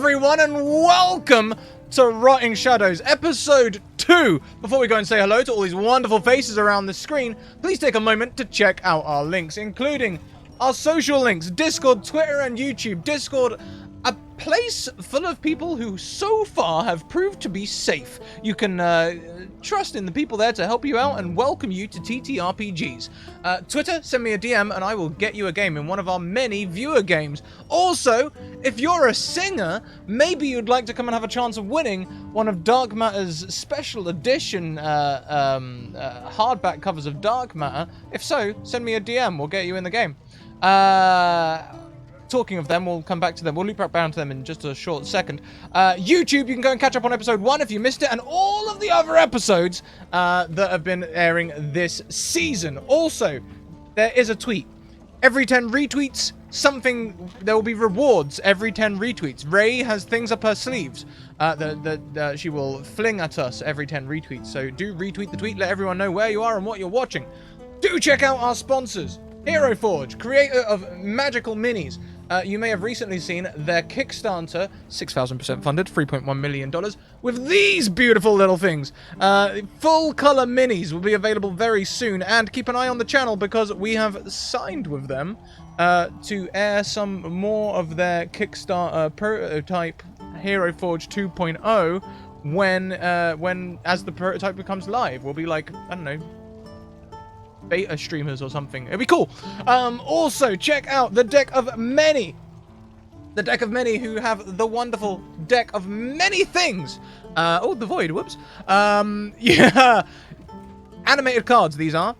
everyone, and welcome to Rotting Shadows, episode 2. Before we go and say hello to all these wonderful faces around the screen, please take a moment to check out our links, including our social links, Discord, Twitter, and YouTube. Discord, a place full of people who so far have proved to be safe. You can trust in the people there to help you out and welcome you to TTRPGs. Twitter, send me a DM and I will get you a game in one of our many viewer games. Also, if you're a singer, maybe you'd like to come and have a chance of winning one of Dark Matter's special edition hardback covers of Dark Matter. If so, send me a DM, we'll get you in the game. Talking of them, we'll come back to them. We'll loop back down to them in just a short second. YouTube, you can go and catch up on episode 1 if you missed it, and all of the other episodes that have been airing this season. Also, there is a tweet. Every 10 retweets, there will be rewards every 10 retweets. Ray has things up her sleeves that she will fling at us every 10 retweets. So do retweet the tweet, let everyone know where you are and what you're watching. Do check out our sponsors. Hero Forge, creator of magical minis. You may have recently seen their Kickstarter, 6,000% funded, $3.1 million, with these beautiful little things. Full color minis will be available very soon, and keep an eye on the channel because we have signed with them to air some more of their Kickstarter prototype Hero Forge 2.0 when as the prototype becomes live. We'll be like, I don't know, beta streamers or something. It'd be cool. Also, check out the Deck of Many. The Deck of Many, who have the wonderful Deck of Many Things. Oh, the Void, whoops. Yeah. Animated cards, these are.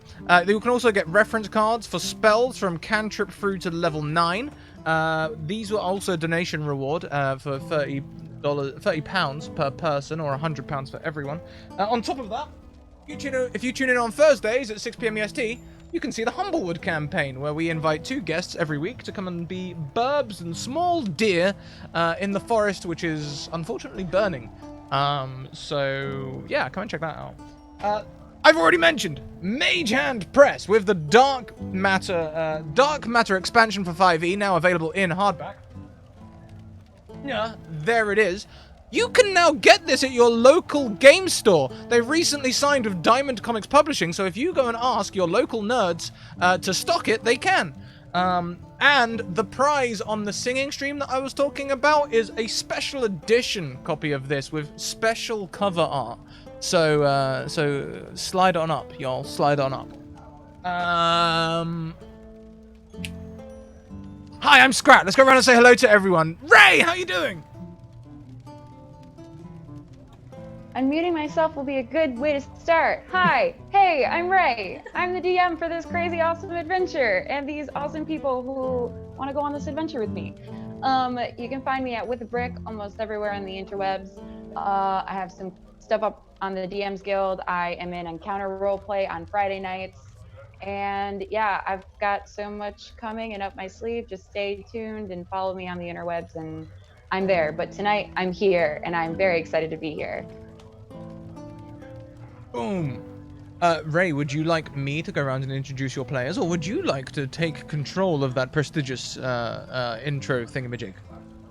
You can also get reference cards for spells from cantrip through to level 9. These were also a donation reward for £30 per person, or £100 for everyone. On top of that, if you tune in on Thursdays at 6 PM EST, you can see the Humblewood campaign, where we invite 2 guests every week to come and be burbs and small deer in the forest, which is unfortunately burning. So yeah, come and check that out. I've already mentioned Mage Hand Press with the Dark Matter expansion for 5e, now available in hardback. Yeah, there it is. You can now get this at your local game store. They recently signed with Diamond Comics Publishing, so if you go and ask your local nerds to stock it, they can. And the prize on the singing stream that I was talking about is a special edition copy of this with special cover art. So slide on up, y'all. Slide on up. Hi, I'm Scrat. Let's go around and say hello to everyone. Ray, how you doing? Unmuting myself will be a good way to start. Hi, hey, I'm Ray. I'm the DM for this crazy awesome adventure and these awesome people who want to go on this adventure with me. You can find me at With a Brick almost everywhere on the interwebs. I have some stuff up on the DM's Guild. I am in Encounter Roleplay on Friday nights. And yeah, I've got so much coming and up my sleeve. Just stay tuned and follow me on the interwebs and I'm there. But tonight I'm here and I'm very excited to be here. Boom. Ray, would you like me to go around and introduce your players, or would you like to take control of that prestigious intro thingamajig?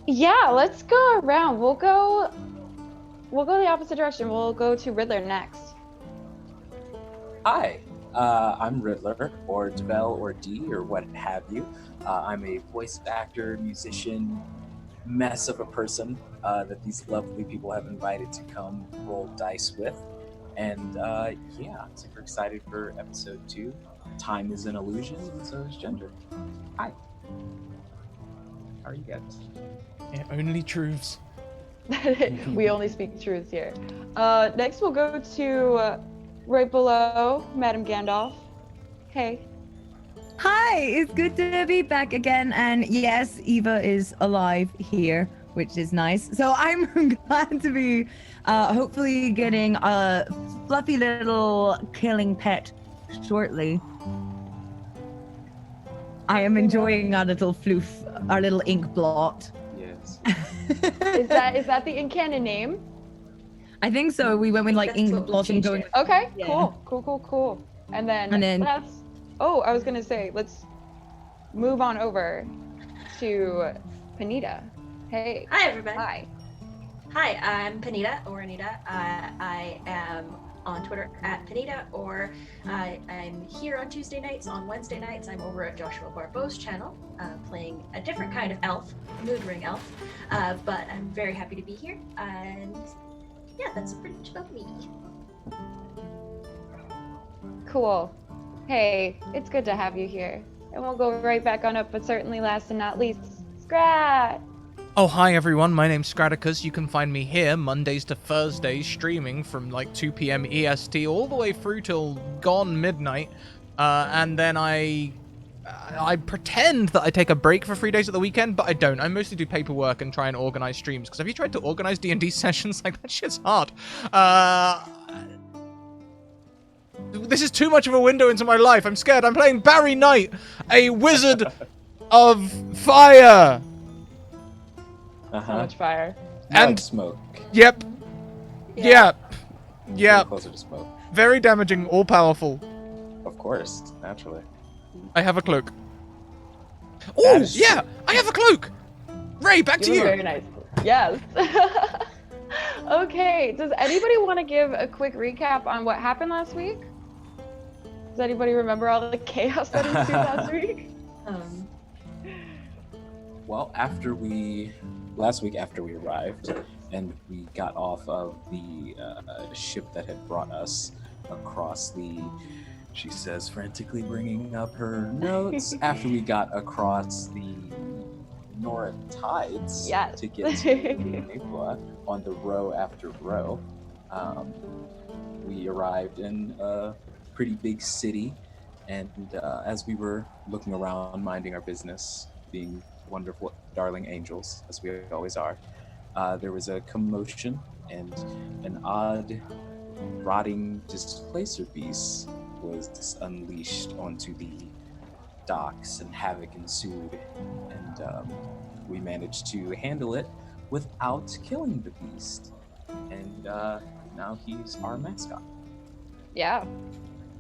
Yeah, let's go around. We'll go the opposite direction. We'll go to Riddler next. Hi, I'm Riddler, or Devel, or D, or what have you. I'm a voice actor, musician, mess of a person that these lovely people have invited to come roll dice with. And yeah, I'm super excited for episode 2. Time is an illusion, and so is gender. Hi. How are you guys? Yeah, only truths. We only speak truths here. Next we'll go to right below Madame Gandalf. Hey. Hi, it's good to be back again. And yes, Eva is alive here, which is nice. So I'm glad to be hopefully getting a fluffy little killing pet shortly. I am enjoying our little floof, our little ink blot. Yes. Is that the in-canon name? I think so. We went with like ink blot and going. Okay, Yeah. Cool. And then I was gonna say, let's move on over to Panita. Hey. Hi, everybody. Hi. Hi, I'm Panita, or Anita. I am on Twitter at Panita, or I'm here on Tuesday nights. On Wednesday nights, I'm over at Joshua Barbeau's channel, playing a different kind of elf, mood ring elf. But I'm very happy to be here, and yeah, that's pretty much about me. Cool. Hey, it's good to have you here. And we'll go right back on up, but certainly last and not least, Scrat! Oh, hi everyone, my name's Scratticus. You can find me here Mondays to Thursdays, streaming from like 2 p.m. EST all the way through till gone midnight. And then I pretend that I take a break for 3 days at the weekend, but I don't. I mostly do paperwork and try and organize streams, because have you tried to organize D&D sessions? Like, that shit's hard. This is too much of a window into my life. I'm scared. I'm playing Barry Knight, a wizard of fire. So much fire. And smoke. Yep. Yeah. Yep. Closer to smoke. Very damaging, all powerful. Of course, naturally. I have a cloak. Oh, is yeah, I have a cloak. Ray, back to you. Very nice. Yes. Okay, does anybody want to give a quick recap on what happened last week? Does anybody remember all the chaos that ensued last week? Well, last week after we arrived and we got off of the ship that had brought us across she says, frantically bringing up her notes, after we got across the Nora Tides Yes. to get to Napla on the row after row, we arrived in a pretty big city, and as we were looking around, minding our business, being wonderful, darling angels, as we always are, there was a commotion, and an odd, rotting displacer beast was unleashed onto the docks, and havoc ensued, and we managed to handle it without killing the beast, and now he's our mascot. Yeah,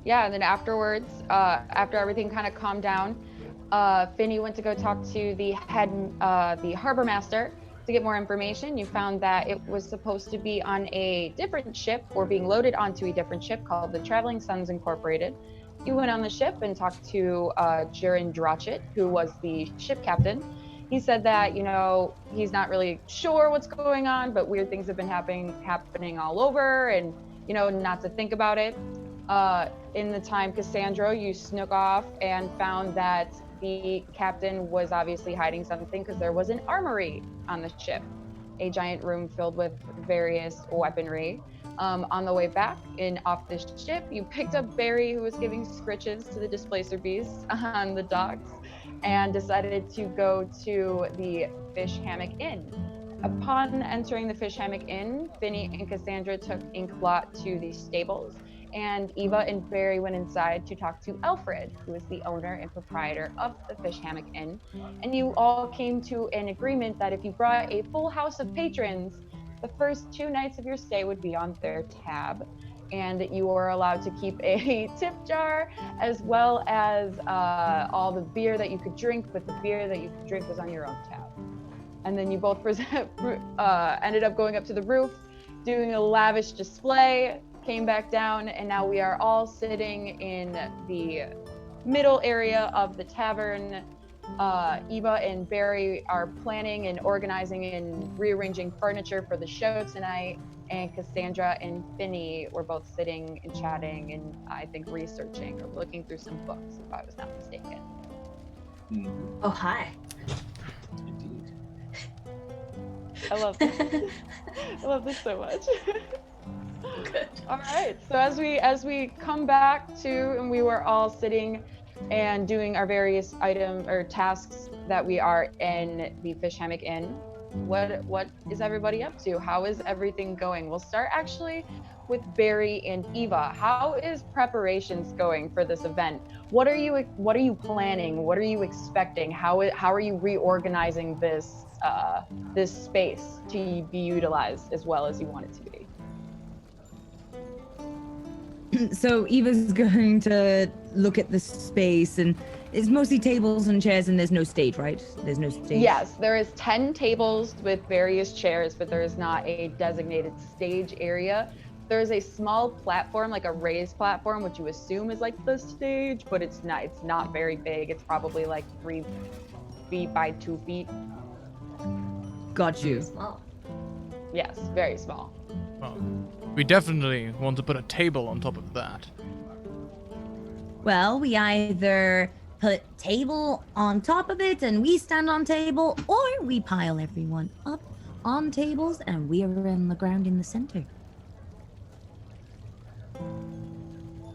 and then afterwards, after everything kind of calmed down, Finny went to go talk to the harbor master to get more information. You found that it was supposed to be on a different ship, or being loaded onto a different ship called the Traveling Sons Incorporated. You went on the ship and talked to Jiren Drotchet, who was the ship captain. He said that, he's not really sure what's going on, but weird things have been happening all over, and, not to think about it. In the time, Cassandra, you snuck off and found that the captain was obviously hiding something, because there was an armory on the ship, a giant room filled with various weaponry. On the way back off the ship, you picked up Barry, who was giving scritches to the displacer beasts on the docks, and decided to go to the Fish Hammock Inn. Upon entering the Fish Hammock Inn, Finny and Cassandra took Inkblot to the stables, and Eva and Barry went inside to talk to Alfred, who is the owner and proprietor of the Fish Hammock Inn. And you all came to an agreement that if you brought a full house of patrons, the first 2 nights of your stay would be on their tab, and you were allowed to keep a tip jar, as well as all the beer that you could drink, but the beer that you could drink was on your own tab. And then you both ended up going up to the roof, doing a lavish display, came back down, and now we are all sitting in the middle area of the tavern. Eva and Barry are planning and organizing and rearranging furniture for the show tonight, and Cassandra and Finny were both sitting and chatting, and I think researching or looking through some books, if I was not mistaken. Oh, hi. Indeed. I love this. I love this so much. Good. All right, so as we come back to, and we were all sitting and doing our various tasks that we are in the Fish Hammock Inn, what is everybody up to? How is everything going? We'll start actually with Barry and Eva. How is preparations going for this event? What are you planning? What are you expecting? How are you reorganizing this space to be utilized as well as you want it to be? So Eva's going to look at the space and it's mostly tables and chairs, and there's no stage, right? There's no stage. Yes, there is 10 tables with various chairs, but there is not a designated stage area. There's a small platform, like a raised platform, which you assume is like the stage, but it's not. It's not very big. It's probably like 3 feet by 2 feet. Got you. Small. Yes, very small. Well, we definitely want to put a table on top of that. Well, we either put table on top of it and we stand on table, or we pile everyone up on tables and we are on the ground in the center.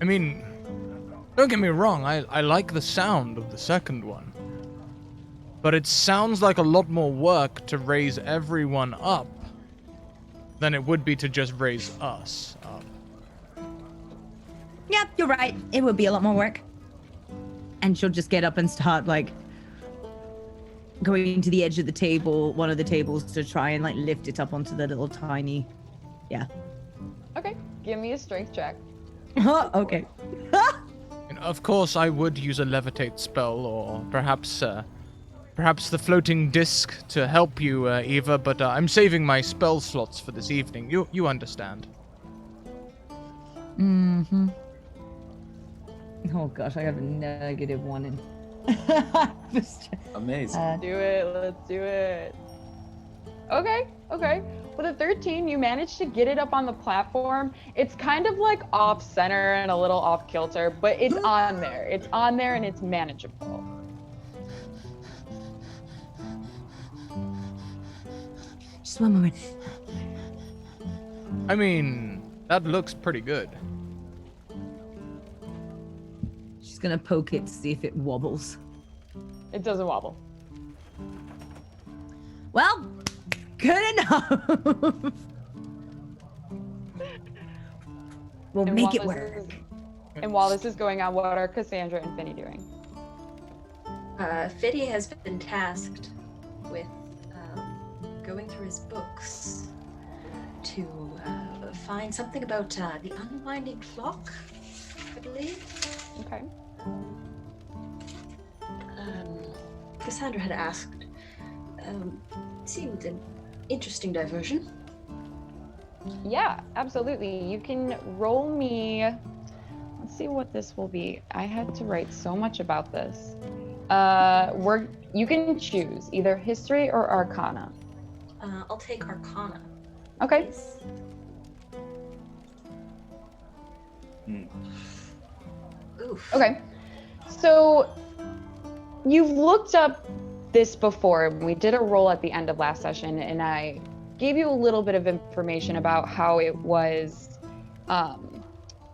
I mean, don't get me wrong, I like the sound of the second one. But it sounds like a lot more work to raise everyone up than it would be to just raise us up. Yeah, you're right. It would be a lot more work. And she'll just get up and start, like, going to the edge of the table, one of the tables, to try and, like, lift it up onto the little tiny... Yeah. Okay, give me a strength check. Oh, okay. And of course, I would use a levitate spell, or perhaps the floating disc to help you, Eva, but I'm saving my spell slots for this evening. You understand. Mm-hmm. Oh gosh, I have a -1 in. Amazing. Do it, let's do it. Okay. With a 13, you managed to get it up on the platform. It's kind of like off center and a little off kilter, but it's on there. It's on there and it's manageable. Just one moment. I mean, that looks pretty good. She's gonna poke it to see if it wobbles. It doesn't wobble. Well, good enough. We'll And make while it this work. And while this is going on, what are Cassandra and Finny doing? Fiddy has been tasked with going through his books to find something about the unwinding clock, I believe. Okay. Cassandra had asked. Seemed an interesting diversion. Yeah, absolutely. You can roll me. Let's see what this will be. I had to write so much about this. You can choose either history or arcana. I'll take Arcana. Okay. Please. Oof. Okay. So you've looked up this before. We did a roll at the end of last session, and I gave you a little bit of information about how it was.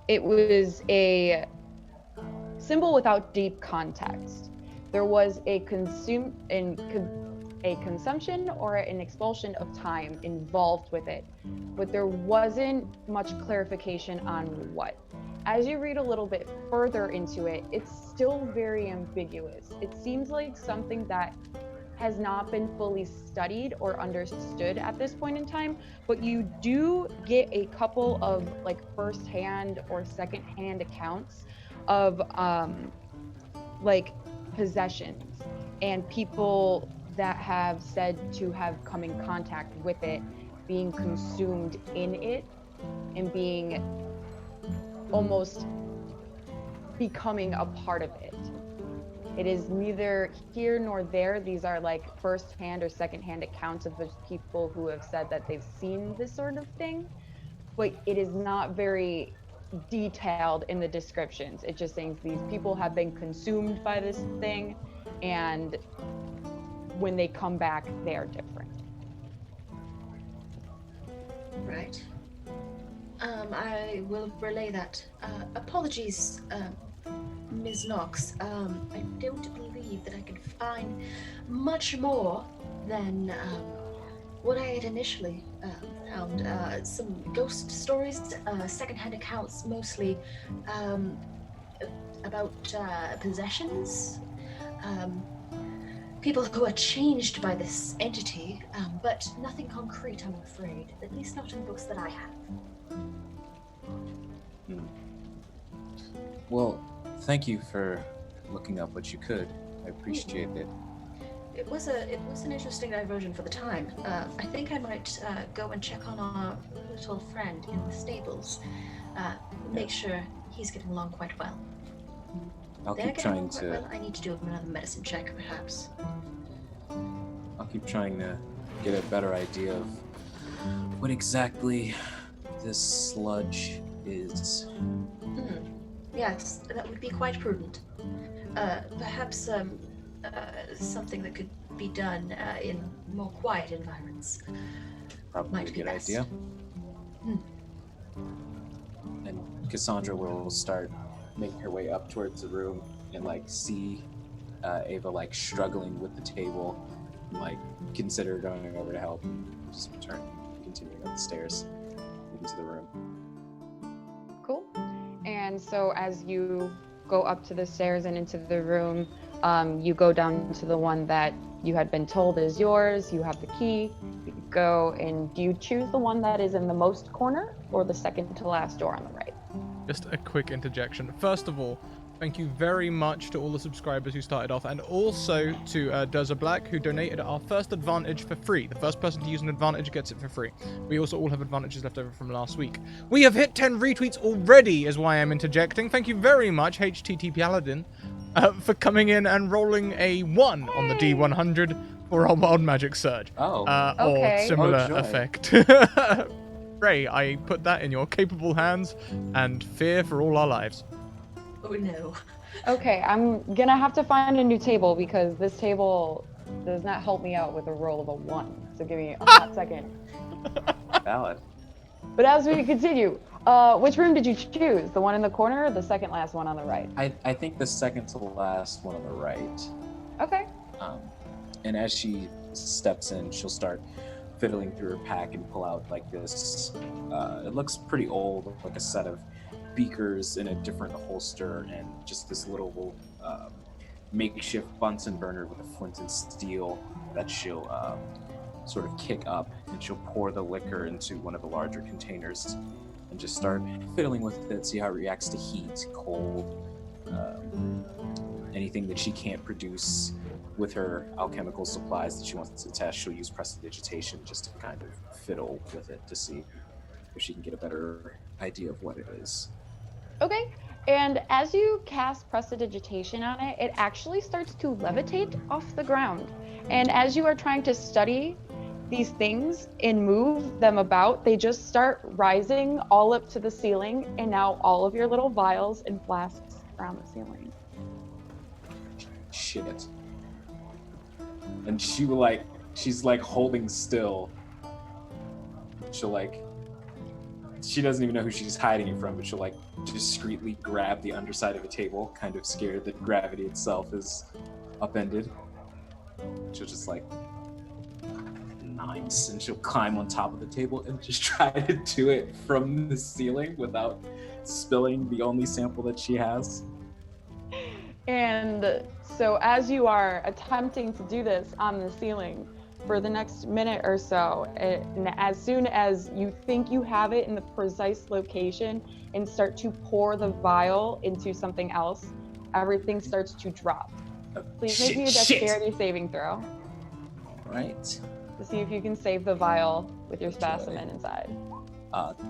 It was a symbol without deep context. There was a consumption or an expulsion of time involved with it, but there wasn't much clarification on what. As you read a little bit further into it, it's still very ambiguous. It seems like something that has not been fully studied or understood at this point in time, but you do get a couple of like first-hand or second-hand accounts of like possessions and people that have said to have come in contact with it, being consumed in it, and being almost becoming a part of it. It is neither here nor there. These are like first-hand or second-hand accounts of the people who have said that they've seen this sort of thing, but it is not very detailed in the descriptions. It just says these people have been consumed by this thing, and when they come back, they are different. Right. I will relay that. Apologies, Ms. Knox. I don't believe that I could find much more than what I had initially found. Some ghost stories, secondhand accounts, mostly about possessions. People who are changed by this entity, but nothing concrete, I'm afraid. At least not in books that I have. Well, thank you for looking up what you could. I appreciate it. It was an interesting diversion for the time. I think I might go and check on our little friend in the stables. Make sure he's getting along quite well. I'll They're keep getting trying along quite to. well. I need to do another medicine check, perhaps. I'll keep trying to get a better idea of what exactly this sludge is. Yes, that would be quite prudent. Perhaps something that could be done in more quiet environments. Probably Might a be good best. idea. And Cassandra will start making her way up towards the room and like see Ava like struggling with the table and like consider going over to help. Just return, continuing up the stairs into the room. Cool. And so as you go up to the stairs and into the room, you go down to the one that you had been told is yours. You have the key. You go, and do you choose the one that is in the most corner or the second to last door on the right? Just a quick interjection. First of all, thank you very much to all the subscribers who started off, and also to Dozer Black, who donated our first advantage for free. The first person to use an advantage gets it for free. We also all have advantages left over from last week. We have hit 10 retweets already, is why I'm interjecting. Thank you very much, HTT Paladin, for coming in and rolling a 1 on the D100 for our Wild Magic Surge. Oh. Okay. Or similar Oh, joy. effect. Ray, I put that in your capable hands, and fear for all our lives. Oh no. Okay, I'm gonna have to find a new table because this table does not help me out with a roll of a 1. So give me a hot second. Valid. But as we continue, which room did you choose? The one in the corner or the second last one on the right? I think the second to the last one on the right. Okay. And as she steps in, she'll start fiddling through her pack and pull out like this. It looks pretty old, like a set of beakers in a different holster, and just this little makeshift Bunsen burner with a flint and steel that she'll sort of kick up, and she'll pour the liquor into one of the larger containers and just start fiddling with it, see how it reacts to heat, cold, anything that she can't produce with her alchemical supplies that she wants to test. She'll use prestidigitation just to kind of fiddle with it to see if she can get a better idea of what it is. Okay. And as you cast prestidigitation on it, it actually starts to levitate off the ground. And as you are trying to study these things and move them about, they just start rising all up to the ceiling, and now all of your little vials and flasks around the ceiling. Shit. And she's like holding still. She'll like, she doesn't even know who she's hiding it from, but she'll like discreetly grab the underside of a table, kind of scared that gravity itself is upended. She'll just like, nice, and she'll climb on top of the table and just try to do it from the ceiling without spilling the only sample that she has. And so as you are attempting to do this on the ceiling for the next minute or so, and as soon as you think you have it in the precise location and start to pour the vial into something else, everything starts to drop. Please make me a dexterity saving throw All right. to see if you can save the vial with your specimen inside.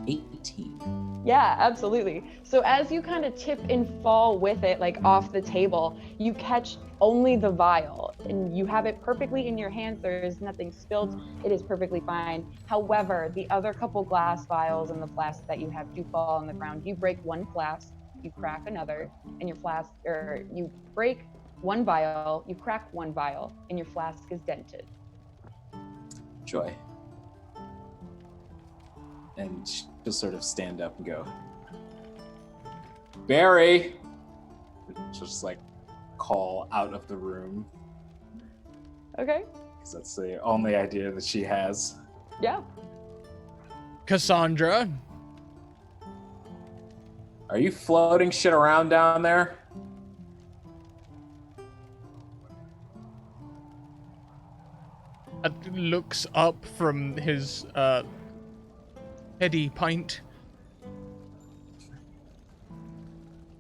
18. Yeah, absolutely. So as you kind of tip and fall with it, like off the table, you catch only the vial and you have it perfectly in your hands. There is nothing spilled. It is perfectly fine. However, the other couple glass vials and the flask that you have do fall on the ground. You break one flask, you crack another, and your flask, or you break one vial, you crack one vial, and your flask is dented. Joy. And she'll sort of stand up and go, Barry! She'll just like call out of the room, Okay? because that's the only idea that she has. Yeah. Cassandra, Are you floating shit around down there? looks up from his heady pint.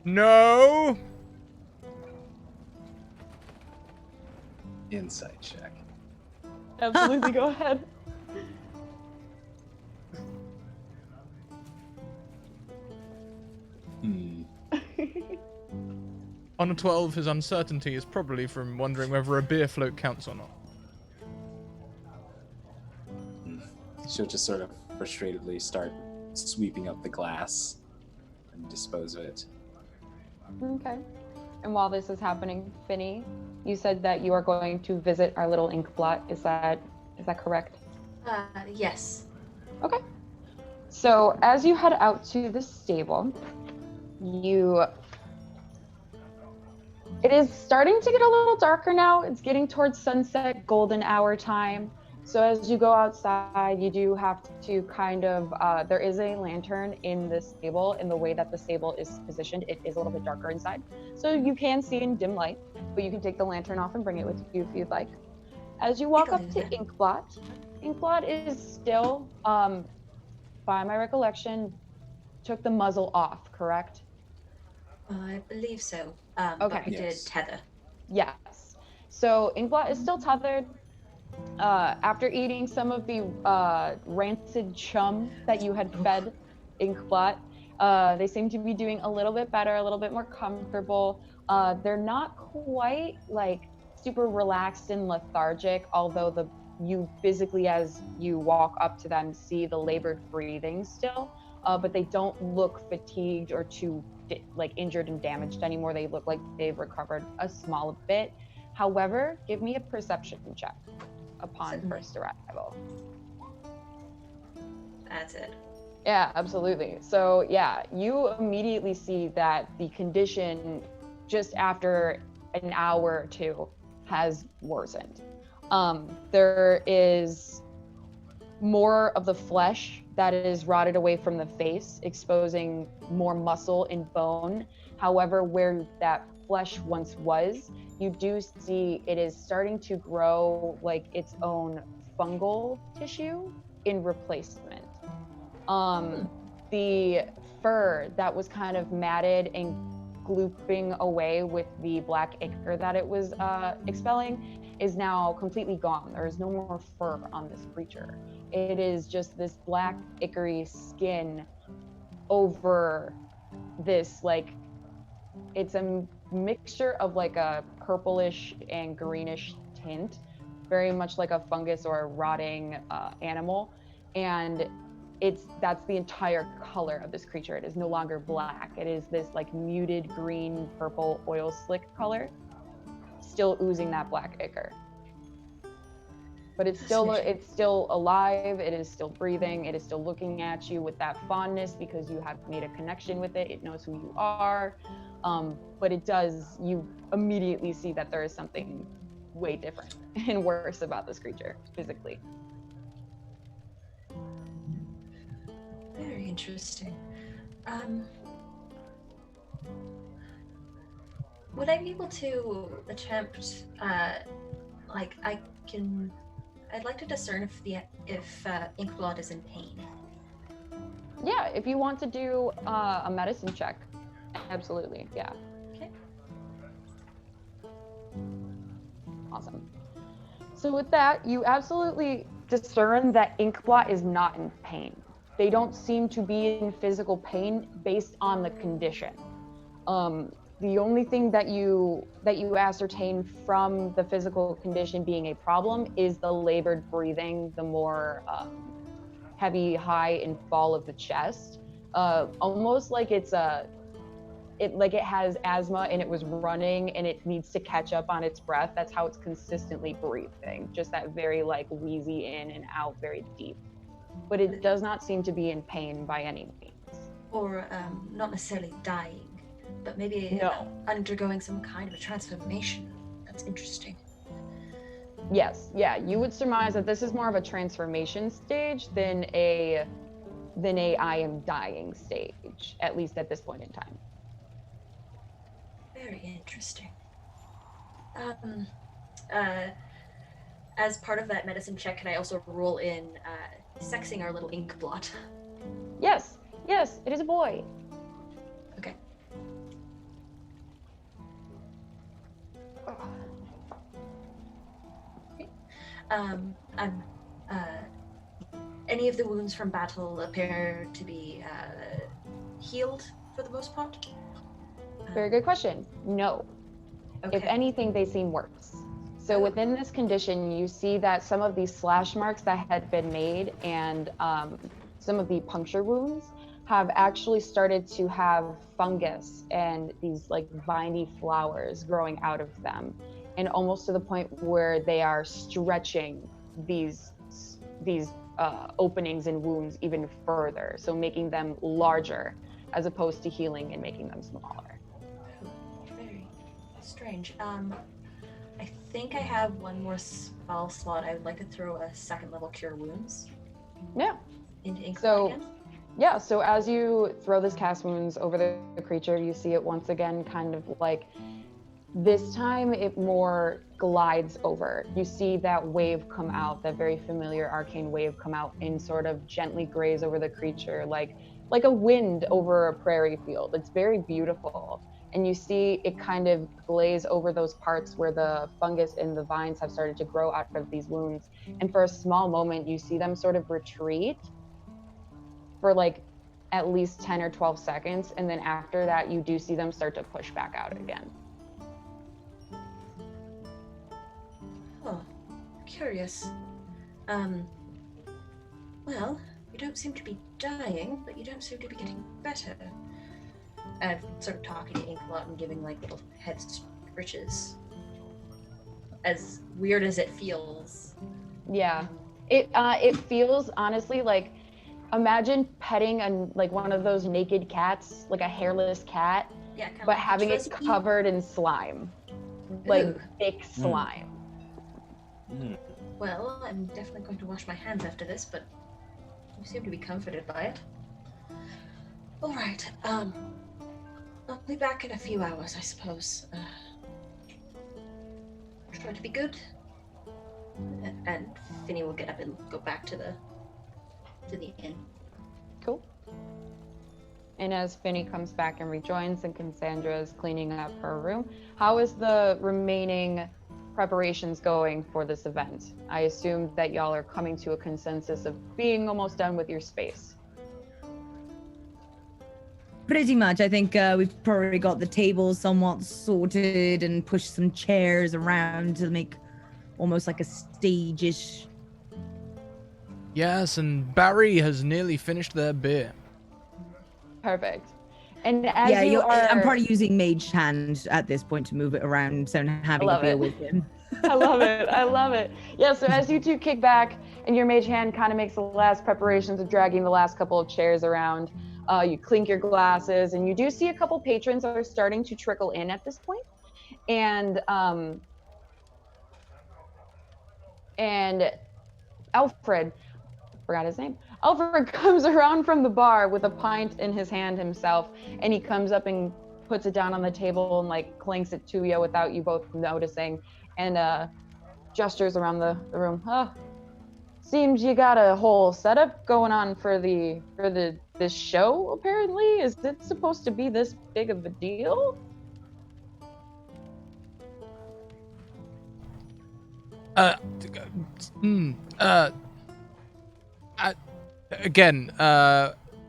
No. Insight check. Absolutely, go ahead. On a 12, his uncertainty is probably from wondering whether a beer float counts or not. She'll just sort of frustratedly start sweeping up the glass and dispose of it. Okay. And while this is happening, Finny, you said that you are going to visit our little ink blot. Is that correct? Yes. Okay. So as you head out to the stable, it is starting to get a little darker now. It's getting towards sunset, golden hour time. So as you go outside, you do have to kind of, there is a lantern in the stable. In the way that the stable is positioned, it is a little bit darker inside. So you can see in dim light, but you can take the lantern off and bring it with you if you'd like. As you walk up to Inkblot is still, by my recollection, took the muzzle off, correct? I believe so. Okay. But we did tether. Yes. So Inkblot is still tethered. After eating some of the rancid chum that you had fed Inkblot, they seem to be doing a little bit better, a little bit more comfortable. They're not quite like super relaxed and lethargic, although you physically, as you walk up to them, see the labored breathing still, but they don't look fatigued or too like injured and damaged anymore. They look like they've recovered a small bit. However, give me a perception check upon first arrival. That's it. Yeah, absolutely. So yeah, you immediately see that the condition just after an hour or two has worsened. There is more of the flesh that is rotted away from the face, exposing more muscle and bone. However, where that flesh once was, you do see it is starting to grow like its own fungal tissue in replacement. The fur that was kind of matted and glooping away with the black ichor that it was expelling is now completely gone. There is no more fur on this creature. It is just this black ichory skin over this, like, it's a mixture of like a purplish and greenish tint, very much like a fungus or a rotting animal. And that's the entire color of this creature. It is no longer black. It is this like muted green, purple, oil slick color, still oozing that black ichor. But it's still alive. It is still breathing. It is still looking at you with that fondness because you have made a connection with it. It knows who you are. But you immediately see that there is something way different and worse about this creature physically. Very interesting. Would I be able to attempt, I'd like to discern if Inkblot is in pain. Yeah, if you want to do a medicine check, absolutely, yeah. Okay. Awesome. So with that, you absolutely discern that Inkblot is not in pain. They don't seem to be in physical pain based on the condition. The only thing that you ascertain from the physical condition being a problem is the labored breathing, the more heavy, high, and fall of the chest. Almost like it has asthma and it was running and it needs to catch up on its breath. That's how it's consistently breathing. Just that very like wheezy in and out, very deep. But it does not seem to be in pain by any means. Or not necessarily dying, but maybe undergoing some kind of a transformation. That's interesting. Yes, yeah, you would surmise that this is more of a transformation stage than a I am dying stage, at least at this point in time. Very interesting. As part of that medicine check, can I also roll in sexing our little ink blot? Yes, it is a boy. Okay. I'm. Any of the wounds from battle appear to be healed for the most part? Very good question. No. Okay. If anything, they seem worse. So Oh. within this condition, you see that some of these slash marks that had been made and some of the puncture wounds have actually started to have fungus and these like viney flowers growing out of them, and almost to the point where they are stretching these openings and wounds even further, so making them larger as opposed to healing and making them smaller. Very strange. I think I have one more spell slot. I would like to throw a second level cure wounds Yeah. into ink So- again. Yeah, so as you throw this cast wounds over the creature, you see it once again kind of like, this time it more glides over. You see that wave come out, that very familiar arcane wave come out and sort of gently graze over the creature like a wind over a prairie field. It's very beautiful. And you see it kind of glaze over those parts where the fungus and the vines have started to grow out of these wounds. And for a small moment, you see them sort of retreat for like at least 10 or 12 seconds. And then after that, you do see them start to push back out again. Oh, curious. Well, you don't seem to be dying, but you don't seem to be getting better. I'm sort of talking to Ink a lot and giving like little head scritches. As weird as it feels. Yeah, it feels honestly like, imagine petting like one of those naked cats, like a hairless cat, Yeah, kind of but like having it fuzzy. covered in slime, like Ooh. thick slime. Well, I'm definitely going to wash my hands after this, but you seem to be comforted by it. All right. I'll be back in a few hours, I suppose. Try to be good. And Finny will get up and go back to the inn. Cool. And as Finny comes back and rejoins and Cassandra is cleaning up her room, how is the remaining preparations going for this event? I assume that y'all are coming to a consensus of being almost done with your space. Pretty much. I think we've probably got the tables somewhat sorted and pushed some chairs around to make almost like a stage-ish. Yes, and Barry has nearly finished their beer. Perfect. And as I'm probably using Mage Hand at this point to move it around, so I'm having a love beer it. with him. I love it. I love it. Yeah, so as you two kick back and your mage hand kind of makes the last preparations of dragging the last couple of chairs around, you clink your glasses and you do see a couple patrons that are starting to trickle in at this point. And Alfred, forgot his name. Alfred comes around from the bar with a pint in his hand himself, and he comes up and puts it down on the table and like clinks it to you without you both noticing, and gestures around the room. Oh, seems you got a whole setup going on for this show. Apparently, is it supposed to be this big of a deal? Again,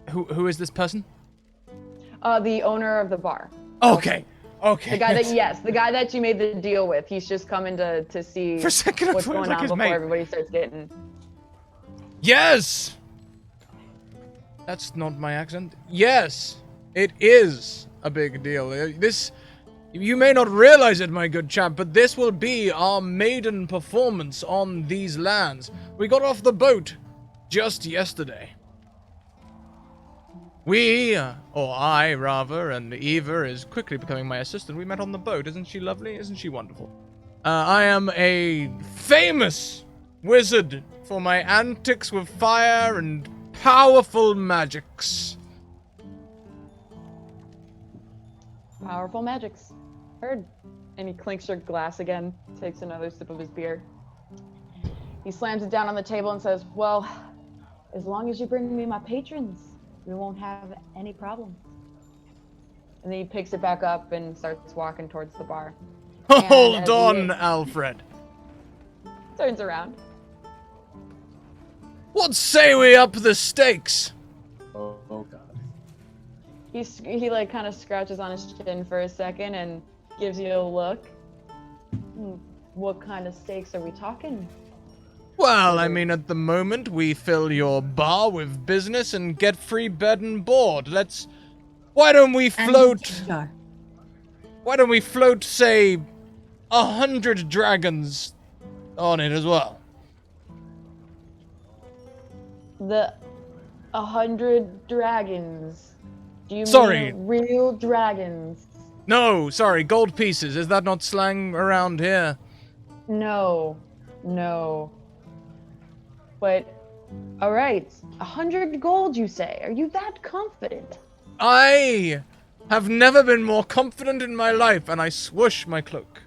who is this person? The owner of the bar. Okay. The guy that you made the deal with. He's just coming to see For a second, I what's thought it was going like on his before mate. everybody starts getting. Yes! That's not my accent. Yes, it is a big deal. You may not realize it, my good chap, but this will be our maiden performance on these lands. We got off the boat just yesterday. Or I, rather, and Eva is quickly becoming my assistant. We met on the boat. Isn't she lovely? Isn't she wonderful? I am a famous wizard for my antics with fire and powerful magics. Powerful magics. Heard. And he clinks your glass again, takes another sip of his beer. He slams it down on the table and says, well, as long as you bring me my patrons, we won't have any problems. And then he picks it back up and starts walking towards the bar. Hold as on, he Alfred. turns around. What say we up the stakes? Oh God. He like kind of scratches on his chin for a second and gives you a look. What kind of stakes are we talking? Well, I mean, at the moment, we fill your bar with business and get free bed and board. Why don't we float, say, 100 dragons on it as well? The 100 dragons. Do you Sorry. mean real dragons? No, sorry, gold pieces. Is that not slang around here? No. But, alright, 100 gold you say. Are you that confident? I have never been more confident in my life, and I swoosh my cloak.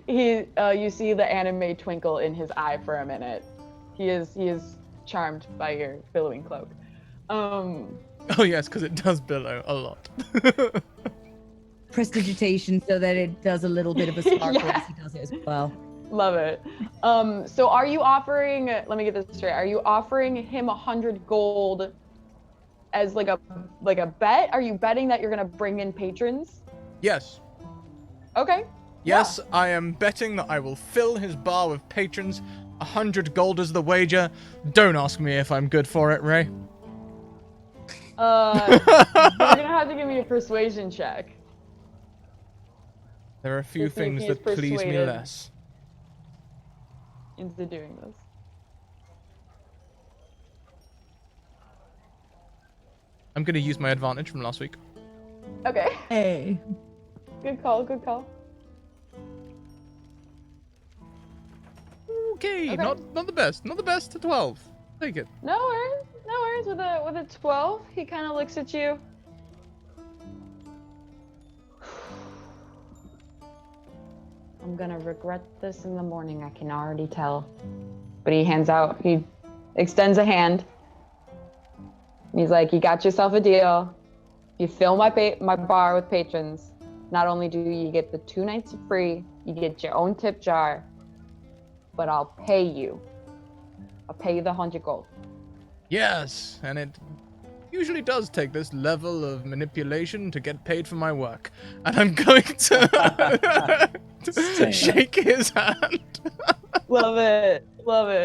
You see the anime twinkle in his eye for a minute. He is charmed by your billowing cloak. Oh yes, because it does billow a lot. Prestidigitation so that it does a little bit of a sparkle as he does it as well. Love it. So are you offering, let me get this straight, are you offering him 100 gold as like a bet? Are you betting that you're gonna bring in patrons? Yes. Okay. Yes, yeah. I am betting that I will fill his bar with patrons. 100 gold is the wager. Don't ask me if I'm good for it, Ray. You're gonna have to give me a persuasion check. There are a few things that please me less. Into doing this. I'm gonna use my advantage from last week. Okay. Hey. Good call. Okay, not the best. Not the best to 12. Take it. No worries. With a 12, he kind of looks at you. I'm gonna regret this in the morning, I can already tell. But he extends a hand. He's like, you got yourself a deal. You fill my bar with patrons. Not only do you get the 2 nights free, you get your own tip jar, but I'll pay you. I'll pay you the 100 gold. Yes, and it usually does take this level of manipulation to get paid for my work. And I'm going to shake his hand. Love it.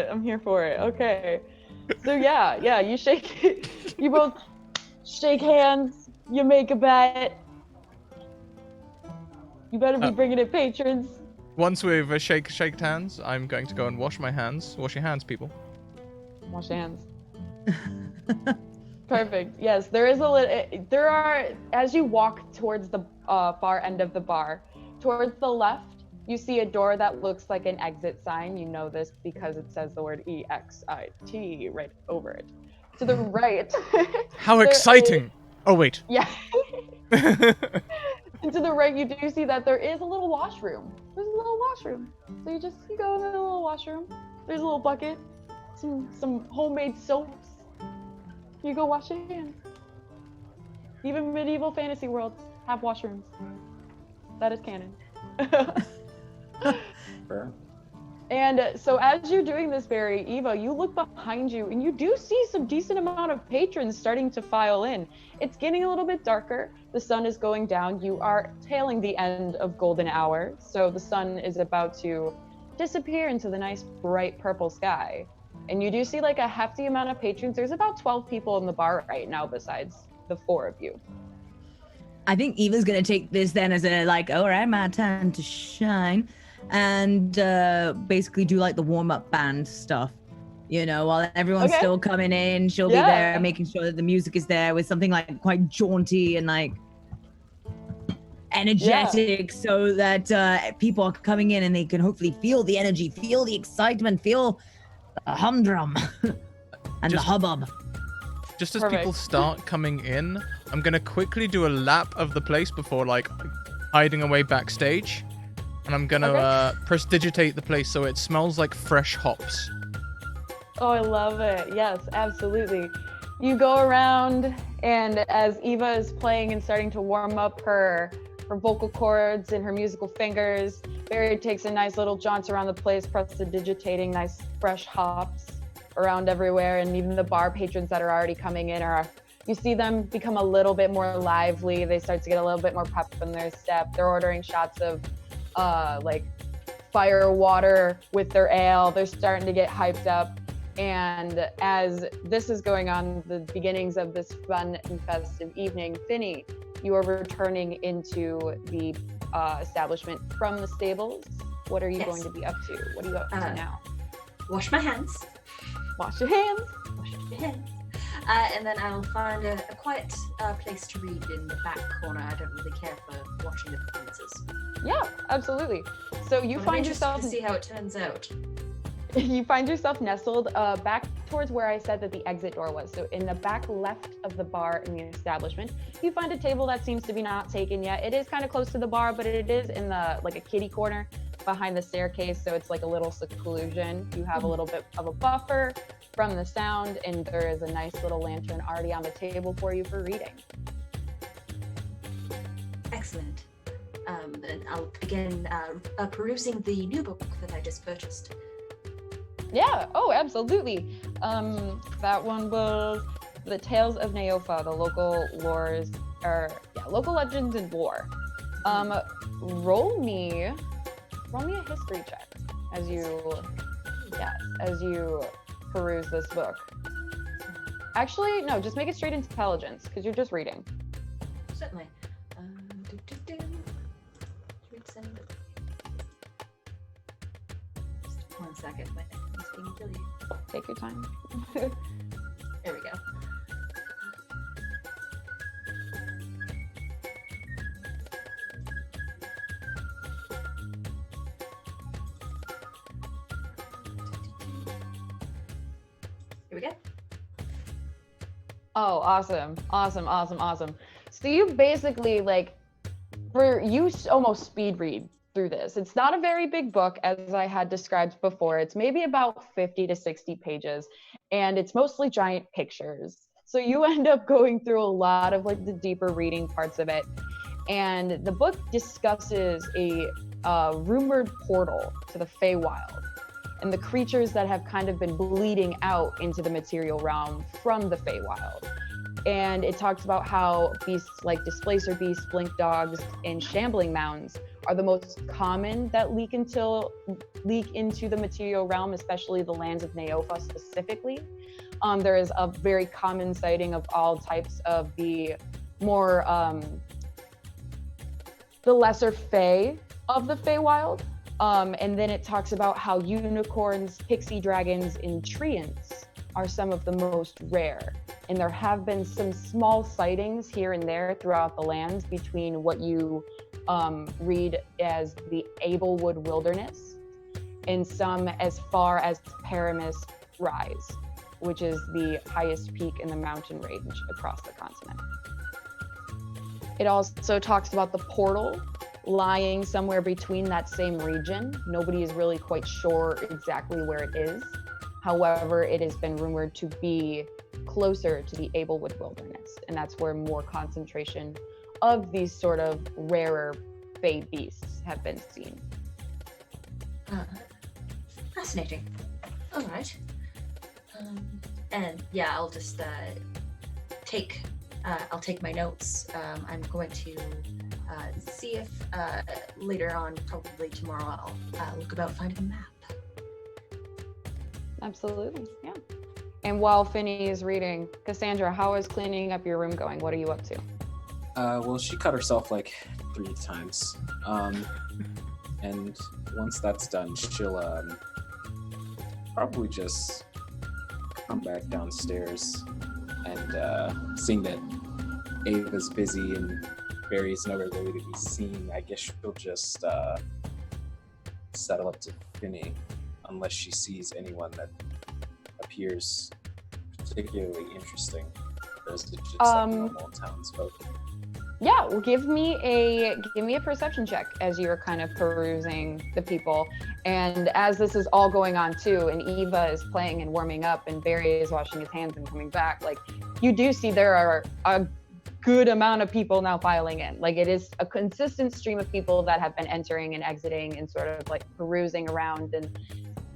I'm here for it. Okay. So yeah, you shake it. You both shake hands. You make a bet. You better be bringing in patrons. Once we've shaked hands, I'm going to go and wash my hands. Wash your hands, people. Wash your hands. Perfect. Yes, there are, as you walk towards the far end of the bar, towards the left, you see a door that looks like an exit sign. You know this because it says the word EXIT right over it. To the right. How exciting! Oh, wait. Yeah. And to the right, you do see that there is a little washroom. There's a little washroom. So you go in the little washroom. There's a little bucket, some homemade soaps. You go wash your hands. Even medieval fantasy worlds have washrooms. That is canon. Sure. And so as you're doing this, Barry, Eva, you look behind you and you do see some decent amount of patrons starting to file in. It's getting a little bit darker. The sun is going down. You are tailing the end of golden hour. So the sun is about to disappear into the nice bright purple sky. And you do see like a hefty amount of patrons. There's about 12 people in the bar right now besides the 4 of you. I think Eva's gonna take this then as a like, all right, my time to shine, and basically do like the warm-up band stuff. You know, while everyone's still coming in, she'll be there making sure that the music is there with something like quite jaunty and like energetic, so that people are coming in and they can hopefully feel the energy, feel the excitement, feel the humdrum and the hubbub. Just as people start coming in, I'm going to quickly do a lap of the place before, like, hiding away backstage. And I'm going to prestidigitate the place so it smells like fresh hops. Oh, I love it. Yes, absolutely. You go around, and as Eva is playing and starting to warm up her vocal cords and her musical fingers, Barry takes a nice little jaunt around the place, prestidigitating nice fresh hops around everywhere, and even the bar patrons that are already coming in you see them become a little bit more lively. They start to get a little bit more pep in their step. They're ordering shots of like fire water with their ale. They're starting to get hyped up. And as this is going on, the beginnings of this fun and festive evening, Finny, you are returning into the establishment from the stables. What are you going to be up to? What are you up to now? Wash my hands. Wash your hands. Wash your hands. And then I'll find a quiet place to read in the back corner. I don't really care for watching the performances. Yeah, absolutely. So you find yourself to see how it turns out. You find yourself nestled back towards where I said that the exit door was. So in the back left of the bar in the establishment, you find a table that seems to be not taken yet. It is kind of close to the bar, but it is in the like a kiddie corner behind the staircase. So it's like a little seclusion. You have a little bit of a buffer from the sound, and there is a nice little lantern already on the table for you for reading. Excellent. And I'll begin perusing the new book that I just purchased. Yeah, oh, absolutely. That one was The Tales of Neofa, the local local legends and lore. Roll me a history check as you peruse this book. Actually, no, just make it straight intelligence, because you're just reading. Certainly. Just 1 second. My thing is being deleted. Take your time. There we go. Here we go. Oh, awesome. So you basically almost speed read through this. It's not a very big book, as I had described before. It's maybe about 50 to 60 pages, and it's mostly giant pictures. So you end up going through a lot of like the deeper reading parts of it. And the book discusses a rumored portal to the Feywild and the creatures that have kind of been bleeding out into the material realm from the Feywild. And it talks about how beasts like displacer beasts, blink dogs, and shambling mounds are the most common that leak into the material realm, especially the lands of Neofa specifically. There is a very common sighting of all types of the more the lesser Fey of the Feywild. And then it talks about how unicorns, pixie dragons, and treants are some of the most rare. And there have been some small sightings here and there throughout the lands between what you read as the Ablewood Wilderness and some as far as Paramus Rise, which is the highest peak in the mountain range across the continent. It also talks about the portal lying somewhere between that same region. Nobody is really quite sure exactly where it is. However, it has been rumored to be closer to the Ablewood Wilderness, and that's where more concentration of these sort of rarer Fey beasts have been seen. Fascinating. All right. And yeah, I'll just take my notes. I'm going to see if later on, probably tomorrow, I'll look about finding a map. Absolutely, yeah. And while Finny is reading, Cassandra, how is cleaning up your room going? What are you up to? Well, she cut herself like 3 times. And once that's done, she'll probably just come back downstairs and seeing that Ava's busy and Barry is nowhere really to be seen, I guess she'll just settle up to Finny unless she sees anyone that appears particularly interesting. Or is it just like normal townsfolk? Yeah, well, give me a perception check as you're kind of perusing the people. And as this is all going on too, and Eva is playing and warming up, and Barry is washing his hands and coming back, like you do see there are a good amount of people now filing in. Like it is a consistent stream of people that have been entering and exiting and sort of like perusing around and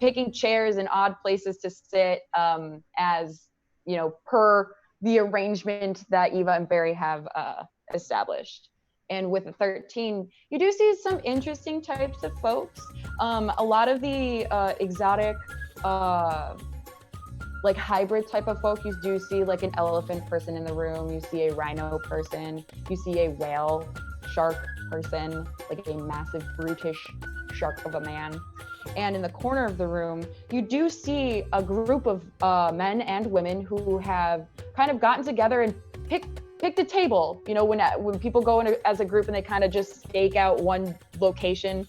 picking chairs in odd places to sit, as per the arrangement that Eva and Barry have established. And with the 13, you do see some interesting types of folks. A lot of the exotic, like hybrid type of folk, you do see like an elephant person in the room, you see a rhino person, you see a whale shark person, like a massive brutish shark of a man. And in the corner of the room, you do see a group of men and women who have kind of gotten together and picked a table. When people go in as a group and they kind of just stake out one location,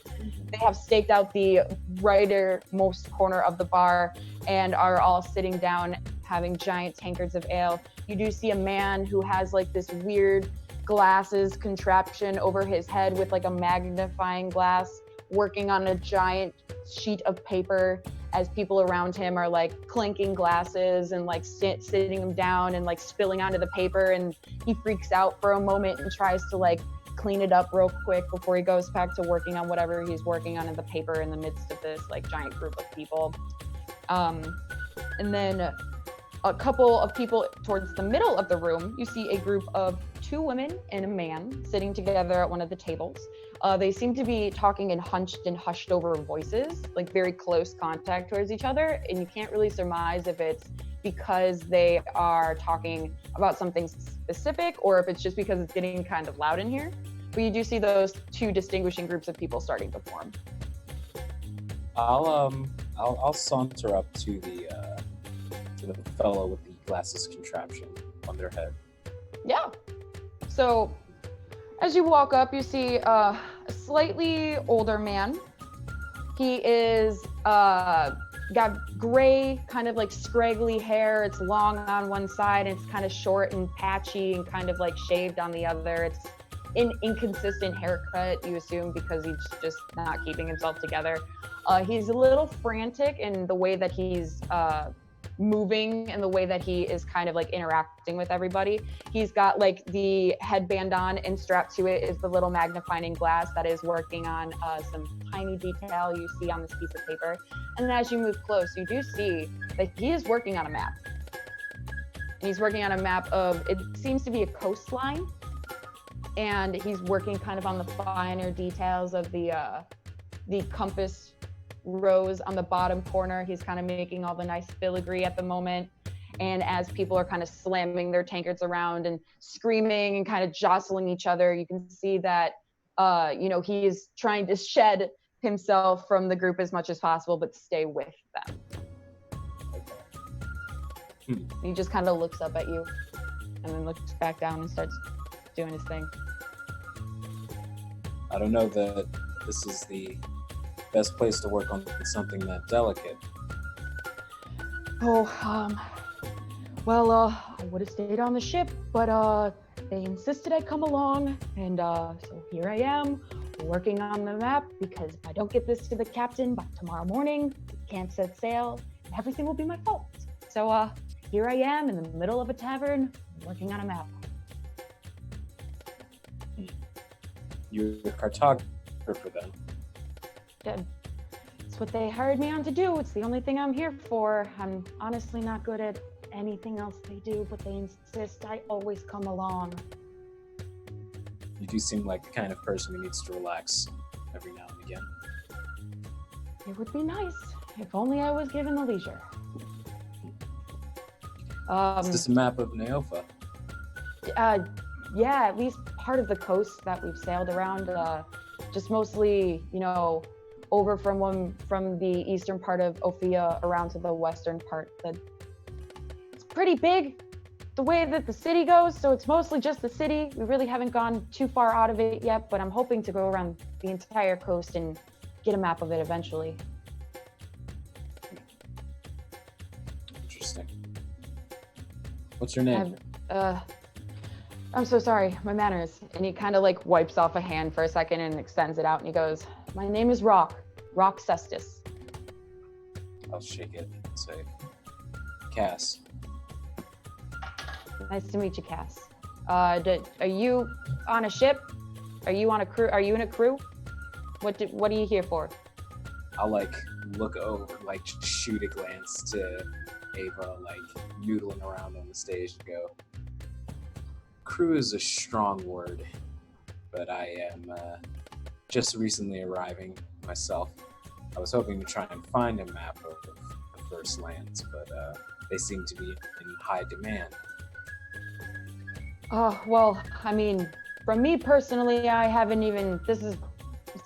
they have staked out the rightmost corner of the bar and are all sitting down having giant tankards of ale. You do see a man who has like this weird glasses contraption over his head with like a magnifying glass, working on a giant sheet of paper as people around him are like clinking glasses and like sitting them down and like spilling onto the paper, and he freaks out for a moment and tries to like clean it up real quick before he goes back to working on whatever he's working on in the paper in the midst of this like giant group of people. And then a couple of people towards the middle of the room, you see a group of 2 women and a man sitting together at one of the tables. They seem to be talking in hunched and hushed over voices, like very close contact towards each other. And you can't really surmise if it's because they are talking about something specific or if it's just because it's getting kind of loud in here. But you do see those 2 distinguishing groups of people starting to form. I'll saunter up to the fellow with the glasses contraption on their head. Yeah. So as you walk up, you see a slightly older man. He is got gray, kind of like scraggly hair. It's long on one side and it's kind of short and patchy and kind of like shaved on the other. It's an inconsistent haircut, you assume, because he's just not keeping himself together. He's a little frantic in the way that he's moving and the way that he is kind of like interacting with everybody. He's got like the headband on, and strapped to it is the little magnifying glass that is working on some tiny detail you see on this piece of paper. And then as you move close, you do see that he is working on a map. And he's working on a map of, it seems to be a coastline, and he's working kind of on the finer details of the compass rows on the bottom corner. He's kind of making all the nice filigree at the moment. And as people are kind of slamming their tankards around and screaming and kind of jostling each other, you can see that, he is trying to shed himself from the group as much as possible, but stay with them. He just kind of looks up at you and then looks back down and starts doing his thing. I don't know that this is the best place to work on something that delicate. Well, I would have stayed on the ship, but they insisted I come along, and so here I am, working on the map, because if I don't get this to the captain by tomorrow morning, we can't set sail, and everything will be my fault. So here I am in the middle of a tavern, working on a map. You're a cartographer then. It's what they hired me on to do. It's the only thing I'm here for. I'm honestly not good at anything else they do, but they insist I always come along. You do seem like the kind of person who needs to relax every now and again. It would be nice if only I was given the leisure. Is this a map of Neofa? Yeah, at least part of the coast that we've sailed around. Just mostly, over from the eastern part of Ophia around to the western part. It's pretty big, the way that the city goes, so it's mostly just the city. We really haven't gone too far out of it yet, but I'm hoping to go around the entire coast and get a map of it eventually. Interesting. What's your name? I'm so sorry, my manners. And he kind of like wipes off a hand for a second and extends it out, and he goes, my name is Rock Cestus. I'll shake it and say, Cass. Nice to meet you, Cass. Are you on a ship? Are you on a crew? Are you in a crew? What are you here for? I'll look over, like shoot a glance to Ava, like noodling around on the stage, and go, "Crew is a strong word, but I am just recently arriving myself. I was hoping to try and find a map of the First Lands, but they seem to be in high demand." Oh, well, I mean, from me personally, I haven't even, this is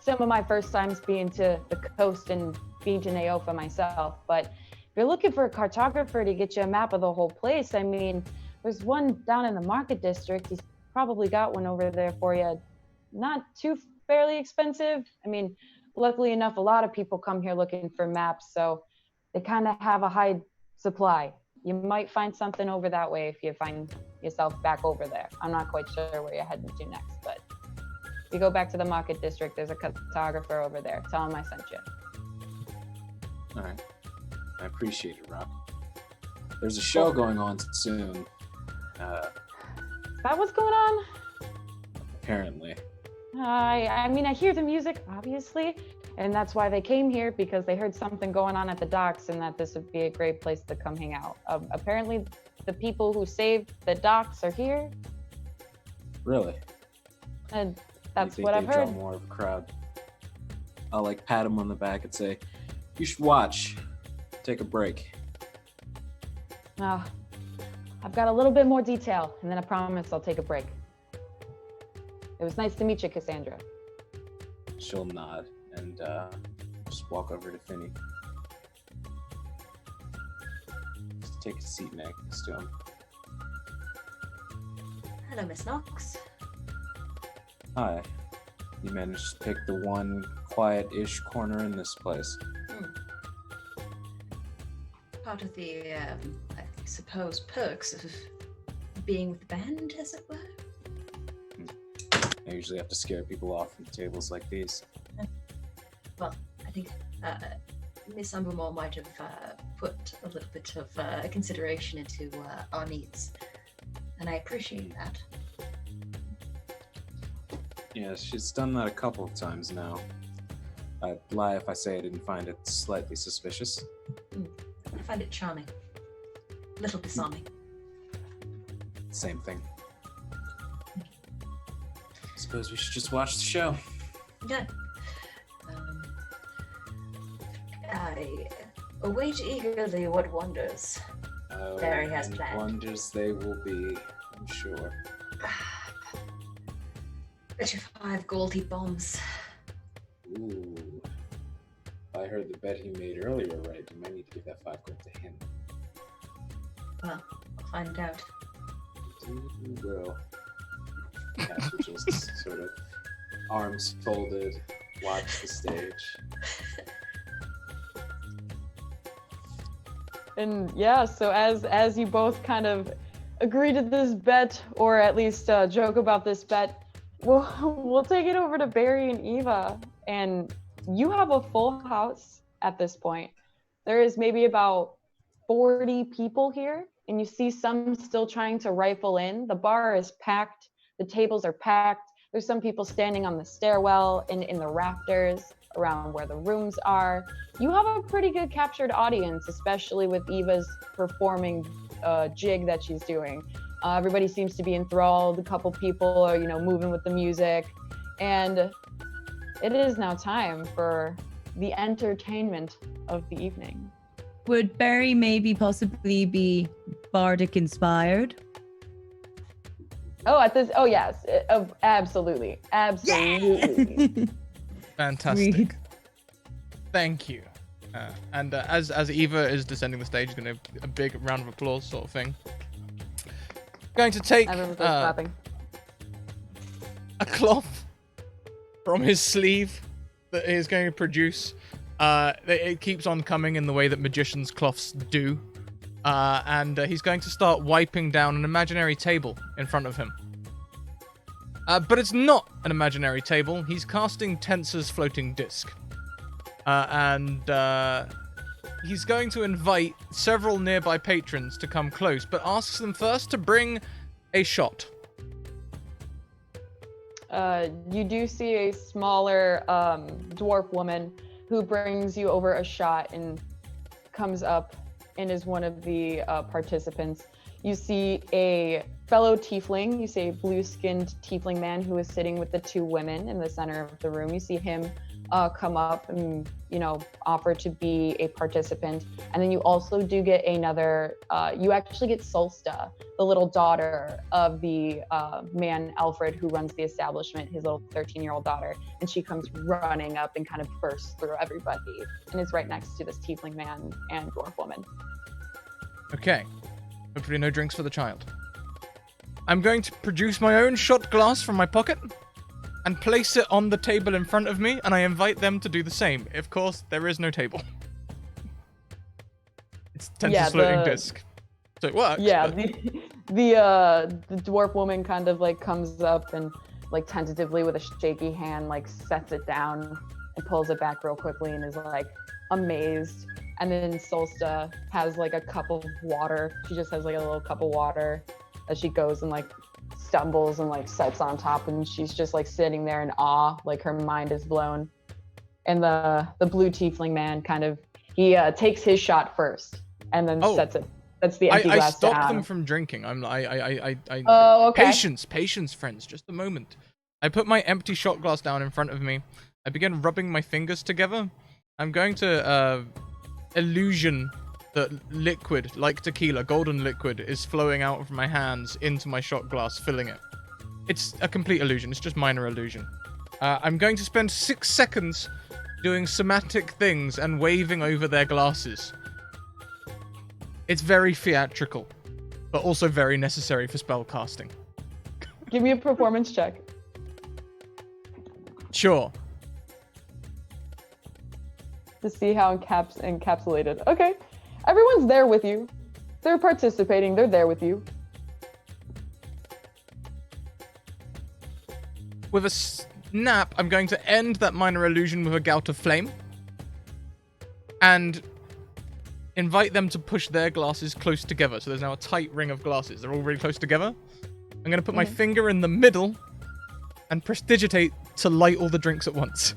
some of my first times being to the coast and being to Neofa myself. But if you're looking for a cartographer to get you a map of the whole place, I mean, there's one down in the market district. He's probably got one over there for you. Not too fairly expensive. I mean, luckily enough, a lot of people come here looking for maps, so they kind of have a high supply. You might find something over that way if you find yourself back over there. I'm not quite sure where you're heading to next, but if you go back to the market district, there's a cartographer over there. Tell him I sent you. All right, I appreciate it, Rob. There's a show going on soon. Is that what's going on? Apparently. I mean, I hear the music, obviously, and that's why they came here, because they heard something going on at the docks and that this would be a great place to come hang out. Apparently, the people who saved the docks are here, Really? and You that's think what they I've draw heard. more of a crowd? I'll like pat him on the back and say, "You should watch. Take a break." Oh, I've got a little bit more detail, and then I promise I'll take a break. It was nice to meet you, Cassandra. She'll nod and just walk over to Finny. Just take a seat next to him. Hello, Miss Knox. Hi. You managed to pick the one quiet-ish corner in this place. Part of the, I suppose, perks of being with the band, as it were. I usually have to scare people off from tables like these. Well, I think Miss Umbermore might have put a little bit of consideration into our needs, and I appreciate that. Yeah, she's done that a couple of times now. I'd lie if I say I didn't find it slightly suspicious. I find it charming. A little disarming. Same thing. Suppose we should just watch the show. Yeah. I await eagerly what wonders Oh, Barry has and planned. wonders they will be, I'm sure. 5 goldie bombs. Ooh. If I heard the bet he made earlier right, you might need to give that 5 gold to him. Well, I'll find out. You will. Cass will just sort of arms folded, watch the stage. And yeah, so as you both kind of agree to this bet, or at least joke about this bet, we'll take it over to Barry and Eva. And you have a full house at this point. There is maybe about 40 people here, and you see some still trying to rifle in. The bar is packed, the tables are packed. There's some people standing on the stairwell and in the rafters around where the rooms are. You have a pretty good captured audience, especially with Eva's performing jig that she's doing. Everybody seems to be enthralled. A couple people are, moving with the music. And it is now time for the entertainment of the evening. Would Barry maybe possibly be bardic inspired? Oh yes, absolutely. Yeah! Fantastic. Sweet. Thank you. And as Eva is descending the stage, going to a big round of applause sort of thing. Going to take Everyone's clapping. a cloth from his sleeve that he is going to produce. It keeps on coming in the way that magicians' cloths do. And he's going to start wiping down an imaginary table in front of him. But it's not an imaginary table. He's casting Tensor's floating disc. And he's going to invite several nearby patrons to come close, but asks them first to bring a shot. You do see a smaller dwarf woman who brings you over a shot and comes up and is one of the participants. You see a fellow tiefling. You see a blue-skinned tiefling man who is sitting with the two women in the center of the room. You see him come up and, offer to be a participant. And then you also do get another, you actually get Solsta, the little daughter of the man, Alfred, who runs the establishment, his little 13-year-old daughter. And she comes running up and kind of bursts through everybody and is right next to this tiefling man and dwarf woman. Okay. Hopefully no drinks for the child. I'm going to produce my own shot glass from my pocket and place it on the table in front of me, and I invite them to do the same. Of course, there is no table. It's Tensor's floating disc. So it works. Yeah, but... the dwarf woman kind of like comes up and like tentatively with a shaky hand like sets it down and pulls it back real quickly and is like amazed. And then Solsta has like a cup of water. She just has like a little cup of water as she goes and like stumbles and like sets on top, and she's just like sitting there in awe, like her mind is blown. And the blue tiefling man kind of he takes his shot first and then sets the empty glass I stopped down. them from drinking. Oh, okay. Patience, friends. Just a moment. I put my empty shot glass down in front of me. I begin rubbing my fingers together. I'm going to illusion that liquid, like tequila, golden liquid, is flowing out of my hands into my shot glass, filling it. It's a complete illusion. It's just minor illusion. I'm going to spend 6 seconds doing somatic things and waving over their glasses. It's very theatrical, but also very necessary for spell casting. Give me a performance check. Sure. To see how encapsulated. Okay. Everyone's there with you. They're participating. They're there with you. With a snap, I'm going to end that minor illusion with a gout of flame. And invite them to push their glasses close together. So there's now a tight ring of glasses. They're all really close together. I'm going to put my finger in the middle and prestidigitate to light all the drinks at once.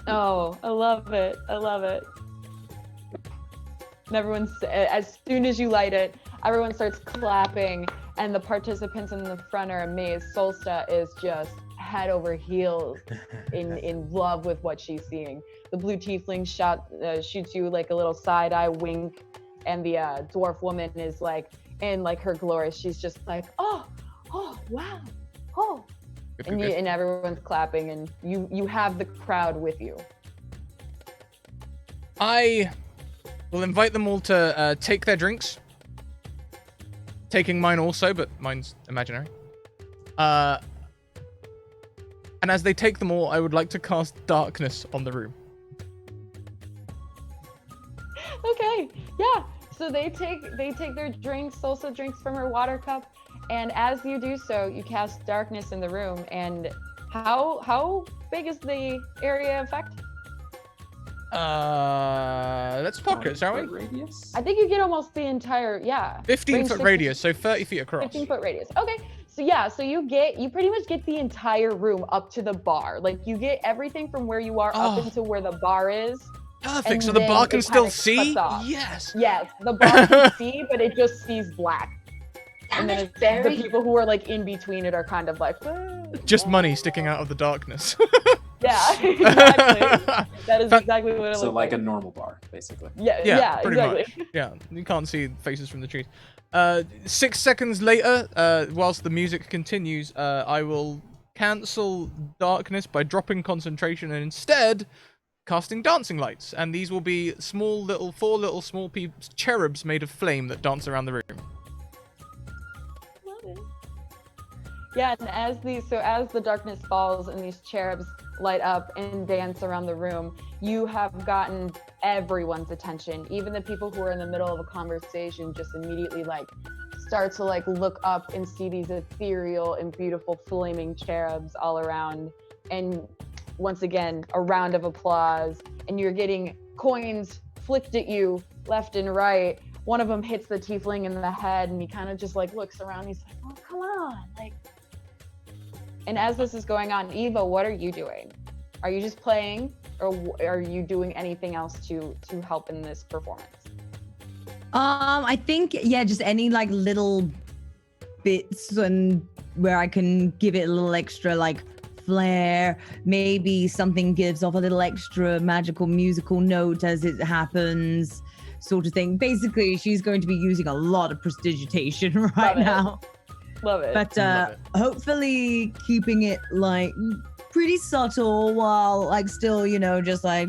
Oh, I love it. I love it. And as soon as you light it, everyone starts clapping, and the participants in the front are amazed. Solsta is just head over heels in love with what she's seeing. The blue tiefling shoots you like a little side-eye wink, and the dwarf woman is like, in like her glory, she's just like, oh, wow, oh. And everyone's clapping, and you have the crowd with you. I will invite them all to take their drinks. Taking mine also, but mine's imaginary. And as they take them all, I would like to cast darkness on the room. Okay, yeah. So they take their drinks. Solsta drinks from her water cup, and as you do so, you cast darkness in the room. And how big is the area effect? Let's pocket, shall we? Radius? I think you get almost the entire 15-foot radius, so 30 feet across. 15-foot radius. Okay. So yeah, so you pretty much get the entire room up to the bar. Like you get everything from where you are up into where the bar is. Perfect. So the bar can still see? Yes. Yes, the bar can see, but it just sees black. And then the people who are like in between it are kind of like just money sticking out of the darkness. Yeah, exactly. That is exactly what it looks like. So like a normal bar, basically. Yeah, pretty exactly. much. Yeah, you can't see faces from the trees. 6 seconds later, whilst the music continues, I will cancel darkness by dropping concentration and instead casting dancing lights. And these will be four little small cherubs made of flame that dance around the room. Love it. Yeah, and as the darkness falls and these cherubs light up and dance around the room, you have gotten everyone's attention. Even the people who are in the middle of a conversation just immediately start to look up and see these ethereal and beautiful flaming cherubs all around. And once again, a round of applause, and you're getting coins flicked at you left and right. One of them hits the tiefling in the head, and he kind of just looks around. He's like, "Oh, come on!" And as this is going on, Eva, what are you doing? Are you just playing? or are you doing anything else to help in this performance? I think just any like little bits and where I can give it a little extra like flair. Maybe something gives off a little extra magical musical note as it happens, sort of thing. Basically, she's going to be using a lot of prestidigitation right now. Love it. But hopefully keeping it like pretty subtle while like still, just like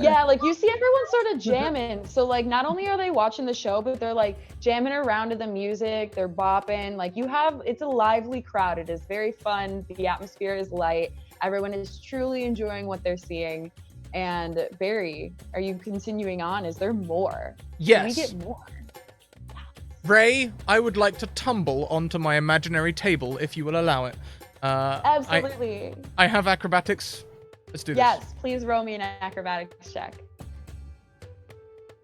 yeah, like you see everyone sort of jamming. So like not only are they watching the show, but they're like jamming around to the music, they're bopping. Like it's a lively crowd. It is very fun. The atmosphere is light. Everyone is truly enjoying what they're seeing. And Barry, are you continuing on? Is there more? Yes. Can we get more? Ray, I would like to tumble onto my imaginary table if you will allow it. Absolutely. I have acrobatics. Let's do this. Yes, please roll me an acrobatics check.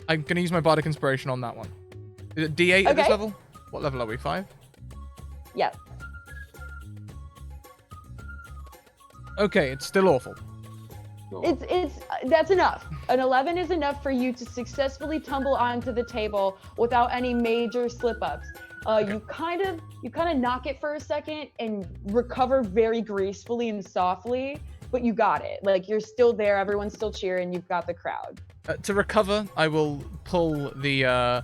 I'm gonna use my bardic inspiration on that one. Is it D8 at this Okay. level? What level are we? 5? Yep. Okay, it's still awful. It's that's enough. An 11 is enough for you to successfully tumble onto the table without any major slip-ups. You kind of knock it for a second and recover very gracefully and softly, but you got it. Like you're still there, everyone's still cheering, you've got the crowd. To recover, I will pull the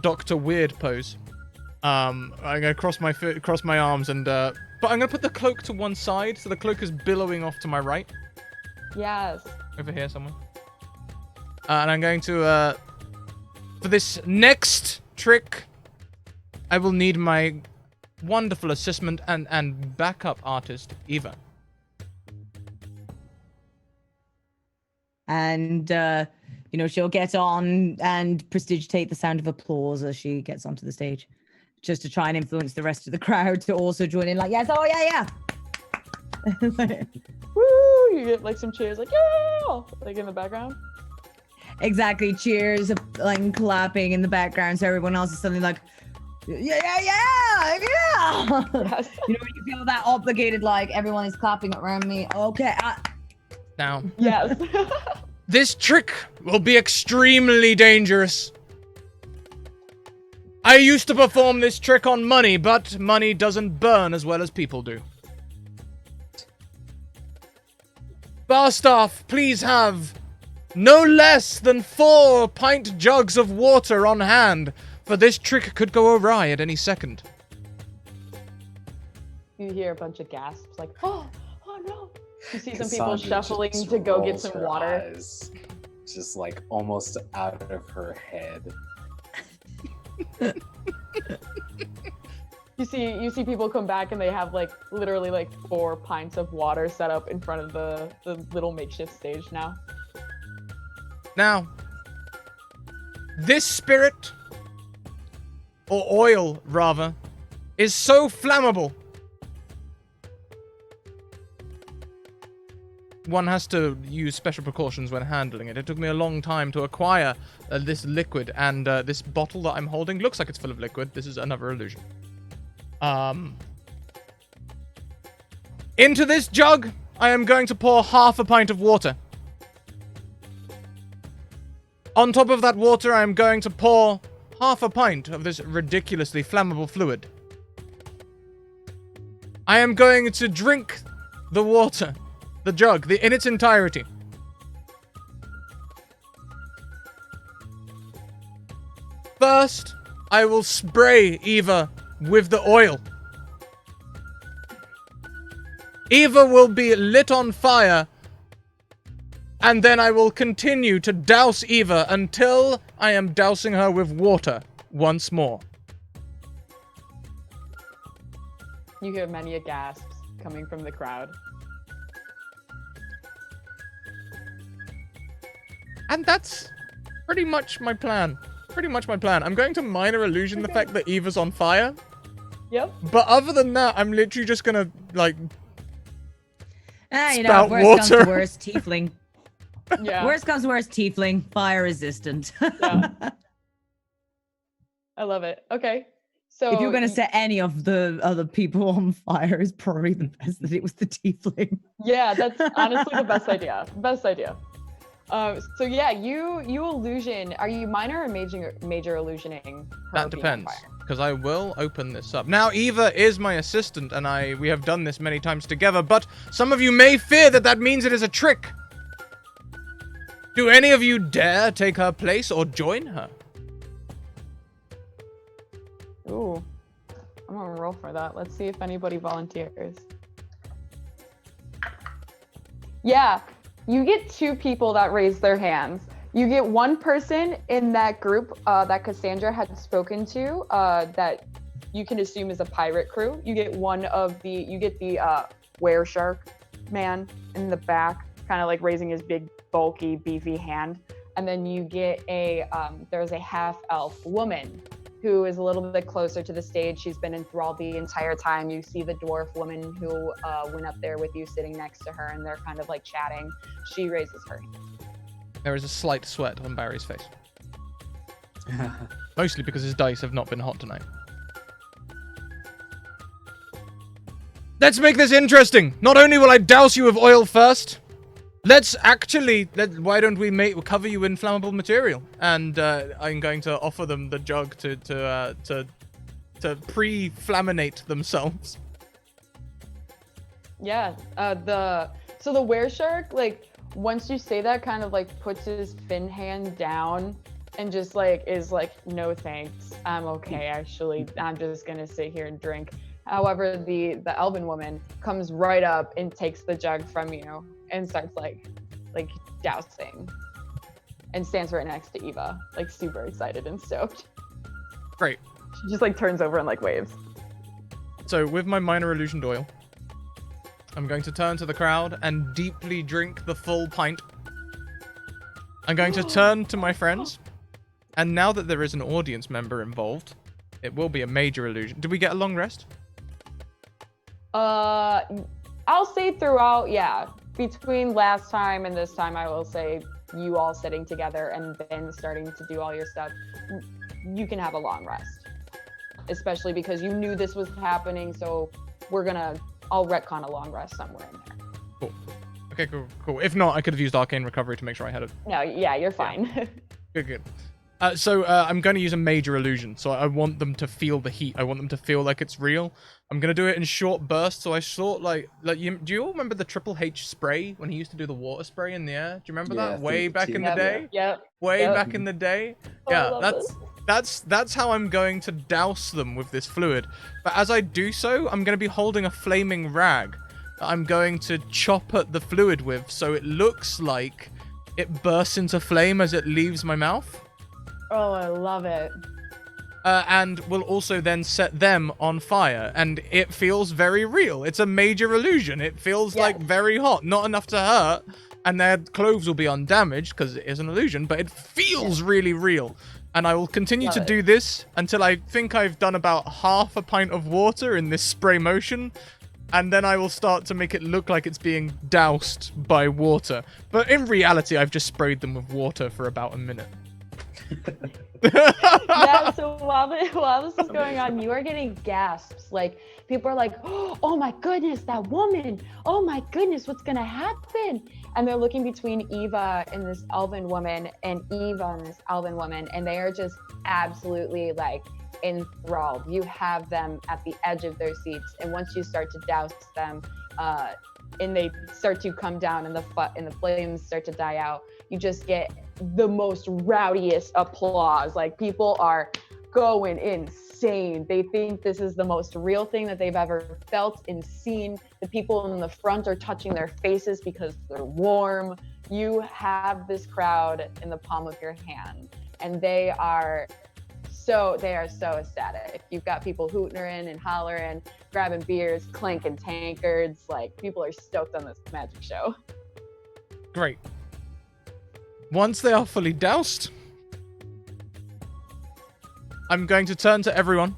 Dr. Weird pose. I'm gonna cross my arms and but I'm gonna put the cloak to one side, so the cloak is billowing off to my right. Yes. Over here somewhere. And I'm going to for this next trick, I will need my wonderful assistant and backup artist, Eva. And she'll get on and prestidigitate the sound of applause as she gets onto the stage, just to try and influence the rest of the crowd to also join in. Like, yes, oh yeah. Woo! You get like some cheers, like yeah, like in the background. Exactly, cheers, like clapping in the background, so everyone else is suddenly like, yeah. Yes. When you feel that obligated, like everyone is clapping around me. Okay. Now. Yes. This trick will be extremely dangerous. I used to perform this trick on money, but money doesn't burn as well as people do. Bar staff, please have no less than 4 pint jugs of water on hand, for this trick could go awry at any second. You hear a bunch of gasps, like oh no. You see some people Cassandra shuffling just to go get rolls some her water. eyes, just like almost out of her head. You see people come back and they have like literally like 4 pints of water set up in front of the little makeshift stage now. Now, this spirit, or oil rather, is so flammable. One has to use special precautions when handling it. It took me a long time to acquire this liquid, and this bottle that I'm holding looks like it's full of liquid. This is another illusion. Into this jug, I am going to pour half a pint of water. On top of that water, I am going to pour half a pint of this ridiculously flammable fluid. I am going to drink the water, the jug, in its entirety. First, I will spray Eva with the oil. Eva will be lit on fire, and then I will continue to douse Eva until I am dousing her with water once more. You hear many gasps coming from the crowd. And that's pretty much my plan. I'm going to minor illusion the fact that Eva's on fire. Yep. But other than that, I'm literally just gonna, like, worst water. comes to worst, tiefling. Yeah. Worst comes to worst, tiefling, fire resistant. Yeah. I love it. Okay. So If you're going to set any of the other people on fire, it's probably the best that it was the tiefling. yeah, that's honestly the best idea. Best idea. So yeah, you illusion. Are you minor or major illusioning? her That being on depends, fire? because I will open this up. Now, Eva is my assistant, and we have done this many times together, but some of you may fear that means it is a trick. Do any of you dare take her place or join her? Ooh, I'm gonna roll for that. Let's see if anybody volunteers. Yeah, you get 2 people that raise their hands. You get 1 person in that group that Cassandra had spoken to that you can assume is a pirate crew. You get the were shark man in the back, kind of like raising his big, bulky, beefy hand. And then you get there's a half-elf woman who is a little bit closer to the stage. She's been enthralled the entire time. You see the dwarf woman who went up there with you sitting next to her, and they're kind of like chatting. She raises her hand. There is a slight sweat on Barry's face. Mostly because his dice have not been hot tonight. Let's make this interesting. Not only will I douse you with oil first, why don't we cover you in flammable material? And I'm going to offer them the jug to pre-flaminate themselves. Yeah, so the were shark, like, once you say that, kind of like puts his fin hand down and just like is like, no thanks, I'm okay, actually, I'm just gonna sit here and drink. However, the elven woman comes right up and takes the jug from you and starts like dousing, and stands right next to Eva, like super excited and stoked. Great. She just like turns over and like waves. So with my minor illusioned oil, I'm going to turn to the crowd and deeply drink the full pint. I'm going to turn to my friends, and now that there is an audience member involved, it will be a major illusion. Did we get a long rest? I'll say throughout, yeah. Between last time and this time, I will say you all sitting together and then starting to do all your stuff, you can have a long rest. Especially because you knew this was happening, so I'll retcon a long rest somewhere in there. Cool. Okay, cool. If not, I could have used Arcane Recovery to make sure I had it. No, yeah, you're fine. Yeah. Good. So I'm going to use a major illusion. So I want them to feel the heat. I want them to feel like it's real. I'm going to do it in short bursts. So I sort do you all remember the Triple H spray when he used to do the water spray in the air? Do you remember that? Way back in the day? Yep. Way back in the day? Oh, Yeah, that's how I'm going to douse them with this fluid. But as I do so, I'm going to be holding a flaming rag that I'm going to chop at the fluid with, so it looks like it bursts into flame as it leaves my mouth. Oh, I love it. And will also then set them on fire, and it feels very real. It's a major illusion. It feels like very hot, not enough to hurt, and their clothes will be undamaged because it is an illusion, but it feels really real. And I will continue to do this until I think I've done about half a pint of water in this spray motion, and then I will start to make it look like it's being doused by water. But in reality, I've just sprayed them with water for about a minute. Yeah, so while this is going on, you are getting gasps. Like, people are like, oh my goodness, that woman. Oh my goodness, what's gonna happen? And they're looking between Eva and this elven woman and Eva and this elven woman, and they are just absolutely like enthralled. You have them at the edge of their seats, and once you start to douse them, and they start to come down and the flames start to die out, you just get the most rowdiest applause. Like, people are going insane. They think this is the most real thing that they've ever felt and seen. The people in the front are touching their faces because they're warm. You have this crowd in the palm of your hand, and they are so ecstatic. You've got people hooting and hollering, grabbing beers, clanking tankards. Like, people are stoked on this magic show. Great. Once they are fully doused, I'm going to turn to everyone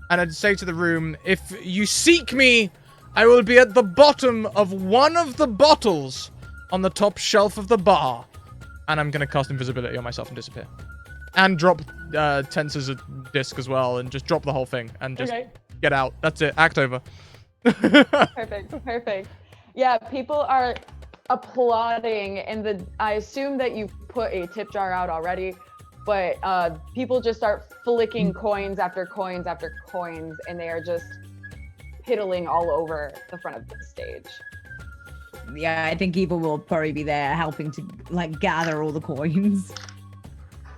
and I'd say to the room, if you seek me, I will be at the bottom of one of the bottles on the top shelf of the bar. And I'm going to cast invisibility on myself and disappear. And drop Tensor's disc as well, and just drop the whole thing, and just get out. That's it. Act over. Perfect. Yeah, people are applauding, and I assume that you put a tip jar out already, but people just start flicking coins after coins after coins, and they are just piddling all over the front of the stage. Yeah, I think Eva will probably be there helping to like gather all the coins.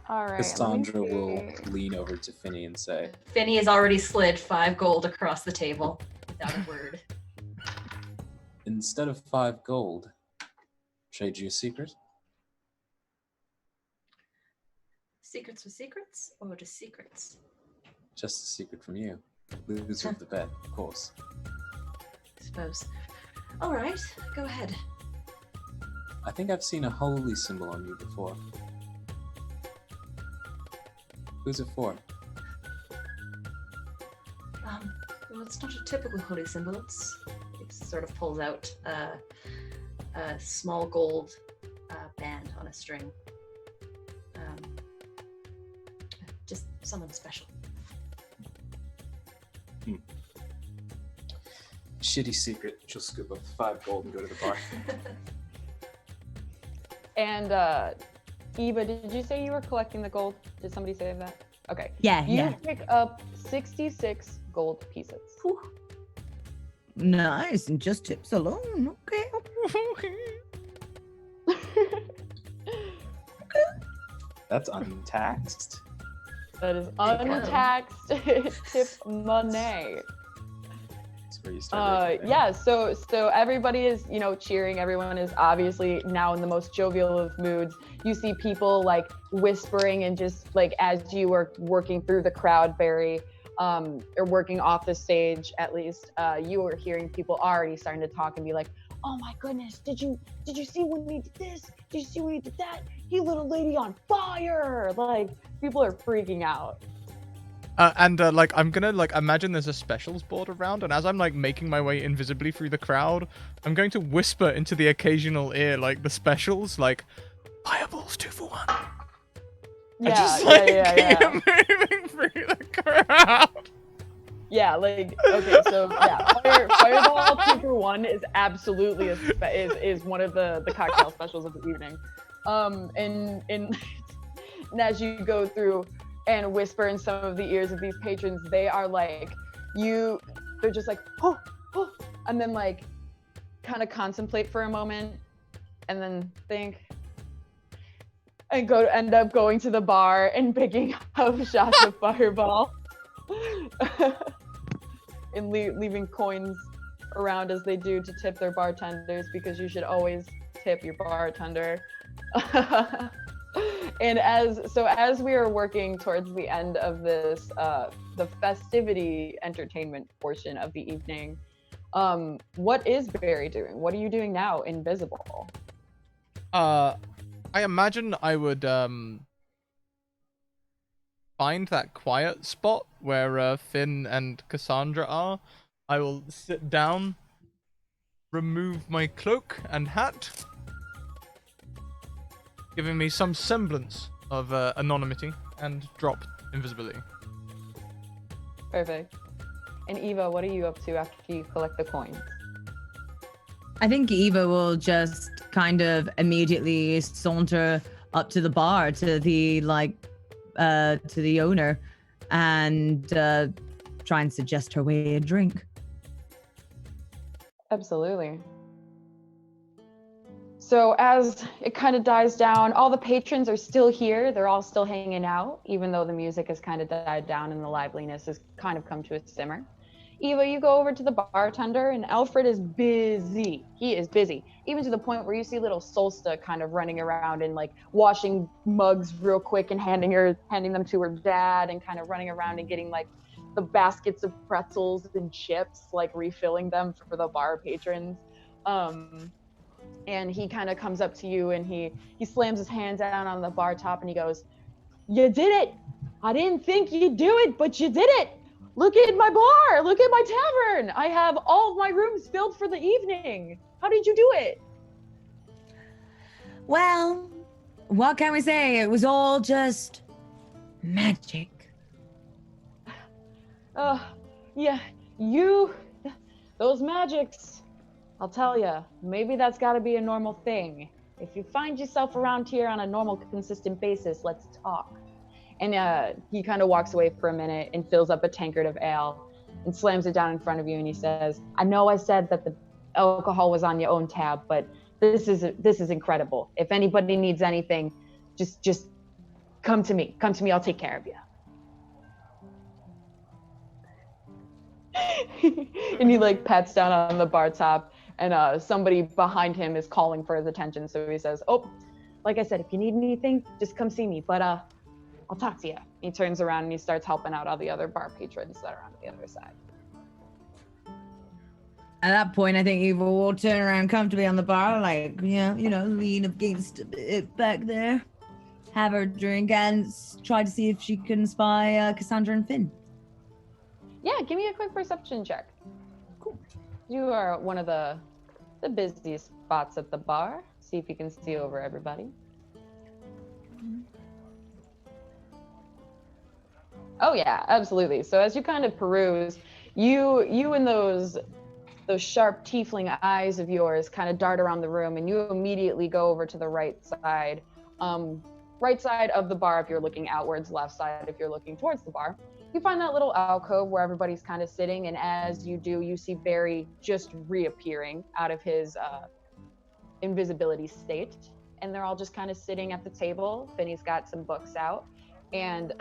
All right. Cassandra will lean over to Finny and say, Finny has already slid 5 gold across the table without a word. instead of 5 gold, trade you a secret? Secrets with secrets, or just secrets? Just a secret from you. Loser of the bet, of course. I suppose. All right, go ahead. I think I've seen a holy symbol on you before. Who's it for? Well, it's not a typical holy symbol. It sort of pulls out a small gold band on a string. Just someone special. Shitty secret. She'll scoop up 5 gold and go to the bar. And Eva, did you say you were collecting the gold? Did somebody say that? Okay. Yeah, You pick up 66 gold pieces. Whew. Nice, and just tips alone. Okay. That's untaxed. That is untaxed tip money. That's where you start. Yeah, so everybody is, cheering. Everyone is obviously now in the most jovial of moods. You see people like whispering, and just like as you are working through the crowd, Barry, or working off the stage at least, you are hearing people already starting to talk and be like, "Oh my goodness, did you see when he did this? Did you see when he did that? He lit a lady on fire!" Like, people are freaking out. I'm gonna imagine there's a specials board around, and as I'm making my way invisibly through the crowd, I'm going to whisper into the occasional ear the specials, fireballs 2 for 1. Yeah. Moving through the crowd. Yeah, okay, so yeah, Fireball 2 for 1 is absolutely is one of the cocktail specials of the evening. And as you go through and whisper in some of the ears of these patrons, they are they're just oh, and then kind of contemplate for a moment, and then think, and end up going to the bar and picking up shots of Fireball. And leaving coins around as they do to tip their bartenders, because you should always tip your bartender. And as we are working towards the end of this, the festivity entertainment portion of the evening, what is Barry doing? What are you doing now, invisible? I imagine I would find that quiet spot where Finn and Cassandra are. I will sit down, remove my cloak and hat, giving me some semblance of anonymity, and drop invisibility. Perfect. And Eva, what are you up to after you collect the coins? I think Eva will just kind of immediately saunter up to the bar, to the to the owner, and try and suggest her way a drink. Absolutely. So as it kind of dies down, all the patrons are still here. They're all still hanging out, even though the music has kind of died down and the liveliness has kind of come to a simmer. Eva, you go over to the bartender, and Alfred is busy. He is busy, even to the point where you see little Solsta kind of running around and washing mugs real quick and handing them to her dad, and kind of running around and getting the baskets of pretzels and chips, refilling them for the bar patrons. And he kind of comes up to you, and he slams his hand down on the bar top, and he goes, "You did it! I didn't think you'd do it, but you did it! Look at my bar! Look at my tavern! I have all of my rooms filled for the evening! How did you do it?" Well, what can we say? It was all just Magic. Yeah, those magics. I'll tell ya, maybe that's gotta be a normal thing. If you find yourself around here on a normal, consistent basis, let's talk. And he kind of walks away for a minute and fills up a tankard of ale and slams it down in front of you, and he says, I know I said that the alcohol was on your own tab, but this is incredible. If anybody needs anything, just come to me. Come to me, I'll take care of you. And he like pats down on the bar top, and somebody behind him is calling for his attention. So he says, oh, like I said, if you need anything, just come see me. But I'll talk to you. He turns around and he starts helping out all the other bar patrons that are on the other side. At that point, I think Eva will turn around comfortably on the bar, like, lean against it back there, have her drink, and try to see if she can spy Cassandra and Finn. Yeah, give me a quick perception check. Cool. You are one of the busiest spots at the bar. See if you can see over everybody. Oh yeah, absolutely. So as you kind of peruse, you and those sharp tiefling eyes of yours kind of dart around the room, and you immediately go over to the right side of the bar if you're looking outwards, left side if you're looking towards the bar. You find that little alcove where everybody's kind of sitting, and as you do, you see Barry just reappearing out of his invisibility state, and they're all just kind of sitting at the table. Finney's got some books out, and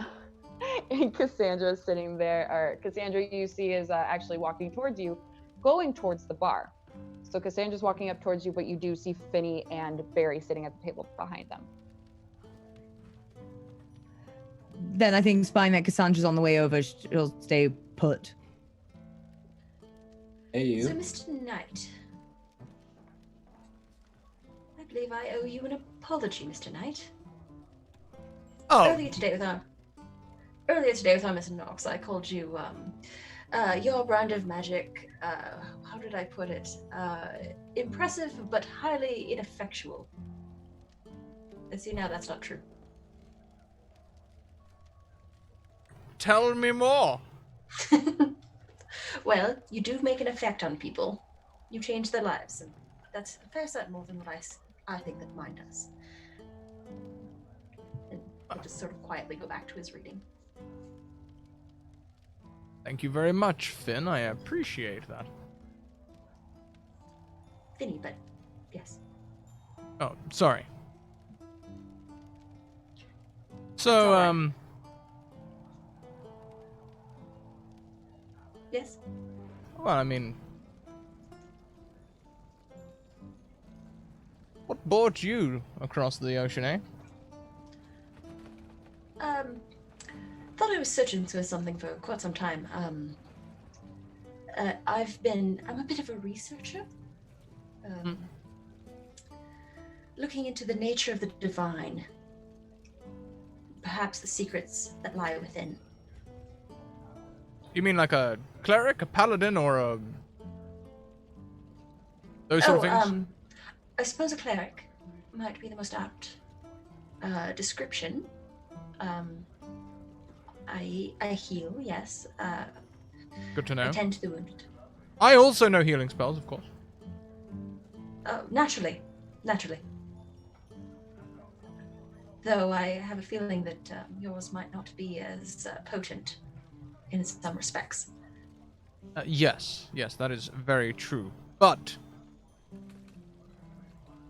Cassandra's sitting there, or Cassandra you see is actually walking towards you, going towards the bar. So Cassandra's walking up towards you, but you do see Finney and Barry sitting at the table behind them. Then I think spying that Cassandra's on the way over, she'll stay put. Hey, you. So, Mr. Knight, I believe I owe you an apology, Mr. Knight. Oh, Earlier today with our Mr. Knox, I called you, your brand of magic, how did I put it? Impressive, but highly ineffectual. And see, now that's not true. tell me more. Well, you do make an effect on people. You change their lives, and that's a fair sight more than what I think that mine does. And he'll just sort of quietly go back to his reading. Thank you very much, Finn. I appreciate that. Finny, but yes. Oh, sorry. So, It's all right. Yes? well, I mean, what brought you across the ocean, eh? Thought I was searching for something for quite some time. I'm a bit of a researcher. Looking into the nature of the divine. Perhaps the secrets that lie within. You mean like a cleric, a paladin, or a... those sort of things? I suppose a cleric might be the most apt description. I heal, yes. Good to know. I tend to the wounded. I also know healing spells, of course. Naturally. Though I have a feeling that yours might not be as potent in some respects. Yes, that is very true. But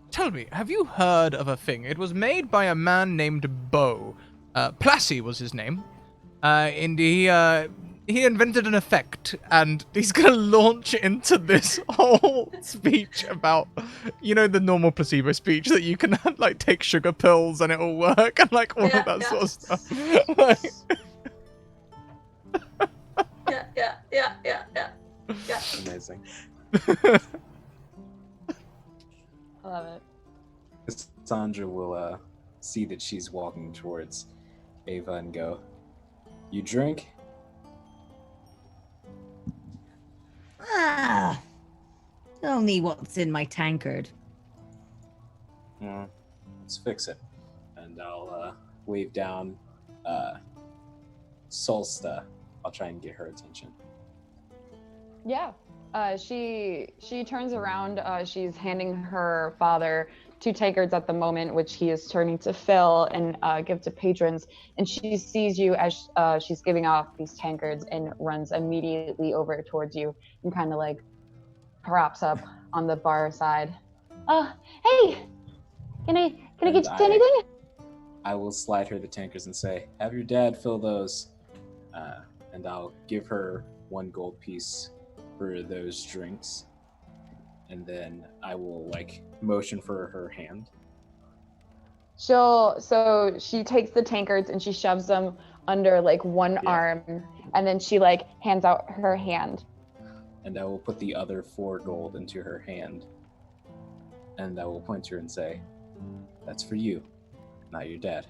tell me, have you heard of a thing? It was made by a man named Bo. Plassey was his name. And he invented an effect, and he's gonna launch into this whole speech about, the normal placebo speech that you can like take sugar pills and it'll work, and like all of that sort of stuff. Yeah. Amazing. I love it. Cassandra will see that she's walking towards Ava and go, "You drink?" Only what's in my tankard. Let's fix it. And I'll wave down Solsta. I'll try and get her attention. Yeah. She turns around. She's handing her father 2 tankards at the moment, which he is turning to fill and give to patrons. And she sees you as she's giving off these tankards and runs immediately over towards you and kind of like props up on the bar side. Hey, can I get you anything? I will slide her the tankards and say, "Have your dad fill those," and I'll give her 1 gold piece for those drinks, and then I will like motion for her hand. So she takes the tankards and she shoves them under like one arm, and then she like hands out her hand. And I will put the other 4 gold into her hand, and I will point to her and say, "That's for you, not your dad."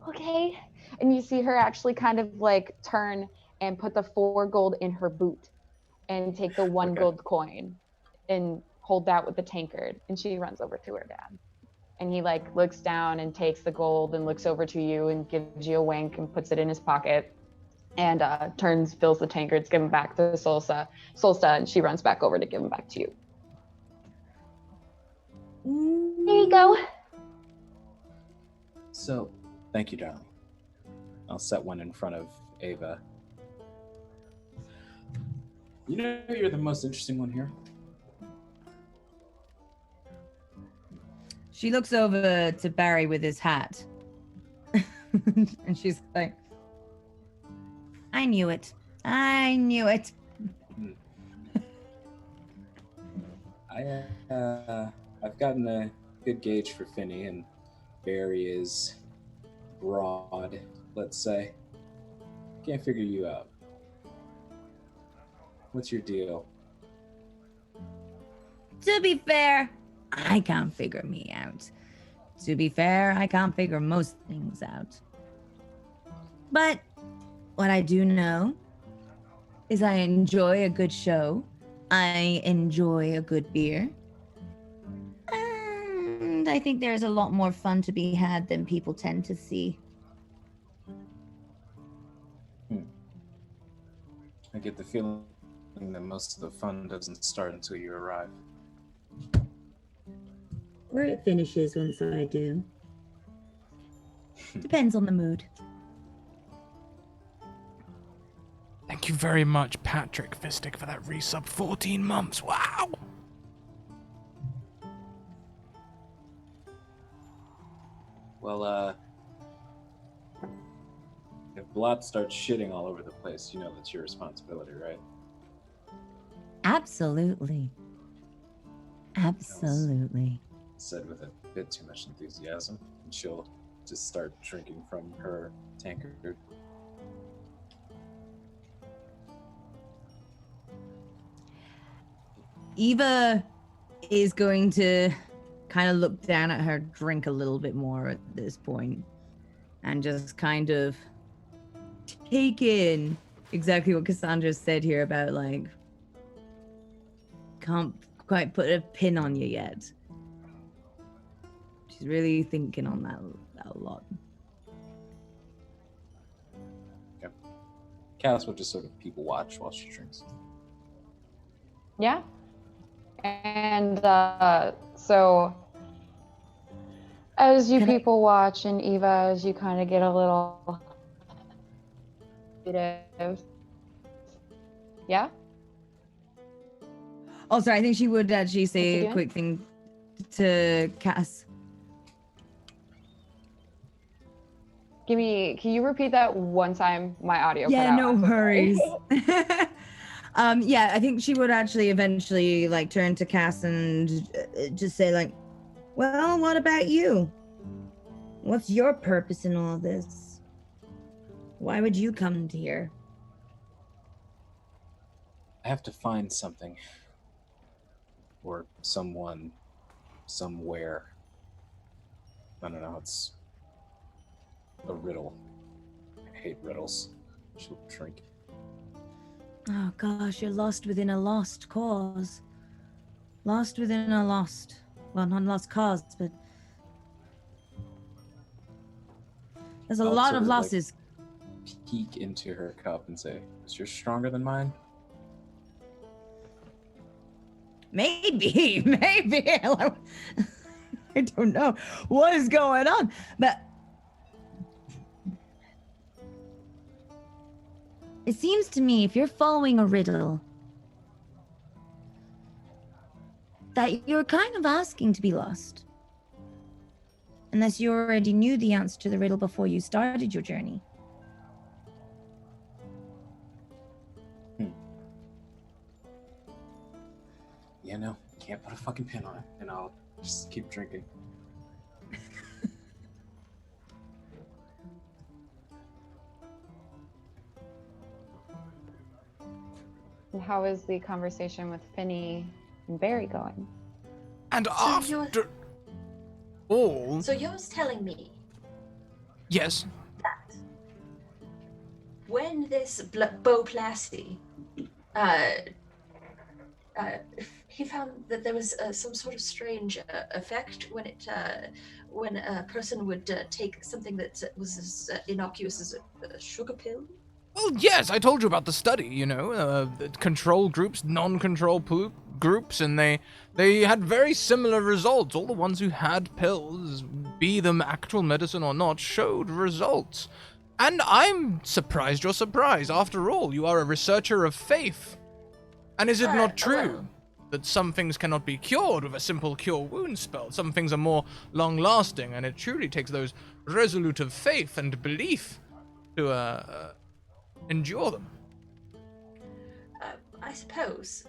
Okay. And you see her actually kind of like turn and put the 4 gold in her boot and take the 1 gold coin and hold that with the tankard. And she runs over to her dad. And he like looks down and takes the gold and looks over to you and gives you a wink and puts it in his pocket and turns, fills the tankards, give them back to Solsta, and she runs back over to give them back to you. There you go. So, thank you, darling. I'll set one in front of Ava. You know you're the most interesting one here. She looks over to Barry with his hat. And she's like, I knew it. I've gotten a good gauge for Finny, and Barry is broad, let's say. Can't figure you out. What's your deal? To be fair, I can't figure me out. To be fair, I can't figure most things out. But what I do know is I enjoy a good show. I enjoy a good beer. And I think there's a lot more fun to be had than people tend to see. I get the feeling that most of the fun doesn't start until you arrive. Or it finishes once I do. Depends on the mood. Thank you very much, Patrick Fistic, for that resub. 14 months. Wow. Well, if Blot starts shitting all over the place, you know that's your responsibility, right? Absolutely. Said with a bit too much enthusiasm, and she'll just start drinking from her tankard. Eva is going to kind of look down at her drink a little bit more at this point and just kind of take in exactly what Cassandra said here about like can't quite put a pin on you yet. She's really thinking on that a lot. Okay. Cass will just sort of people watch while she drinks. Yeah. And so as you people watch and Eva, as you kind of get a little yeah. Oh, sorry, I think she would actually say a quick thing to Cass. Can you repeat that one time? My audio cut out. Yeah, no worries. Yeah, I think she would actually eventually like turn to Cass and just say like, well, what about you? What's your purpose in all this? Why would you come to here? I have to find something. Or someone. Somewhere. I don't know, it's a riddle. I hate riddles. She'll drink. Oh gosh, you're lost within a lost cause. Lost within a lost... Well, not lost cause, but... There's a I'll lot sort of like, losses. peek into her cup and say, "Is yours stronger than mine?" Maybe, maybe. I don't know what is going on, but it seems to me if you're following a riddle, that you're kind of asking to be lost. Unless you already knew the answer to the riddle before you started your journey. Yeah, no, can't put a fucking pin on it, and I'll just keep drinking. And how is the conversation with Finny and Barry going? And So you're- after all, So you're telling me yes, that when this Beau Plassey, he found that there was some sort of strange effect when a person would take something that was as innocuous as a sugar pill. well, yes, I told you about the study, you know, control groups, non-control groups, and they had very similar results. All the ones who had pills, be them actual medicine or not, showed results. And I'm surprised you're surprised. After all, you are a researcher of faith. And is it not true that some things cannot be cured with a simple cure wound spell? Some things are more long-lasting, and it truly takes those resolute of faith and belief to endure them. I suppose.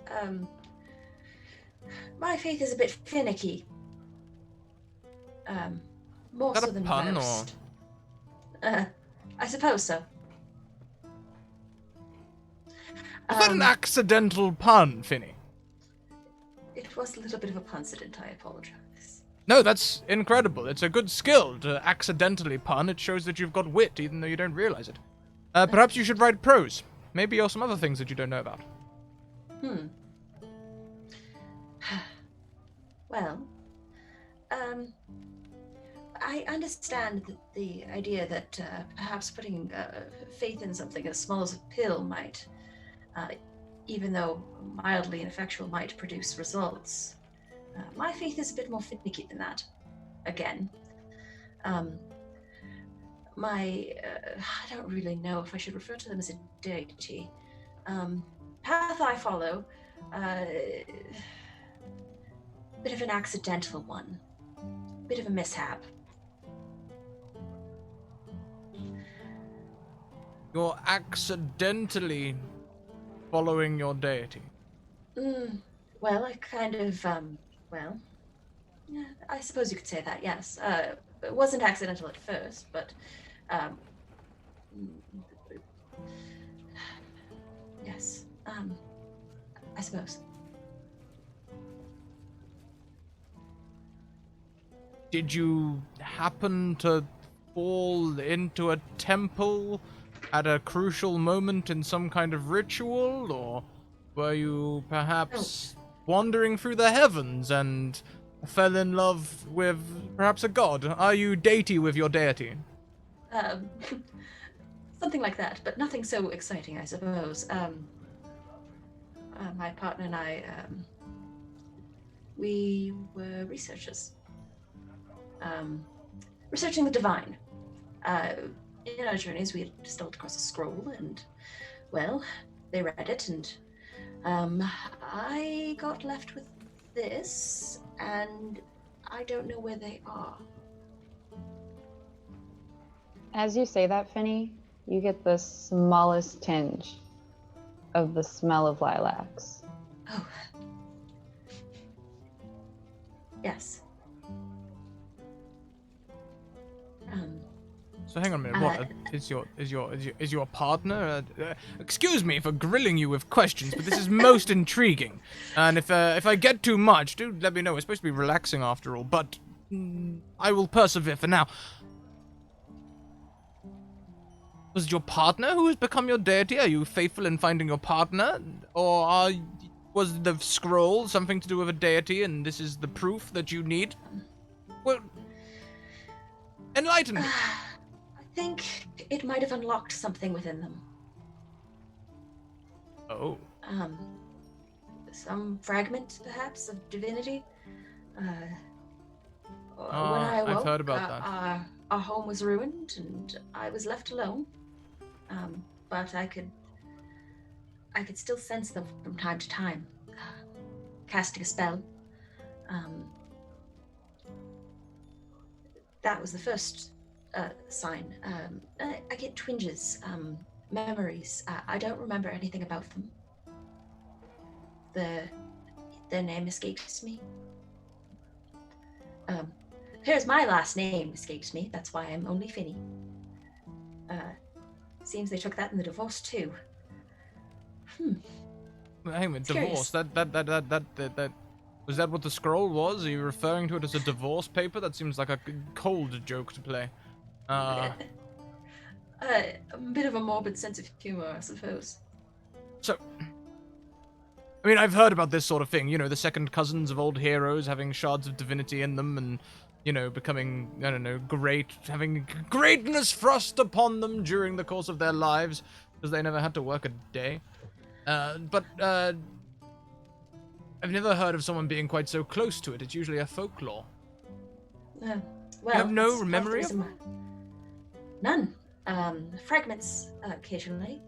My faith is a bit finicky. More Is that so a than pun, most. I suppose so. Is that an accidental pun, Finny? It was a little bit of a puncident, I apologize. No, that's incredible. It's a good skill to accidentally pun. It shows that you've got wit, even though you don't realize it. Perhaps you should write prose. Maybe or some other things that you don't know about. Well, I understand the idea that perhaps putting faith in something as small as a pill might, even though mildly ineffectual, might produce results. My faith is a bit more finicky than that. Again, I don't really know if I should refer to them as a deity. Path I follow, bit of an accidental one, bit of a mishap. You're accidentally following your deity. Well, I kind of, yeah, I suppose you could say that, yes. It wasn't accidental at first, but, yes, I suppose. Did you happen to fall into a temple at a crucial moment in some kind of ritual, or were you perhaps wandering through the heavens and fell in love with perhaps a god? Are you deity with your deity? Something like that, but nothing so exciting, I suppose. My partner and I, we were researchers. Researching the divine. In our journeys, we stumbled across a scroll, and, well, they read it, and I got left with this, and I don't know where they are. As you say that, Finny, you get the smallest tinge of the smell of lilacs. Oh. Yes. So hang on a minute. What is your partner? Excuse me for grilling you with questions, but this is most intriguing. And if I get too much, do let me know. It's supposed to be relaxing after all, but I will persevere for now. Was it your partner who has become your deity? Are you faithful in finding your partner, or was the scroll something to do with a deity, and this is the proof that you need? Well, enlighten me. think it might have unlocked something within them. Oh. Some fragment, perhaps, of divinity. When I awoke, I've heard about that. Our home was ruined, and I was left alone. But I could still sense them from time to time. Casting a spell. That was the first sign. I get twinges, memories. I don't remember anything about them. Their name escapes me. Here's my last name escapes me. That's why I'm only Finny. Seems they took that in the divorce too. Hang on, divorce. That was that what the scroll was? Are you referring to it as a divorce paper? That seems like a cold joke to play. A bit of a morbid sense of humor, I suppose. So, I mean, I've heard about this sort of thing. You know, the second cousins of old heroes having shards of divinity in them, and you know, becoming, I don't know, great, having greatness thrust upon them during the course of their lives because they never had to work a day. But I've never heard of someone being quite so close to it. It's usually a folklore. Well, you have no memory of None. Fragments occasionally.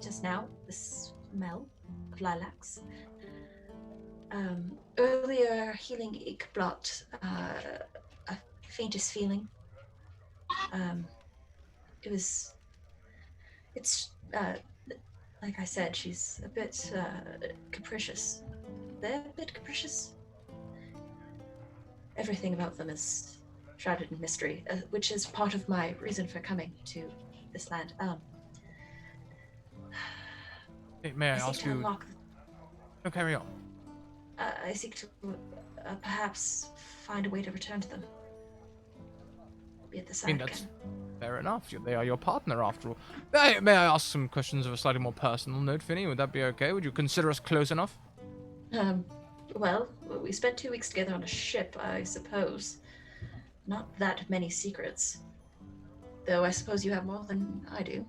Just now, the smell of lilacs. Earlier, healing Ickblot, a faintest feeling. It's like I said, she's a bit capricious. They're a bit capricious. Everything about them is shrouded in mystery, which is part of my reason for coming to this land. May I ask you? No, carry on. I seek to perhaps find a way to return to them. Be at the side. I mean, that's fair enough. They are your partner, after all. May I ask some questions of a slightly more personal note, Finny? Would that be okay? Would you consider us close enough? Well, we spent 2 weeks together on a ship, I suppose. Not that many secrets. Though I suppose you have more than I do.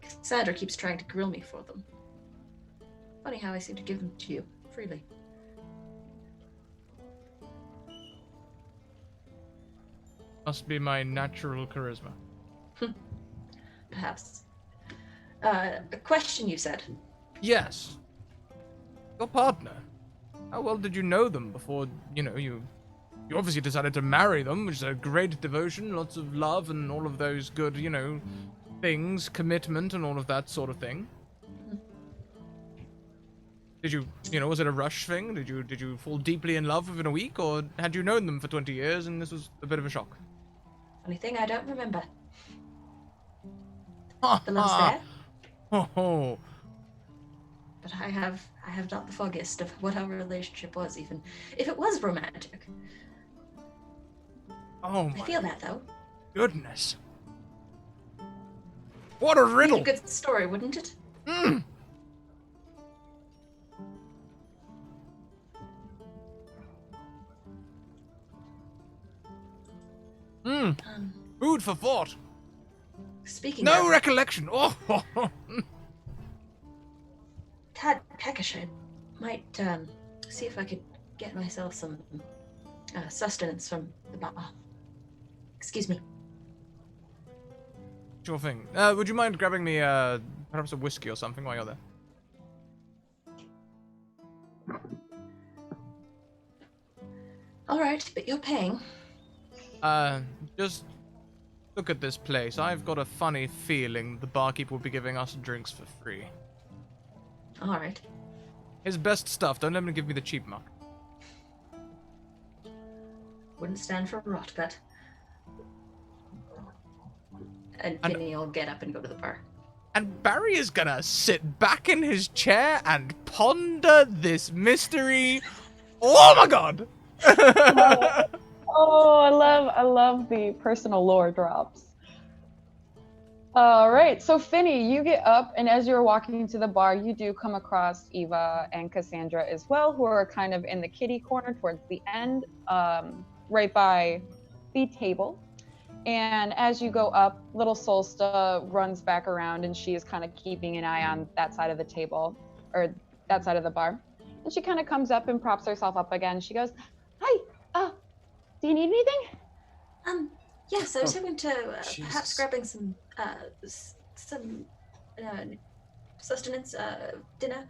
Cassandra keeps trying to grill me for them. Funny how I seem to give them to you, freely. Must be my natural charisma. Perhaps. A question, you said? Yes. Your partner. How well did you know them before, you obviously decided to marry them, which is a great devotion, lots of love and all of those good, things, commitment and all of that sort of thing. Did you, was it a rush thing? Did you fall deeply in love within a week, or had you known them for 20 years and this was a bit of a shock? Funny thing, I don't remember. The love's there. Oh. But I have not the foggiest of what our relationship was, even if it was romantic. Oh, I feel that, though. Goodness. What a riddle! A good story, wouldn't it? Food for thought. Speaking no of... recollection. Oh. Tad peckish, I might see if I could get myself some sustenance from the bar. Excuse me. Sure thing. Would you mind grabbing me perhaps a whiskey or something while you're there? All right, but you're paying. Just look at this place. I've got a funny feeling the barkeep will be giving us drinks for free. All right. His best stuff. Don't let him give me the cheap mark. Wouldn't stand for rot, bet. And Finny will get up and go to the bar. And Barry is gonna sit back in his chair and ponder this mystery. Oh my god! Oh, I love the personal lore drops. All right, so Finny, you get up, and as you're walking to the bar, you do come across Eva and Cassandra as well, who are kind of in the kiddie corner towards the end, right by the table. And as you go up, little Solsta runs back around, and she is kind of keeping an eye on that side of the table, or that side of the bar. And she kind of comes up and props herself up again. She goes, "Hi, do you need anything?" Yes, I was Oh, hoping to perhaps Jesus. grabbing some sustenance, dinner,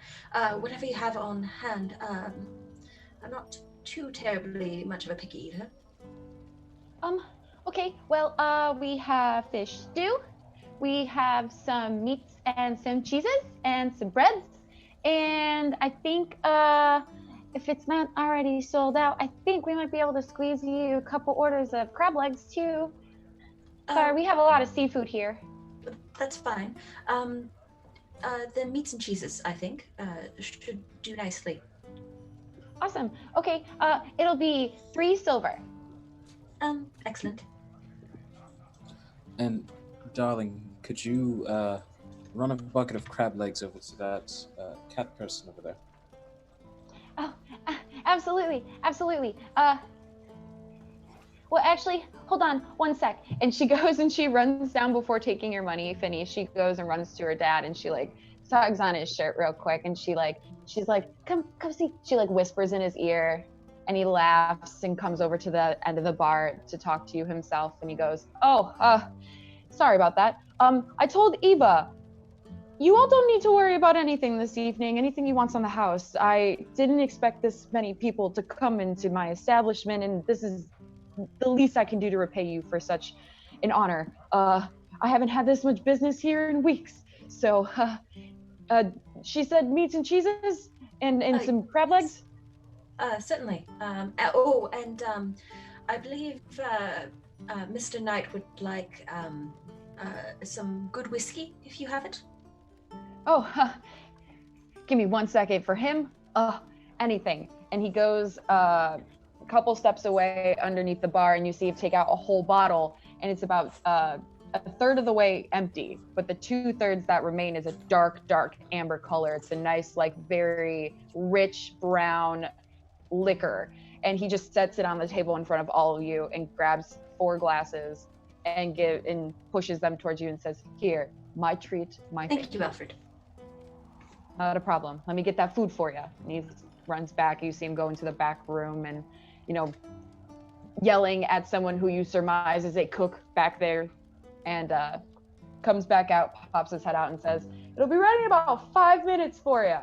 whatever you have on hand. I'm not too terribly much of a picky eater. Okay, well, we have fish stew, we have some meats and some cheeses and some breads, and I think, if it's not already sold out, I think we might be able to squeeze you a couple orders of crab legs too. Sorry, we have a lot of seafood here. That's fine. The meats and cheeses, I think, should do nicely. Awesome. Okay, it'll be 3 silver. Excellent. And, darling, could you run a bucket of crab legs over to that cat person over there? Oh, absolutely, absolutely. Well, actually, hold on one sec. And she goes and she runs down before taking your money, Finny. She goes and runs to her dad, and she like tugs on his shirt real quick, and she's like, come see. She like whispers in his ear, and he laughs and comes over to the end of the bar to talk to you himself. And he goes, "Oh, sorry about that. I told Eva, you all don't need to worry about anything this evening, anything you want on the house. I didn't expect this many people to come into my establishment, and this is the least I can do to repay you for such an honor. I haven't had this much business here in weeks." So she said meats and cheeses and some crab legs. Certainly. And I believe Mr. Knight would like some good whiskey, if you have it. Oh, give me 1 second. For him, anything. And he goes a couple steps away underneath the bar, and you see him take out a whole bottle, and it's about a third of the way empty, but the 2/3 that remain is a dark amber color. It's a nice, like, very rich brown liquor. And he just sets it on the table in front of all of you and grabs 4 glasses and pushes them towards you and says, "Here, my treat, my thing." Thank you, Alfred. Not a problem. Let me get that food for you. And he runs back. You see him go into the back room and, yelling at someone who you surmise is a cook back there, and comes back out, pops his head out and says, "It'll be ready in about 5 minutes for you."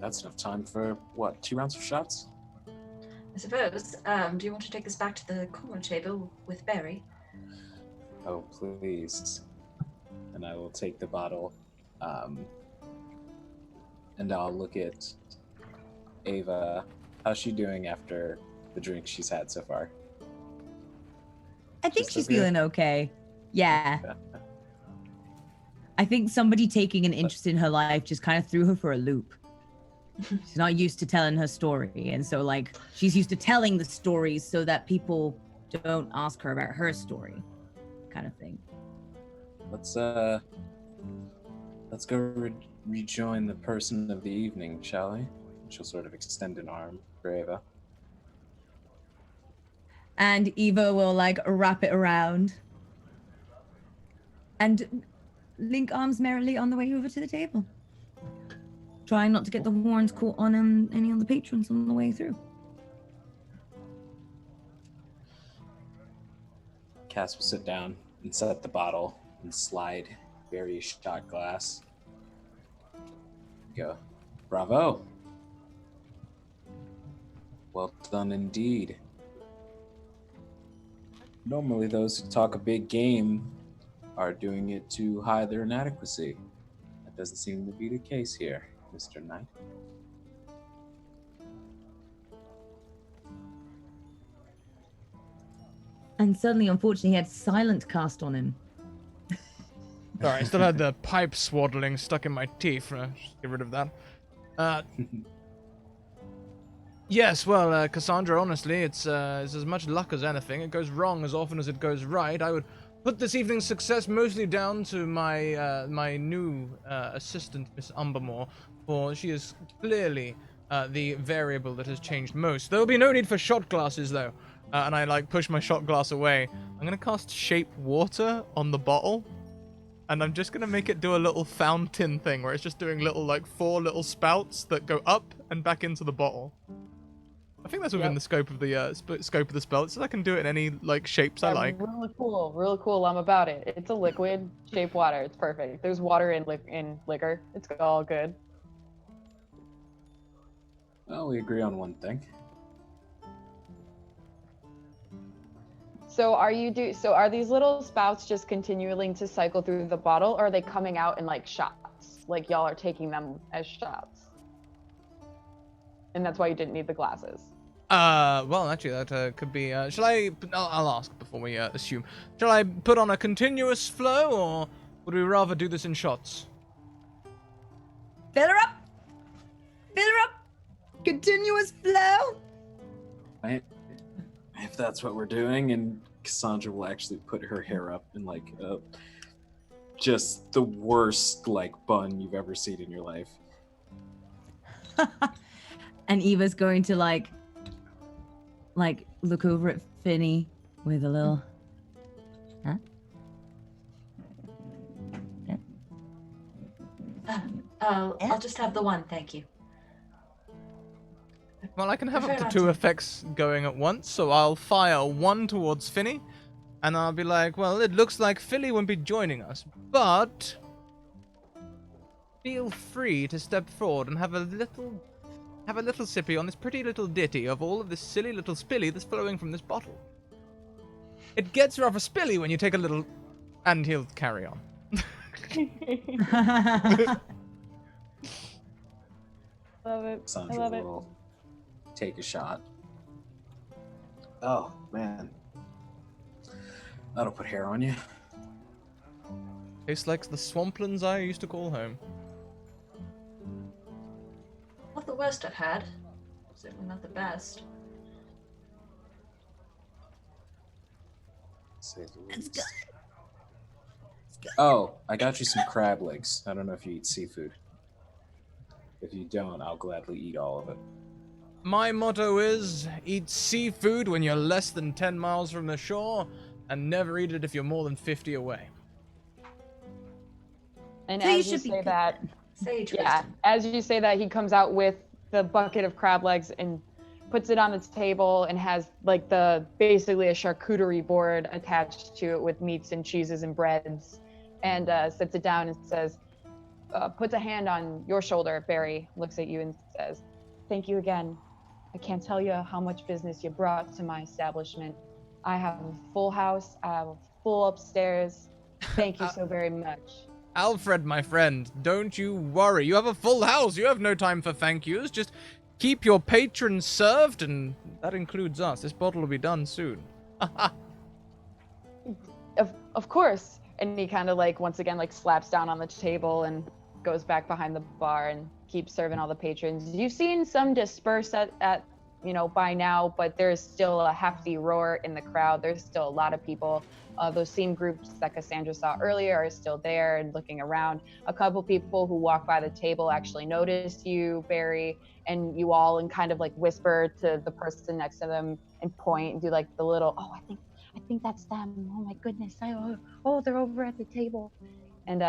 That's enough time for, 2 rounds of shots? I suppose. Do you want to take this back to the corner table with Barry? Oh, please. And I will take the bottle, and I'll look at Ava. How's she doing after the drink she's had so far? I think Just she's okay? feeling okay. Yeah. I think somebody taking an interest in her life just kind of threw her for a loop. She's not used to telling her story. And so, like, she's used to telling the stories so that people don't ask her about her story, kind of thing. Let's go rejoin the person of the evening, shall we? She'll sort of extend an arm for Ava. And Eva will, like, wrap it around and link arms merrily on the way over to the table. Trying not to get the horns caught on any of the patrons on the way through. Cass will sit down and set the bottle and slide various shot glass. Go. Bravo. Well done indeed. Normally those who talk a big game are doing it to hide their inadequacy. That doesn't seem to be the case here, Mr. Knight. And suddenly, unfortunately, he had silent cast on him. Sorry, I still had the pipe swaddling stuck in my teeth. Just get rid of that. Yes, well, Cassandra, honestly, it's as much luck as anything. It goes wrong as often as it goes right. I would put this evening's success mostly down to my my new assistant, Miss Umbermore, for she is clearly the variable that has changed most. There will be no need for shot glasses, though. And I, like, push my shot glass away. I'm going to cast Shape Water on the bottle. And I'm just going to make it do a little fountain thing where it's just doing little, like, 4 little spouts that go up and back into the bottle. I think that's within the scope of the scope of the spell. So I can do it in any, like, shapes I like. Really cool. Really cool. I'm about it. It's a liquid shaped water. It's perfect. There's water in liquor. It's all good. Well, we agree on one thing. So are these little spouts just continuing to cycle through the bottle, or are they coming out in like shots? Like y'all are taking them as shots? And that's why you didn't need the glasses. Well, actually, that could be. Shall I? I'll ask before we assume. Shall I put on a continuous flow, or would we rather do this in shots? Fill her up. Fill her up. Continuous flow. Right? If that's what we're doing, and Cassandra will actually put her hair up in like just the worst like bun you've ever seen in your life. And Eva's going to like look over at Finny with a little, huh? I'll just have the one, thank you. Well, I can have up Prefer to not 2 to. effects going at once, so I'll fire 1 towards Finny, and I'll be like, well, it looks like Philly won't be joining us, but feel free to step forward and have a little sippy on this pretty little ditty of all of this silly little spilly that's flowing from this bottle. It gets rather spilly when you take a little, and he'll carry on. Love it. Cassandra I love it. will take a shot. Oh man, that'll put hair on you. Tastes like the swamplands I used to call home. Not the worst I've had. Certainly not the best. Say the It's least. good. Oh, I got you some crab legs. I don't know if you eat seafood. If you don't, I'll gladly eat all of it. My motto is, eat seafood when you're less than 10 miles from the shore, and never eat it if you're more than 50 away. And So you as you should be say good. that, Sage yeah, wisdom. as you say that, he comes out with the bucket of crab legs and puts it on its table and has like basically a charcuterie board attached to it with meats and cheeses and breads, and sits it down and says, puts a hand on your shoulder. Barry looks at you and says, "Thank you again. I can't tell you how much business you brought to my establishment. I have a full house. I have a full upstairs. Thank you so very much." Alfred, my friend, don't you worry. You have a full house. You have no time for thank yous. Just keep your patrons served, and that includes us. This bottle will be done soon. Of course. And he kind of like once again like slaps down on the table and goes back behind the bar and keeps serving all the patrons. You've seen some disperse at by now, but there's still a hefty roar in the crowd. There's still a lot of people. Those same groups that Cassandra saw earlier are still there and looking around. A couple people who walk by the table actually notice you, Barry, and you all and kind of like whisper to the person next to them and point and do like the little, "Oh, I think that's them. Oh my goodness. Oh, they're over at the table." And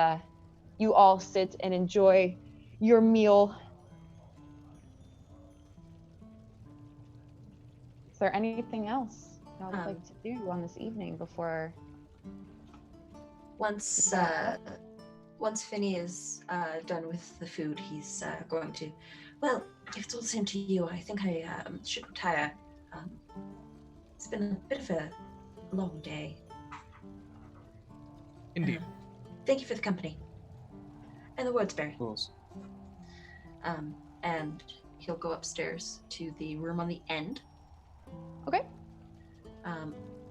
you all sit and enjoy your meal. Is there anything else y'all would like to do on this evening before? Once Finny is done with the food, he's going to. Well, if it's all the same to you, I think I should retire. It's been a bit of a long day. Indeed. Thank you for the company. And the words, Barry. Of course. And he'll go upstairs to the room on the end. Okay.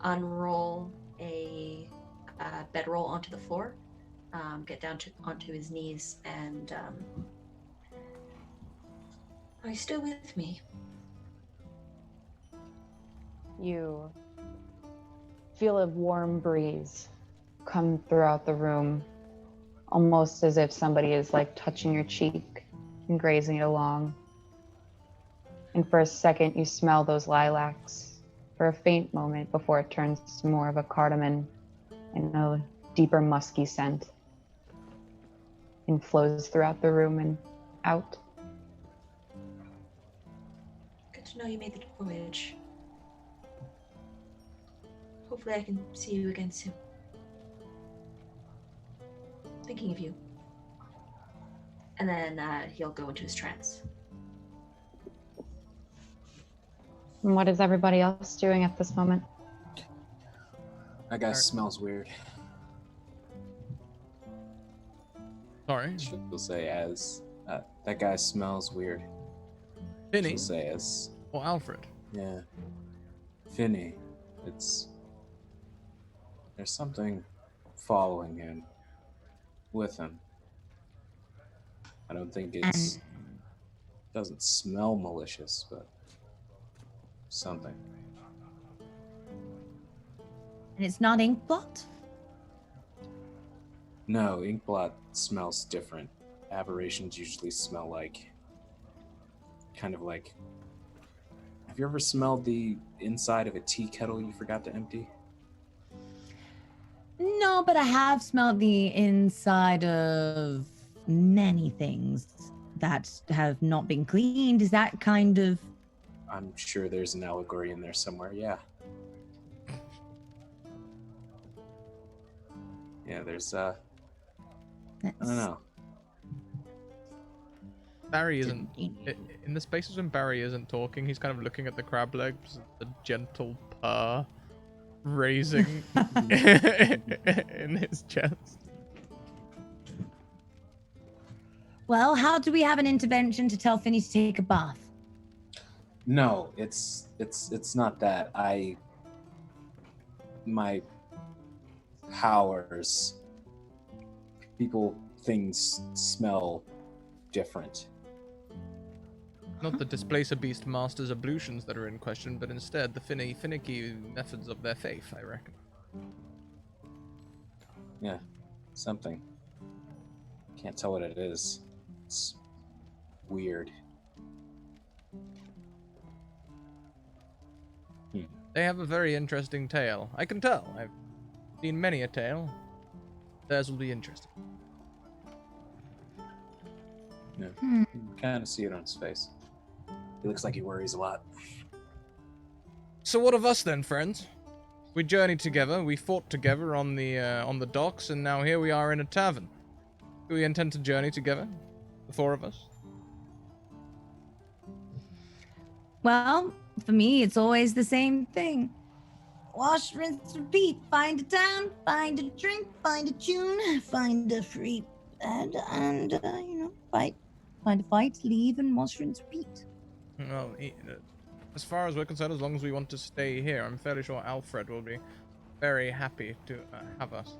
Unroll a bedroll onto the floor. Get down onto his knees and. Are you still with me? You feel a warm breeze come throughout the room, almost as if somebody is like touching your cheek and grazing it along. And for a second, you smell those lilacs for a faint moment before it turns to more of a cardamom and a deeper musky scent and flows throughout the room and out. Good to know you made the voyage. Hopefully I can see you again soon. Thinking of you. And then he'll go into his trance. And what is everybody else doing at this moment? That guy smells weird. Sorry. She'll say as that guy smells weird. Finny She'll say as or Alfred? yeah. Finny. There's something following him. With him. I don't think doesn't smell malicious, but something. And it's not Inkblot? No, Inkblot smells different. Aberrations usually smell like kind of like. Have you ever smelled the inside of a tea kettle you forgot to empty? No, but I have smelled the inside of many things that have not been cleaned. Is that kind of... I'm sure there's an allegory in there somewhere, yeah. Yeah, there's I don't know. Barry isn't in the spaces when Barry isn't talking. He's kind of looking at the crab legs, the gentle purr raising in his chest. Well, how do we have an intervention to tell Finny to take a bath? No, it's not that. My powers, things smell different. Not the Displacer Beast Master's ablutions that are in question, but instead the finicky methods of their faith, I reckon. Yeah, something. Can't tell what it is. It's weird. They have a very interesting tale. I can tell. I've seen many a tale. Theirs will be interesting. Yeah, you can kind of see it on his face. He looks like he worries a lot. So what of us then, friends? We journeyed together, we fought together on the docks, and now here we are in a tavern. Do we intend to journey together? The four of us? Well, for me, it's always the same thing. Wash, rinse, repeat. Find a town, find a drink, find a tune, find a free bed, and fight. Find a fight, leave, and wash, rinse, repeat. Well, as far as we're concerned, as long as we want to stay here, I'm fairly sure Alfred will be very happy to have us.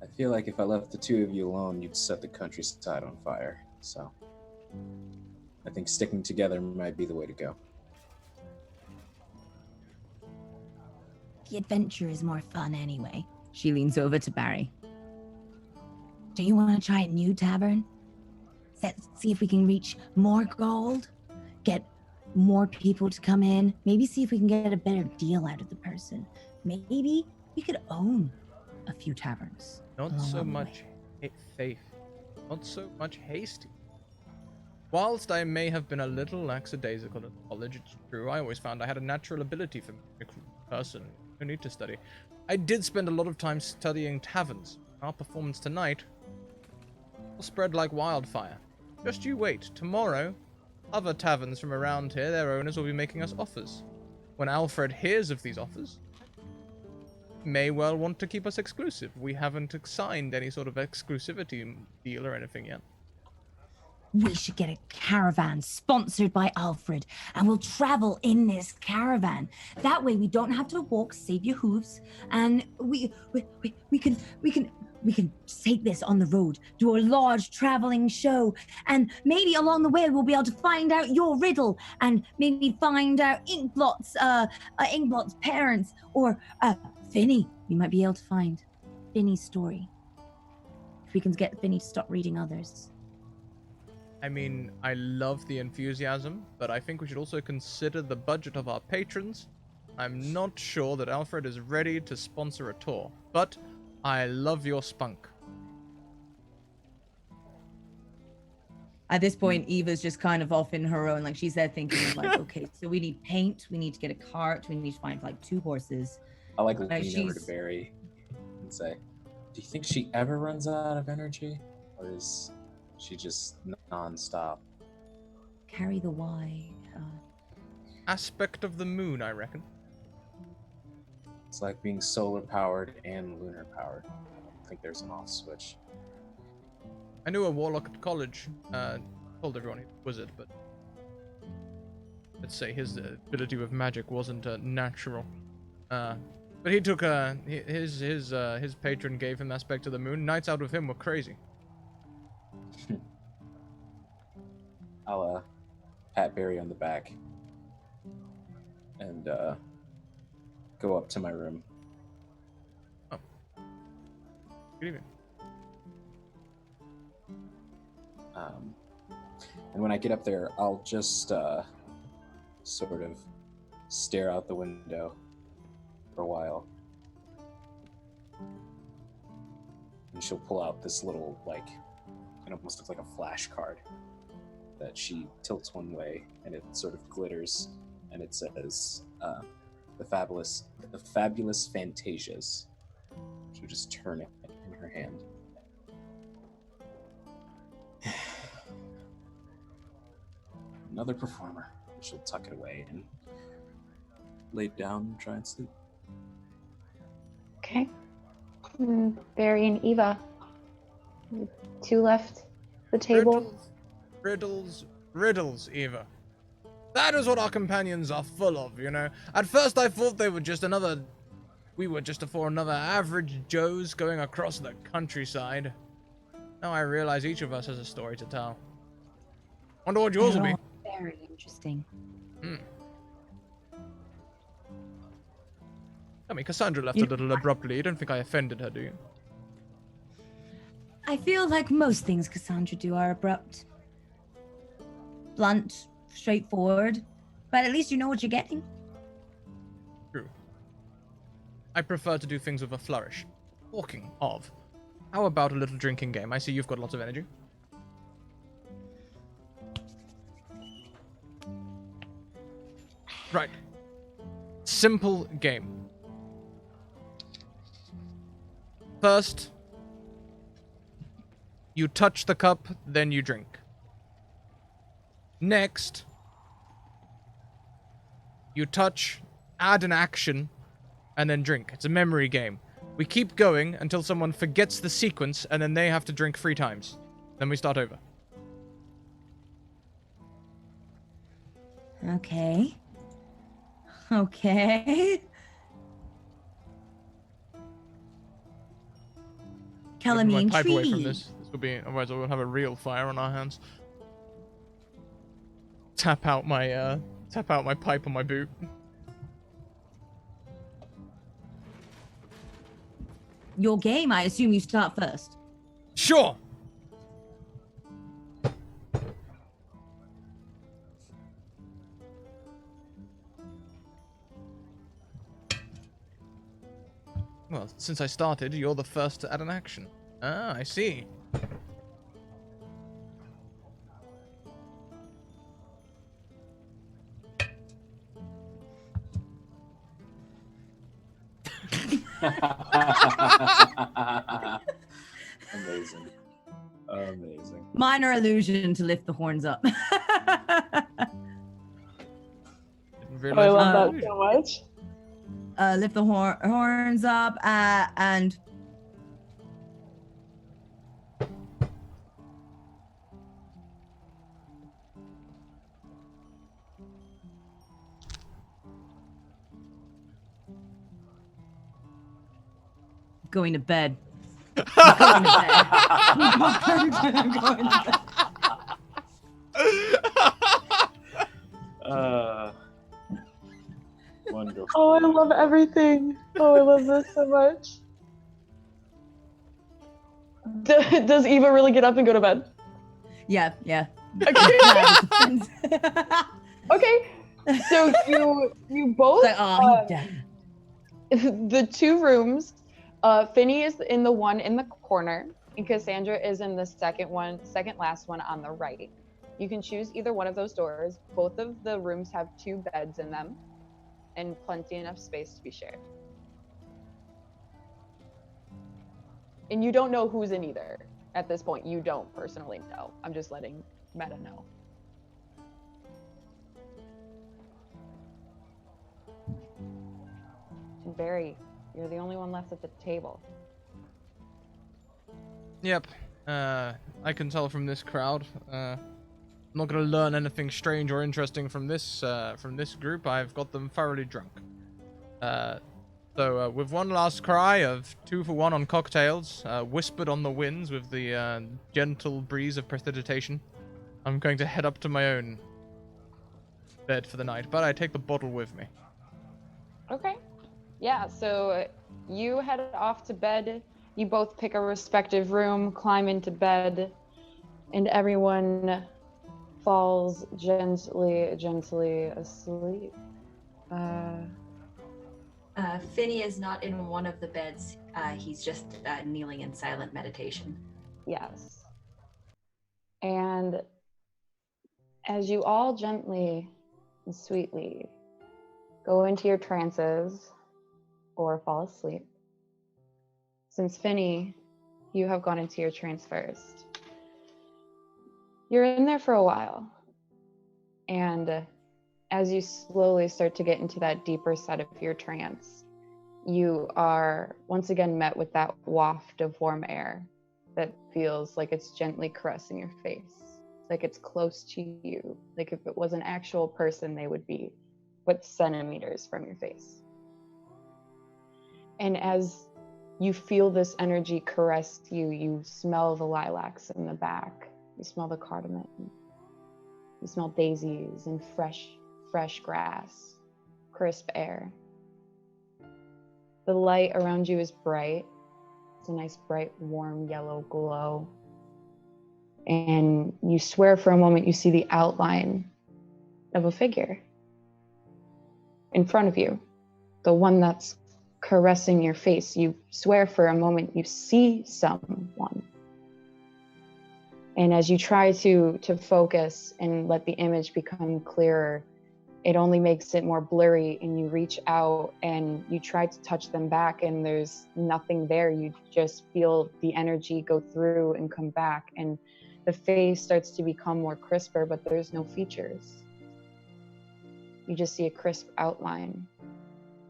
I feel like if I left the two of you alone, you'd set the countryside on fire. So, I think sticking together might be the way to go. The adventure is more fun anyway. She leans over to Barry. Do you want to try a new tavern? Let's see if we can reach more gold, get more people to come in, maybe see if we can get a better deal out of the person. Maybe we could own a few taverns. Not so much faith, not so much hasty. Whilst I may have been a little lackadaisical at college, it's true, I always found I had a natural ability for a person who need to study. I did spend a lot of time studying taverns. Our performance tonight will spread like wildfire. Just you wait. Tomorrow, other taverns from around here, their owners will be making us offers. When Alfred hears of these offers, he may well want to keep us exclusive. We haven't signed any sort of exclusivity deal or anything yet. We should get a caravan sponsored by Alfred, and we'll travel in this caravan. That way we don't have to walk, save your hooves, and we can take this on the road, do a large traveling show, and maybe along the way we'll be able to find out your riddle, and maybe find out Inkblot's parents, or Finny. We might be able to find Finny's story. If we can get Finny to stop reading others. I mean, I love the enthusiasm, but I think we should also consider the budget of our patrons. I'm not sure that Alfred is ready to sponsor a tour, but I love your spunk. At this point, Eva's just kind of off in her own. Like, she's there thinking of like, okay, so we need paint, we need to get a cart, we need to find like 2 horses. I like Like, lean over to Barry and say, do you think she ever runs out of energy? Or is she just non-stop? Carry the Y. Aspect of the moon, I reckon. It's like being solar powered and lunar powered. I don't think there's an off switch. I knew a warlock at college. Told everyone he was a wizard, but let's say his ability with magic wasn't natural. But he took his patron gave him aspect of the moon. Nights out with him were crazy. I'll pat Barry on the back and go up to my room. Oh. Good evening. And when I get up there, I'll just sort of stare out the window for a while. And she'll pull out this little, like, it almost looks like a flash card that she tilts one way, and it sort of glitters, and it says, the fabulous Fantasias. She'll just turn it in her hand. Another performer. She'll tuck it away and lay down and try and sleep. Okay. Barry and Eva. 2 left the table. Riddles, Eva. That is what our companions are full of, you know. At first I thought we were just another average Joes going across the countryside. Now I realize each of us has a story to tell. Wonder what yours will be. Very interesting. I mean, Cassandra left a little abruptly. You don't think I offended her, do you? I feel like most things Cassandra do are abrupt. Blunt, straightforward. But at least you know what you're getting. True. I prefer to do things with a flourish. Talking of, how about a little drinking game? I see you've got lots of energy. Right. Simple game. First, you touch the cup, then you drink. Next, you touch, add an action, and then drink. It's a memory game. We keep going until someone forgets the sequence, and then they have to drink 3 times. Then we start over. Okay. Color me Move my pipe away from intrigued. this. This will be, otherwise we'll have a real fire on our hands. Tap out my pipe on my boot. Your game, I assume you start first. Sure. Well, since I started, you're the first to add an action. Ah, I see. Amazing. Amazing. Minor illusion to lift the horns up. Didn't Oh, realize I you love had that so much. Lift the horns up and going to bed. I'm going to bed. I'm going to bed. Wonderful. Oh, I love everything. Oh, I love this so much. Does Eva really get up and go to bed? Yeah. Okay, so you both Like, oh, he's dead. the two rooms. Finny is in the one in the corner, and Cassandra is in the second last one on the right. You can choose either one of those doors. Both of the rooms have 2 beds in them, and plenty enough space to be shared. And you don't know who's in either at this point. You don't personally know. I'm just letting Meta know. And Barry, you're the only one left at the table. Yep. I can tell from this crowd. I'm not gonna learn anything strange or interesting from this group. I've got them thoroughly drunk. So with one last cry of 2 for 1 on cocktails, whispered on the winds with the gentle breeze of prestidigitation, I'm going to head up to my own bed for the night. But I take the bottle with me. Okay. Yeah, so you head off to bed. You both pick a respective room, climb into bed, and everyone falls gently asleep. Finny is not in one of the beds. He's just kneeling in silent meditation. Yes. And as you all gently and sweetly go into your trances or fall asleep, since Finny, you have gone into your trance first, you're in there for a while. And as you slowly start to get into that deeper set of your trance, you are once again met with that waft of warm air that feels like it's gently caressing your face, like it's close to you, like if it was an actual person, they would be but centimeters from your face. And as you feel this energy caress you, you smell the lilacs in the back, you smell the cardamom, you smell daisies and fresh grass, crisp air. The light around you is bright. It's a nice, bright, warm, yellow glow. And you swear for a moment you see the outline of a figure in front of you, the one that's caressing your face. You swear for a moment you see someone. And as you try to focus and let the image become clearer, it only makes it more blurry, and you reach out and you try to touch them back and there's nothing there. You just feel the energy go through and come back, and the face starts to become more crisper, but there's no features. You just see a crisp outline,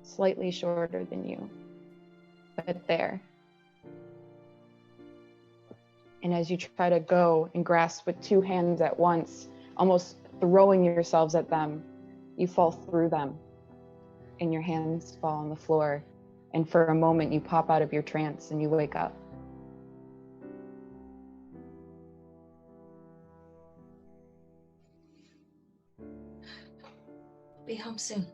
slightly shorter than you, but there. And as you try to go and grasp with 2 hands at once, almost throwing yourselves at them, you fall through them and your hands fall on the floor. And for a moment you pop out of your trance and you wake up. Be home soon.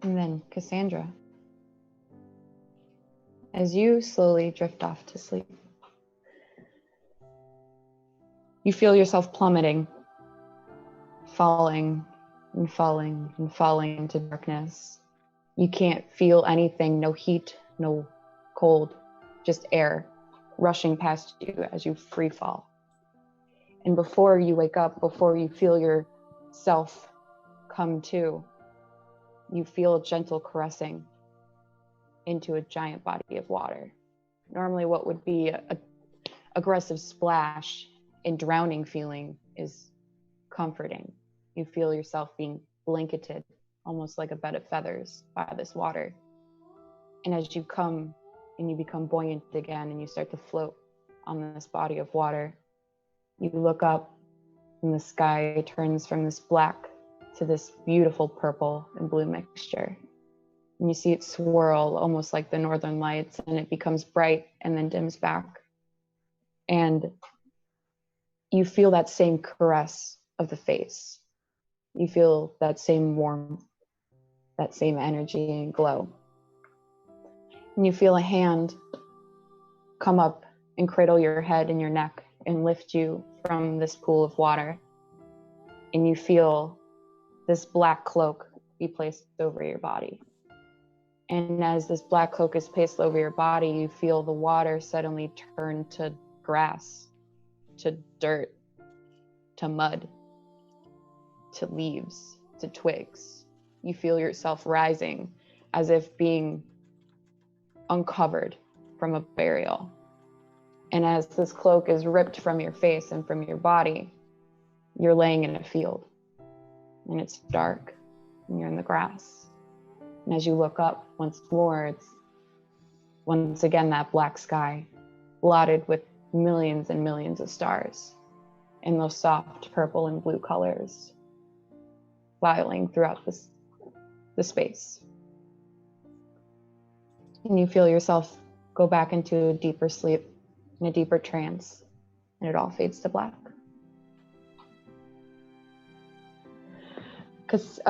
And then Cassandra, as you slowly drift off to sleep, you feel yourself plummeting, falling and falling and falling into darkness. You can't feel anything, no heat, no cold, just air rushing past you as you free fall. And before you wake up, before you feel yourself come to, you feel a gentle caressing into a giant body of water. Normally what would be a aggressive splash and drowning feeling is comforting. You feel yourself being blanketed, almost like a bed of feathers, by this water. And as you come and you become buoyant again and you start to float on this body of water, you look up and the sky turns from this black to this beautiful purple and blue mixture. And you see it swirl almost like the northern lights, and it becomes bright and then dims back. And you feel that same caress of the face. You feel that same warmth, that same energy and glow. And you feel a hand come up and cradle your head and your neck and lift you from this pool of water. And you feel this black cloak be placed over your body. And as this black cloak is placed over your body, you feel the water suddenly turn to grass, to dirt, to mud, to leaves, to twigs. You feel yourself rising as if being uncovered from a burial. And as this cloak is ripped from your face and from your body, you're laying in a field. And it's dark, and you're in the grass. And as you look up once more, it's once again that black sky, blotted with millions and millions of stars, and those soft purple and blue colors filing throughout the space. And you feel yourself go back into a deeper sleep, in a deeper trance, and it all fades to black. Because,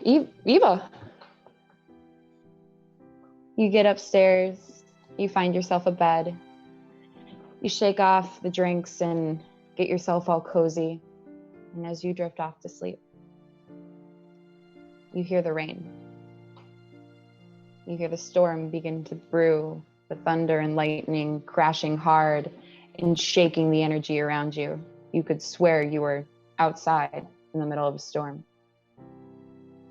Eva, you get upstairs, you find yourself a bed, you shake off the drinks and get yourself all cozy. And as you drift off to sleep, you hear the rain. You hear the storm begin to brew, the thunder and lightning crashing hard and shaking the energy around you. You could swear you were outside in the middle of a storm.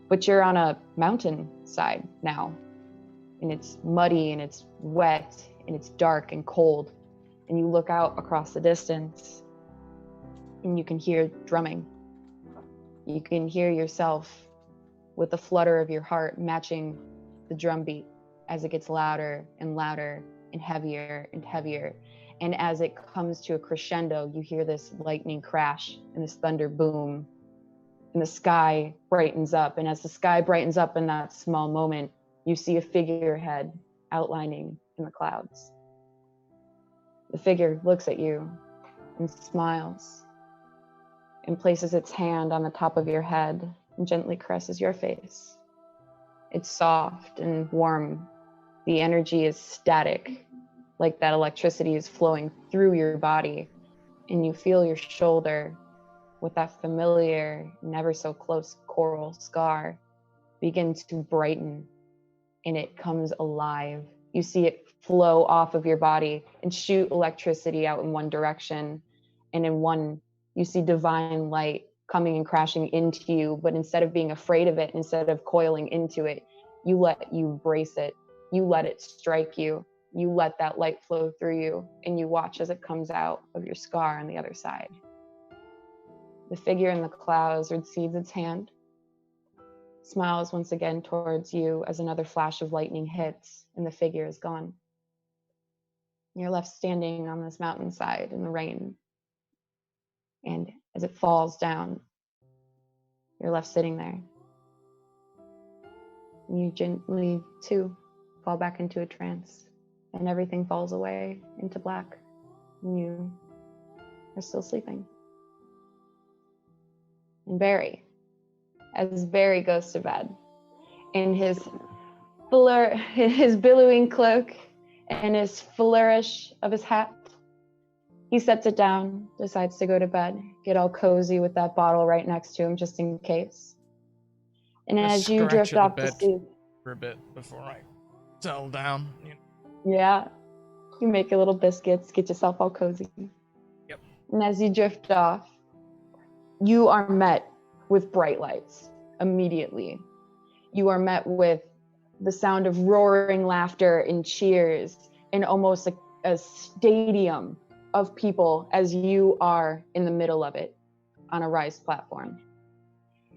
But you're on a mountainside now, and it's muddy and it's wet and it's dark and cold. And you look out across the distance and you can hear drumming. You can hear yourself with the flutter of your heart matching the drum beat as it gets louder and louder and heavier and heavier. And as it comes to a crescendo, you hear this lightning crash and this thunder boom, and the sky brightens up. And as the sky brightens up in that small moment, you see a figurehead outlining in the clouds. The figure looks at you and smiles and places its hand on the top of your head and gently caresses your face. It's soft and warm. The energy is static, like that electricity is flowing through your body, and you feel your shoulder with that familiar, never so close coral scar begin to brighten, and it comes alive. You see it flow off of your body and shoot electricity out in one direction, and in one, you see divine light coming and crashing into you. But instead of being afraid of it, instead of coiling into it, you embrace it. You let it strike you. You let that light flow through you, and you watch as it comes out of your scar on the other side. The figure in the clouds receives its hand, smiles once again towards you as another flash of lightning hits, and the figure is gone. You're left standing on this mountainside in the rain. And as it falls down, you're left sitting there. And you gently, too, fall back into a trance. And everything falls away into black. And you are still sleeping. And Barry, as Barry goes to bed, in his billowing cloak and his flourish of his hat, he sets it down, decides to go to bed, get all cozy with that bottle right next to him just in case. And as you drift off to sleep for a bit before I settle down. Yeah, you make a little biscuits, get yourself all cozy. Yep. And as you drift off, you are met with bright lights immediately. You are met with the sound of roaring laughter and cheers and almost a stadium of people as you are in the middle of it on a raised platform.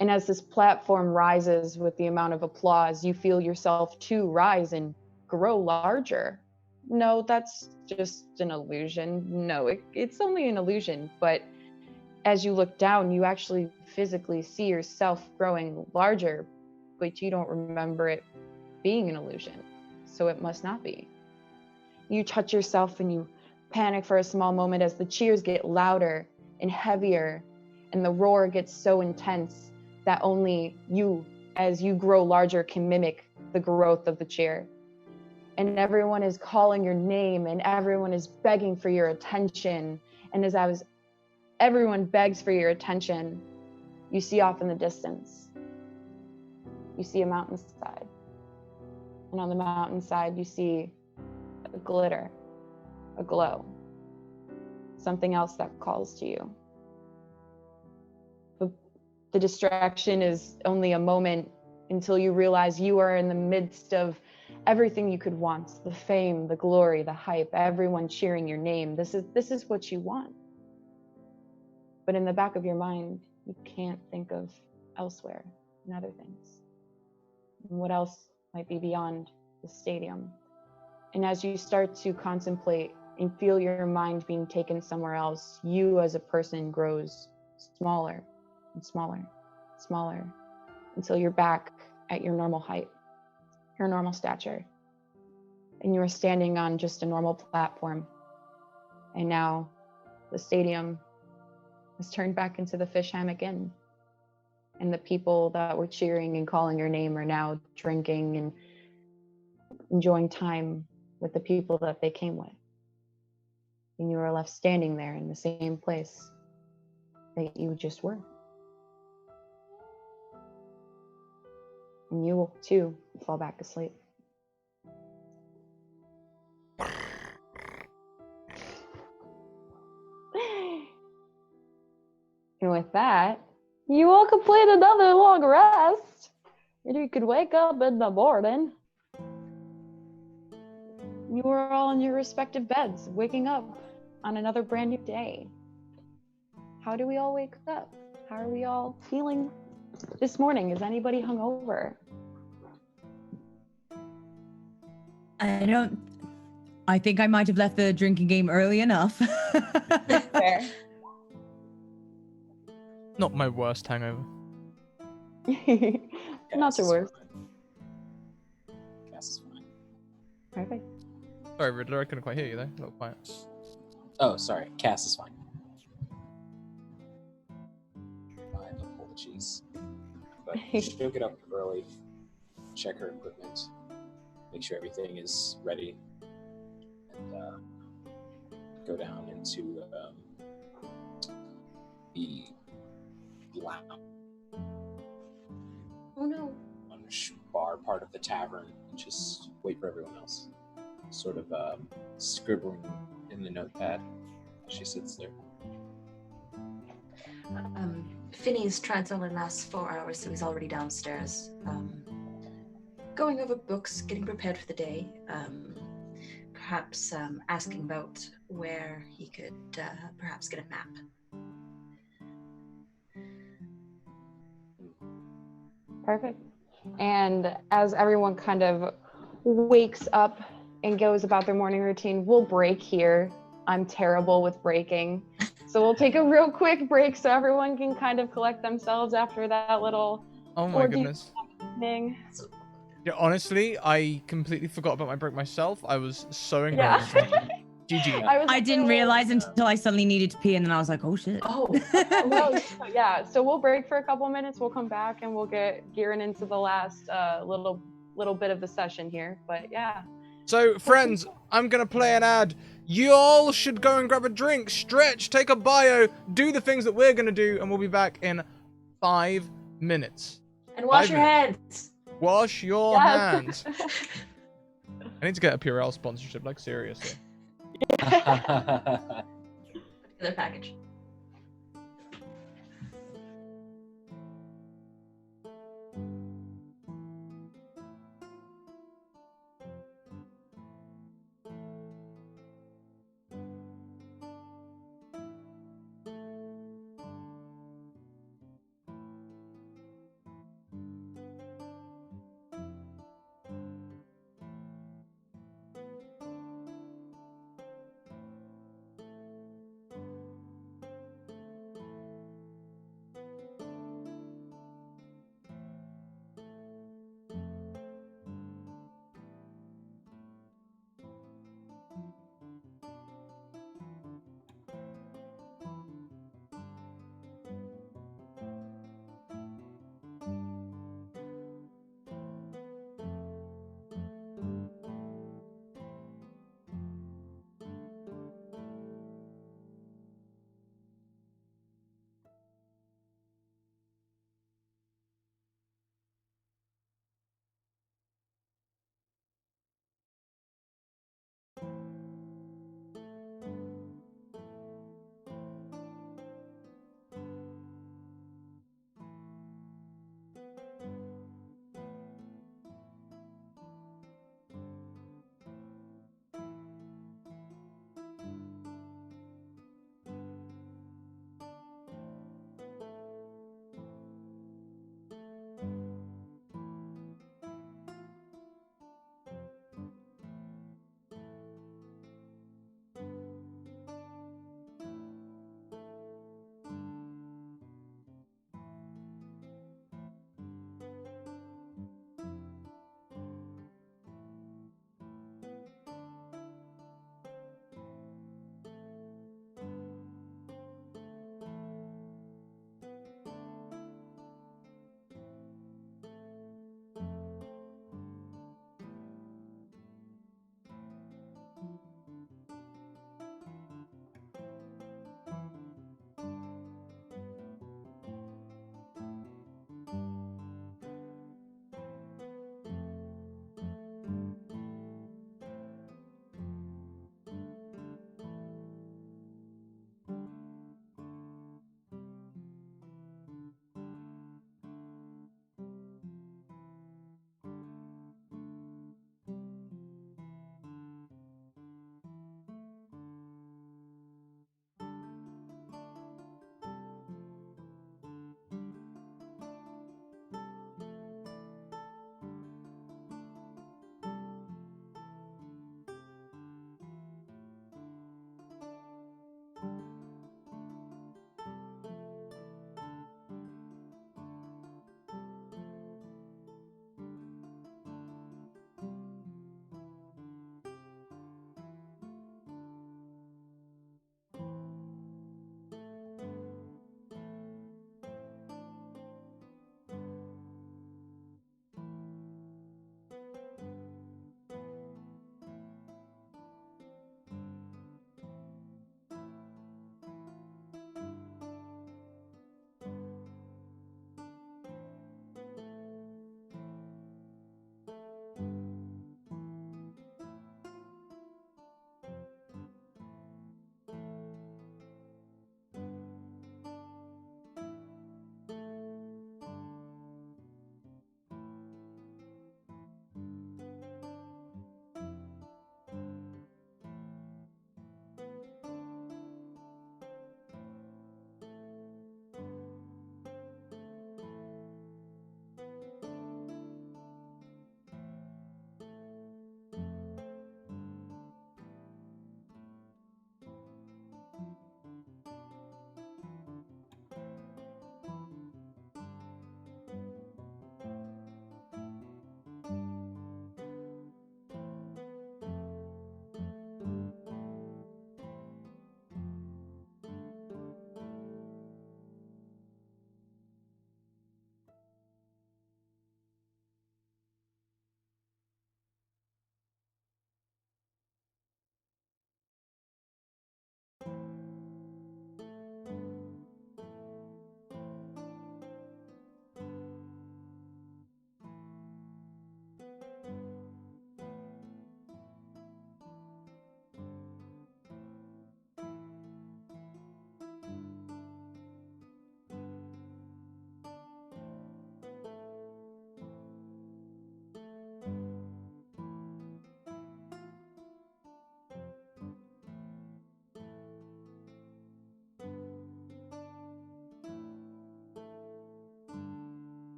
And as this platform rises with the amount of applause, you feel yourself too rise and grow larger. No, that's just an illusion. No, it's only an illusion. But as you look down, you actually physically see yourself growing larger, but you don't remember it being an illusion. So it must not be. You touch yourself and you panic for a small moment as the cheers get louder and heavier, and the roar gets so intense that only you, as you grow larger, can mimic the growth of the cheer. and everyone is calling your name, and everyone is begging for your attention. And as everyone begs for your attention, you see off in the distance, you see a mountainside. And on the mountainside, you see a glitter, a glow, something else that calls to you. But the distraction is only a moment until you realize you are in the midst of everything you could want, the fame, the glory, the hype, everyone cheering your name. This is what you want. But in the back of your mind, you can't think of elsewhere and other things. And what else might be beyond the stadium? And as you start to contemplate and feel your mind being taken somewhere else, you as a person grows smaller and smaller, smaller, until you're back at your normal height, your normal stature. And you are standing on just a normal platform. And now the stadium has turned back into the fish hammock inn. And the people that were cheering and calling your name are now drinking and enjoying time with the people that they came with. And you are left standing there in the same place that you just were. And you will too fall back asleep. And with that, you will complete another long rest. And you could wake up in the morning. You are all in your respective beds, waking up on another brand new day. How do we all wake up? How are we all feeling this morning? Is anybody hungover? I think I might have left the drinking game early enough. Fair. Not my worst hangover. Not your worst. Cass is fine. Perfect. Sorry, Riddler, I couldn't quite hear you there. A little quiet. Oh, sorry. Cass is fine. My apologies. But she'll get up early, check her equipment, make sure everything is ready, and go down into the lounge. Oh no. Bar part of the tavern and just wait for everyone else. Sort of scribbling in the notepad as she sits there. Finney's trance only lasts 4 hours, so he's already downstairs. Going over books, getting prepared for the day. Perhaps asking about where he could perhaps get a map. Perfect. And as everyone kind of wakes up and goes about their morning routine, we'll break here. I'm terrible with breaking. So we'll take a real quick break so everyone can kind of collect themselves after that little Oh my goodness. thing. Yeah, honestly, I completely forgot about my break myself. I was so Yeah. engrossed. GG. I didn't realize until I suddenly needed to pee, and then I was like, oh shit. Oh, No, yeah, so we'll break for a couple minutes. We'll come back and we'll get gearing into the last little bit of the session here. But yeah. So, friends, I'm going to play an ad. You all should go and grab a drink, stretch, take a bio, do the things that we're going to do, and we'll be back in 5 minutes. and wash 5 your minutes. hands. Wash your Yes. hands. I need to get a Purell sponsorship, like, seriously. Together package.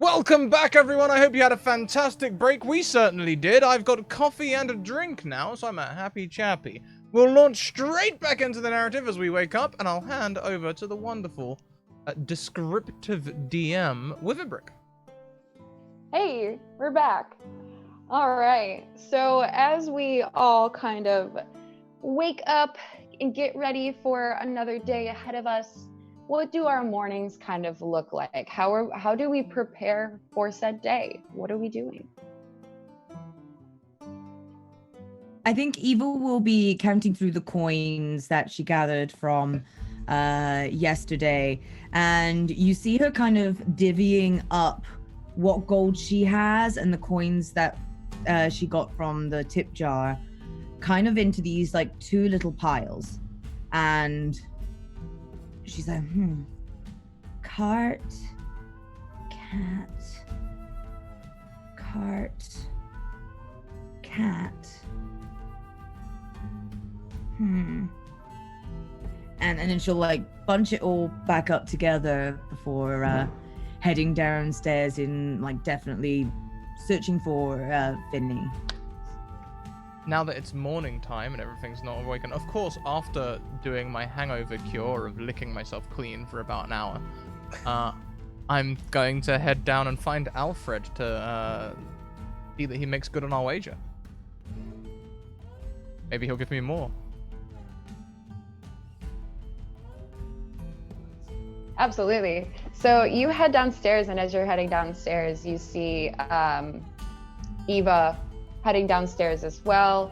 Welcome back, everyone. I hope you had a fantastic break. We certainly did. I've got coffee and a drink now, so I'm a happy chappy. We'll launch straight back into the narrative as we wake up, and I'll hand over to the wonderful, descriptive DM, Witherbrook. Hey, we're back. All right. So as we all kind of wake up and get ready for another day ahead of us, what do our mornings kind of look like? How do we prepare for said day? What are we doing? I think Eva will be counting through the coins that she gathered from yesterday, and you see her kind of divvying up what gold she has and the coins that she got from the tip jar kind of into these like two little piles. And she's like, cart, cat, and then she'll like bunch it all back up together before heading downstairs in like definitely searching for Finny. Now that it's morning time and everything's not awakened, of course, after doing my hangover cure of licking myself clean for about an hour, I'm going to head down and find Alfred to see that he makes good on our wager. Maybe he'll give me more. Absolutely. So you head downstairs, and as you're heading downstairs, you see Eva heading downstairs as well,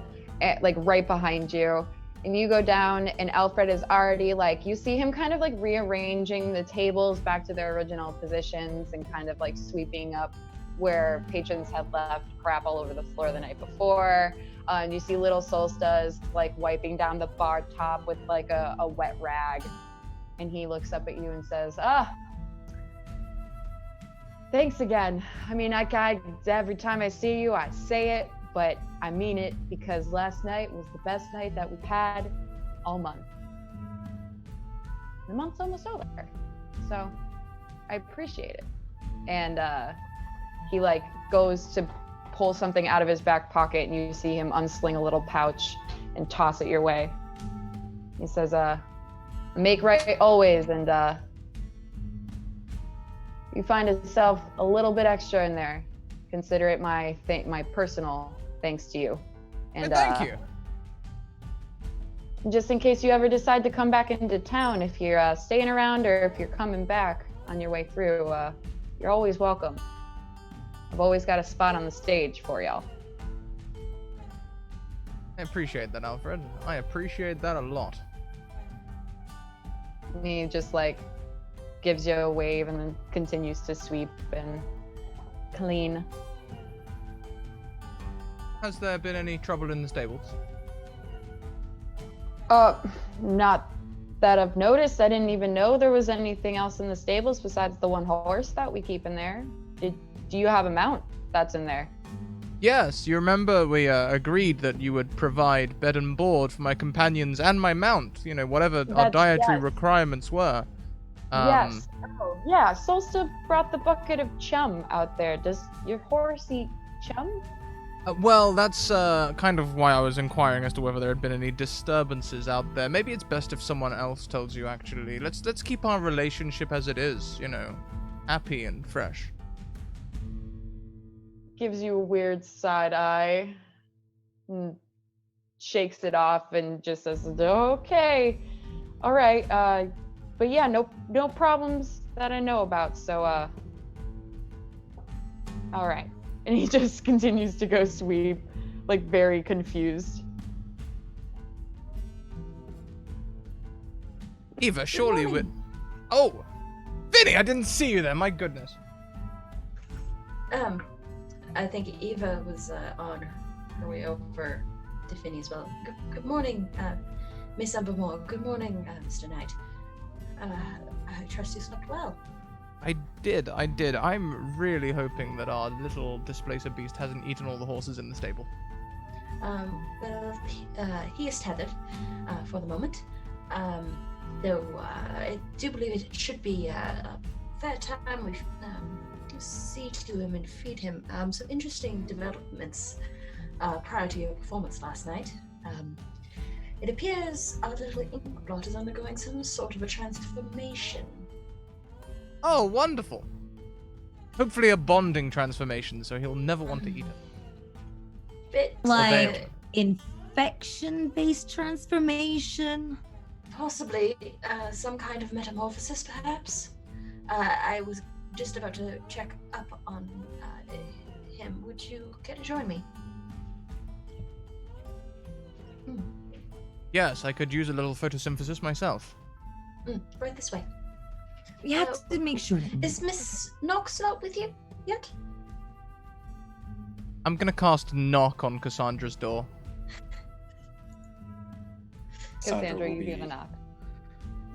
like right behind you. And you go down, and Alfred is already like, you see him kind of like rearranging the tables back to their original positions and kind of like sweeping up where patrons had left crap all over the floor the night before. And you see little Solstice like wiping down the bar top with like a wet rag. And he looks up at you and says, thanks again. I mean, every time I see you, I say it, but I mean it, because last night was the best night that we've had all month. The month's almost over, so I appreciate it. And he like goes to pull something out of his back pocket, and you see him unsling a little pouch and toss it your way. He says, make right always, and you find yourself a little bit extra in there. Consider it my personal thanks to you. And thank you. Just in case you ever decide to come back into town, if you're staying around or if you're coming back on your way through, you're always welcome. I've always got a spot on the stage for y'all. I appreciate that, Alfred. I appreciate that a lot. And he just like gives you a wave and then continues to sweep and clean. Has there been any trouble in the stables? Not that I've noticed. I didn't even know there was anything else in the stables besides the one horse that we keep in there. Do you have a mount that's in there? Yes, you remember we agreed that you would provide bed and board for my companions and my mount, you know, whatever our dietary requirements were. Yes. Oh, yeah, Solsta brought the bucket of chum out there. Does your horse eat chum? Well, that's kind of why I was inquiring as to whether there had been any disturbances out there. Maybe it's best if someone else tells you, actually. Let's keep our relationship as it is, you know, happy and fresh. Gives you a weird side eye, and shakes it off and just says, okay, all right, but yeah, no problems that I know about, so all right. And he just continues to go sweep, like very confused. Eva, surely we... Oh! Vinny, I didn't see you there, my goodness. I think Eva was on her way over to Finny as well. Good morning, Miss Ambermore. Good morning, Mr. Knight. I trust you slept well. I did. I'm really hoping that our little displacer beast hasn't eaten all the horses in the stable. Well, he is tethered for the moment. Though I do believe it should be that time we see to him and feed him. Some interesting developments prior to your performance last night. It appears our little inkblot is undergoing some sort of a transformation. Oh, wonderful. Hopefully a bonding transformation, so he'll never want to eat it. Bit Like infection-based transformation. possibly some kind of metamorphosis, perhaps. I was just about to check up on him. Would you care to join me? Yes, I could use a little photosynthesis myself. Right this way. We have to make sure that Is Miss Knox not with you yet? I'm gonna cast knock on Cassandra's door. Cassandra, will you give be a knock.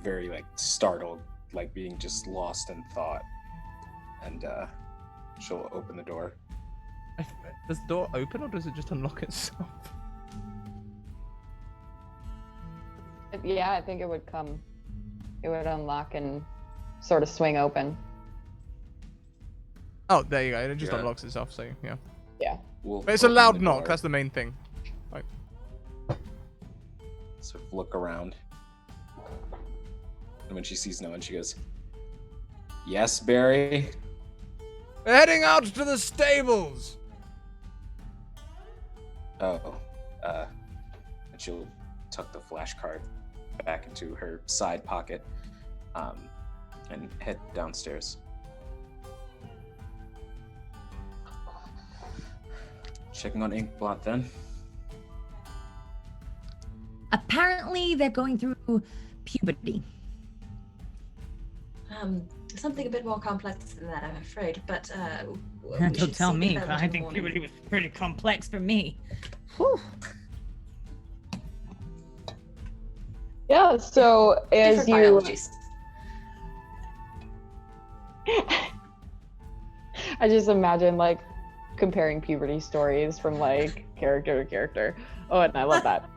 very startled, like being just lost in thought, and she'll open the door. Does the door open or does it just unlock itself? Yeah, I think it would come. It would unlock and sort of swing open. Oh, there you go. It just Yeah. unlocks itself, so yeah. Yeah. We'll But it's a open loud the knock, door, that's the main thing. sort of look around, and when she sees no one, she goes, "Yes, Barry." We're heading out to the stables! Oh, and she'll tuck the flashcard back into her side pocket, and head downstairs. Checking on Inkblot then. apparently they're going through puberty. Something a bit more complex than that, I'm afraid. But we Don't should tell see me, Develop but in I the think morning. puberty was pretty complex for me. Whew. Yeah, so as Different you biologies. I just imagine comparing puberty stories from character to character. Oh, and I love that.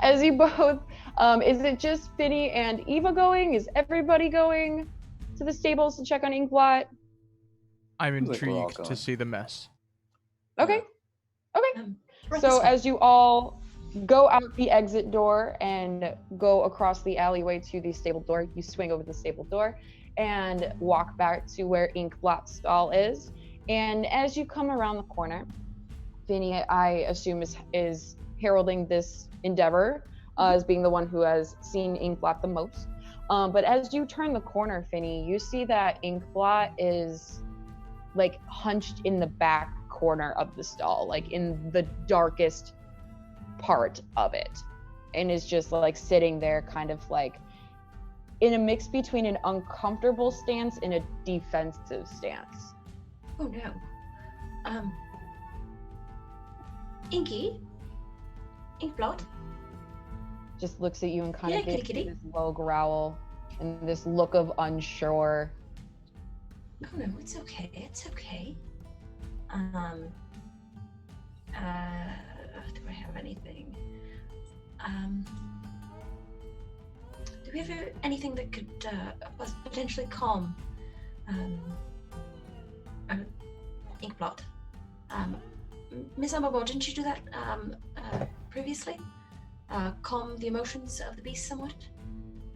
As you both, is it just Finny and Eva going? Is everybody going to the stables to check on Inkblot? I'm Seems like we're all intrigued to going. see the mess. Okay. Okay. Right So this way. as you all go out the exit door and go across the alleyway to the stable door, you swing over the stable door and walk back to where Inkblot's stall is. And as you come around the corner, Vinny, I assume, is heralding this endeavor as being the one who has seen Inkblot the most. But as you turn the corner, Finny, you see that Inkblot is hunched in the back corner of the stall, in the darkest part of it, and is just sitting there kind of in a mix between an uncomfortable stance and a defensive stance. Oh no. Inkblot. Just looks at you and kind Yeah, of gives kitty, you kitty. this low growl and this look of unsure. Oh no, it's okay. It's okay. Do I have anything? Do we have anything that could potentially calm Inkblot? Miss Amabor, didn't you do that previously? Calm the emotions of the beast somewhat?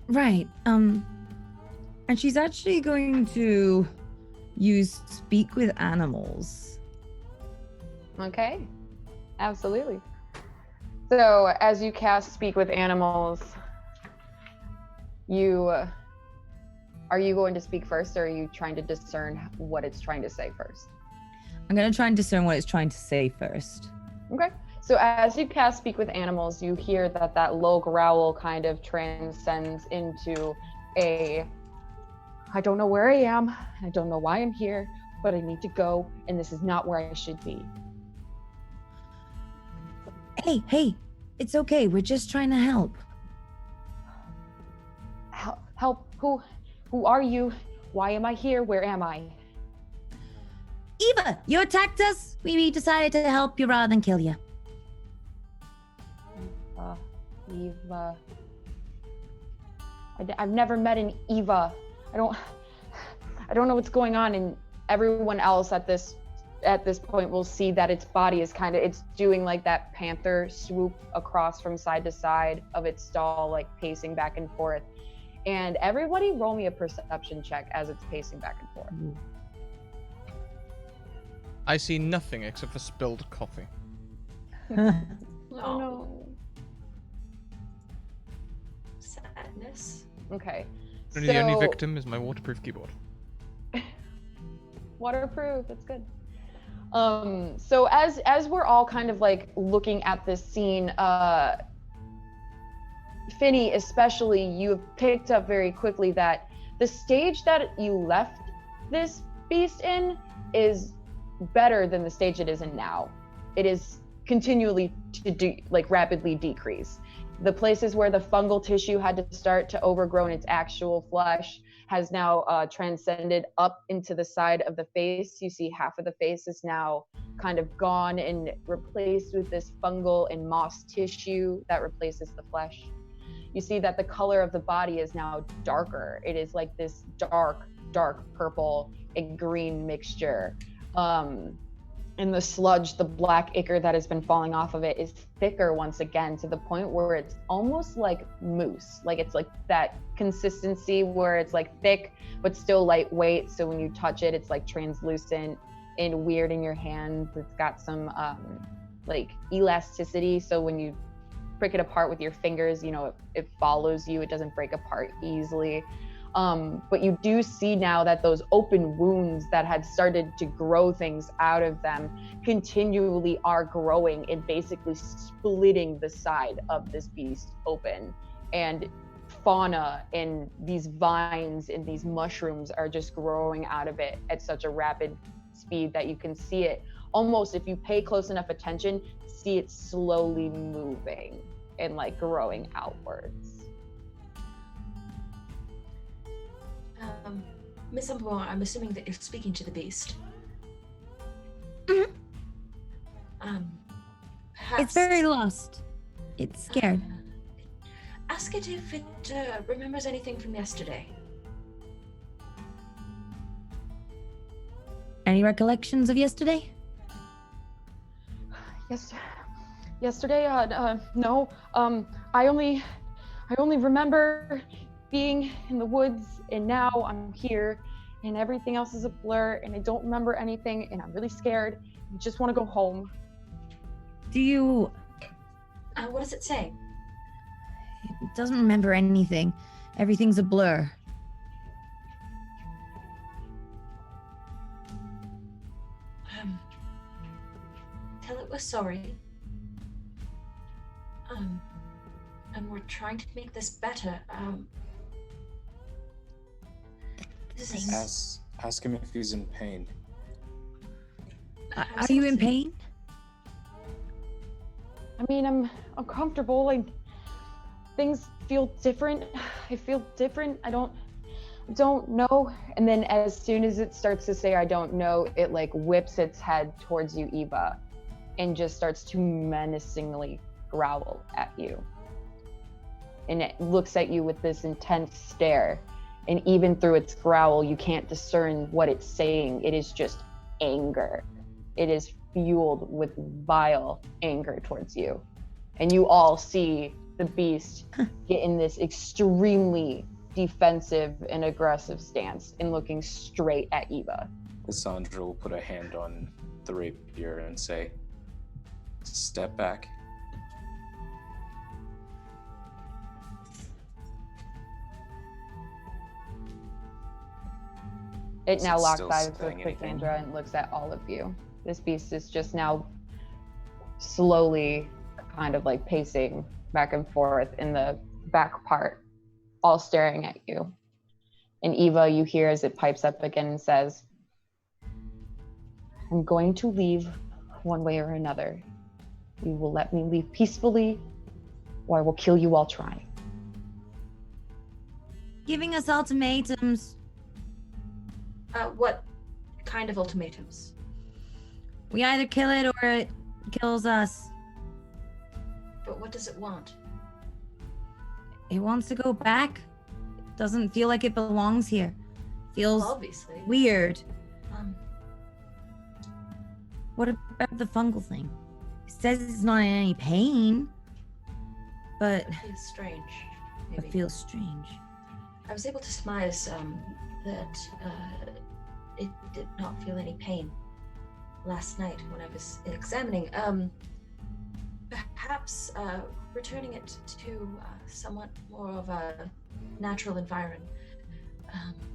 Right. And she's actually going to use speak with animals. Okay, absolutely. So as you cast Speak with Animals, are you going to speak first, or are you trying to discern what it's trying to say first? I'm going to try and discern what it's trying to say first. Okay. So as you cast Speak with Animals, you hear that low growl kind of transcends into I don't know where I am, I don't know why I'm here, but I need to go, and this is not where I should be. Hey, it's okay. We're just trying to help. Help? Who are you? Why am I here? Where am I? Eva, you attacked us. We decided to help you rather than kill you. Eva. I've never met an Eva. I don't know what's going on, and everyone else at this point will see that its body is it's doing like that panther swoop across from side to side of its stall, like pacing back and forth. And everybody roll me a perception check as it's pacing back and forth. I see nothing except for spilled coffee. Oh no. Sadness. Okay. The only victim is my waterproof keyboard. Waterproof, that's good. So as we're all kind of like looking at this scene, Finny, especially, you have picked up very quickly that the stage that you left this beast in is better than the stage it is in now. It is continually rapidly decrease. The places where the fungal tissue had to start to overgrow its actual flesh has now transcended up into the side of the face. You see half of the face is now kind of gone and replaced with this fungal and moss tissue that replaces the flesh. You see that the color of the body is now darker. It is like this dark purple and green mixture. And the sludge, the black ichor that has been falling off of it is thicker once again, to the point where it's almost like mousse. Like it's like that consistency where it's like thick, but still lightweight. So when you touch it, it's like translucent and weird in your hands. It's got some like elasticity. So when you prick it apart with your fingers, you know, it follows you. It doesn't break apart easily. But you do see now that those open wounds that had started to grow things out of them continually are growing and basically splitting the side of this beast open. And fauna and these vines and these mushrooms are just growing out of it at such a rapid speed that you can see it almost, if you pay close enough attention, see it slowly moving and like growing outwards. Miss Umbro, I'm assuming that you're speaking to the beast. Mhm. Perhaps, It's very lost. It's scared. Ask it if it remembers anything from yesterday. Any recollections of yesterday? Yesterday, no. I only remember being in the woods, and now I'm here, and everything else is a blur, and I don't remember anything, and I'm really scared. I just want to go home. Do you... What does it say? It doesn't remember anything. Everything's a blur. Tell it we're sorry. And we're trying to make this better. This is... Ask him if he's in pain. Are you in pain? I mean, I'm uncomfortable. Like, things feel different. I feel different. I don't know. And then as soon as it starts to say I don't know, it like whips its head towards you, Eva, and just starts to menacingly growl at you. And it looks at you with this intense stare. And even through its growl, you can't discern what it's saying. It is just anger. It is fueled with vile anger towards you. And you all see the beast get in this extremely defensive and aggressive stance and looking straight at Eva. Cassandra will put a hand on the rapier and say, "Step back." It now locks still eyes with saying anything? Cassandra and looks at all of you. This beast is just now slowly kind of like pacing back and forth in the back part, all staring at you. And Eva, you hear as it pipes up again and says, "I'm going to leave one way or another. You will let me leave peacefully, or I will kill you while trying." Giving us ultimatums. What kind of ultimatums? We either kill it or it kills us. But what does it want? It wants to go back. Doesn't feel like it belongs here. Feels Obviously. weird. Um, What about the fungal thing? It says it's not in any pain, but it feels strange. it Maybe. feels strange. I was able to surmise that it did not feel any pain last night when I was examining. Perhaps returning it to somewhat more of a natural environment,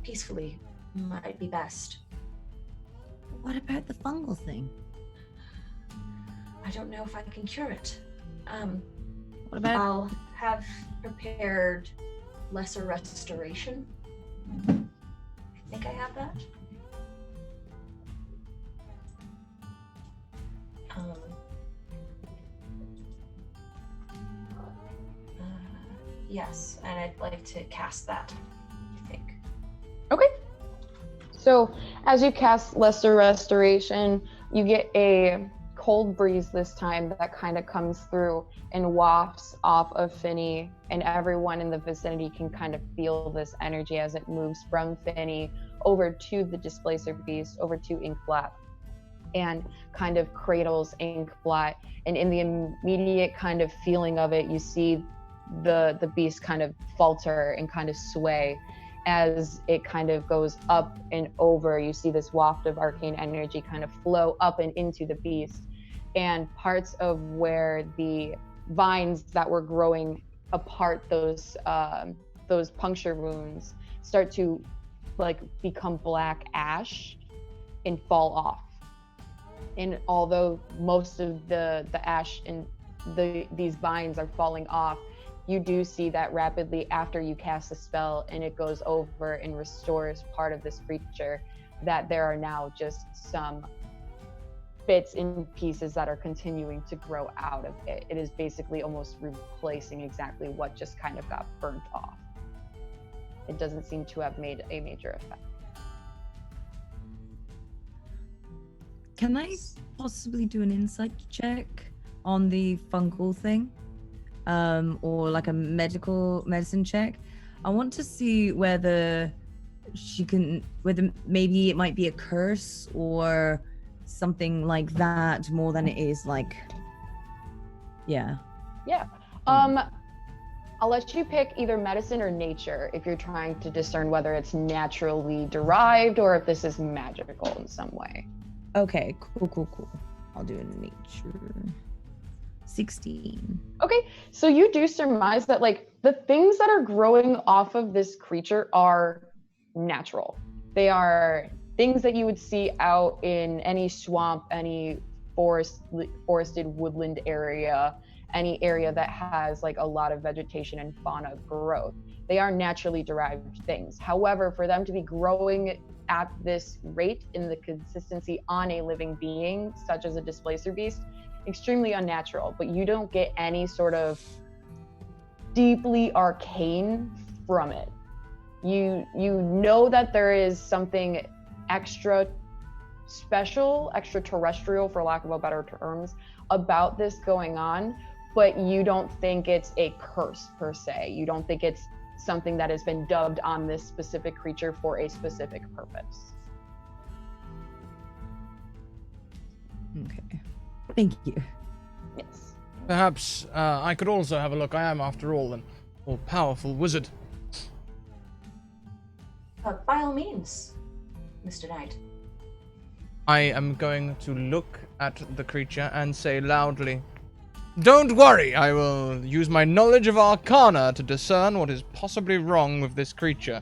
peacefully, might be best. What about the fungal thing? I don't know if I can cure it. What about I'll have prepared lesser restoration. I think I have that. Yes, and I'd like to cast that, I think. Okay. So as you cast Lesser Restoration, you get a cold breeze this time that kind of comes through and wafts off of Finny, and everyone in the vicinity can kind of feel this energy as it moves from Finny over to the Displacer Beast, over to Inkblot, and kind of cradles Inkblot. And in the immediate kind of feeling of it, you see the beast kind of falter and kind of sway as it kind of goes up and over. You see this waft of arcane energy kind of flow up and into the beast, and parts of where the vines that were growing apart those puncture wounds start to like become black ash and fall off. And although most of the ash and these vines are falling off, you do see that rapidly after you cast a spell and it goes over and restores part of this creature, that there are now just some bits and pieces that are continuing to grow out of it. It is basically almost replacing exactly what just kind of got burnt off. It doesn't seem to have made a major effect. Can I possibly do an insight check on the fungal thing? Or like a medicine check? I want to see whether maybe it might be a curse or something like that more than it is like, yeah. Yeah. I'll let you pick either medicine or nature if you're trying to discern whether it's naturally derived or if this is magical in some way. Okay, cool. I'll do it in nature. 16. Okay, so you do surmise that like the things that are growing off of this creature are natural. They are things that you would see out in any swamp, any forested woodland area, any area that has like a lot of vegetation and fauna growth. They are naturally derived things. However, for them to be growing at this rate in the consistency on a living being, such as a displacer beast, extremely unnatural, but you don't get any sort of deeply arcane from it. You know that there is something extra special, extraterrestrial, for lack of a better terms, about this going on, but you don't think it's a curse per se. You don't think it's something that has been dubbed on this specific creature for a specific purpose. Okay. Thank you. Yes. Perhaps I could also have a look. I am, after all, an all-powerful wizard. By all means, Mr. Knight. I am going to look at the creature and say loudly, "Don't worry, I will use my knowledge of Arcana to discern what is possibly wrong with this creature."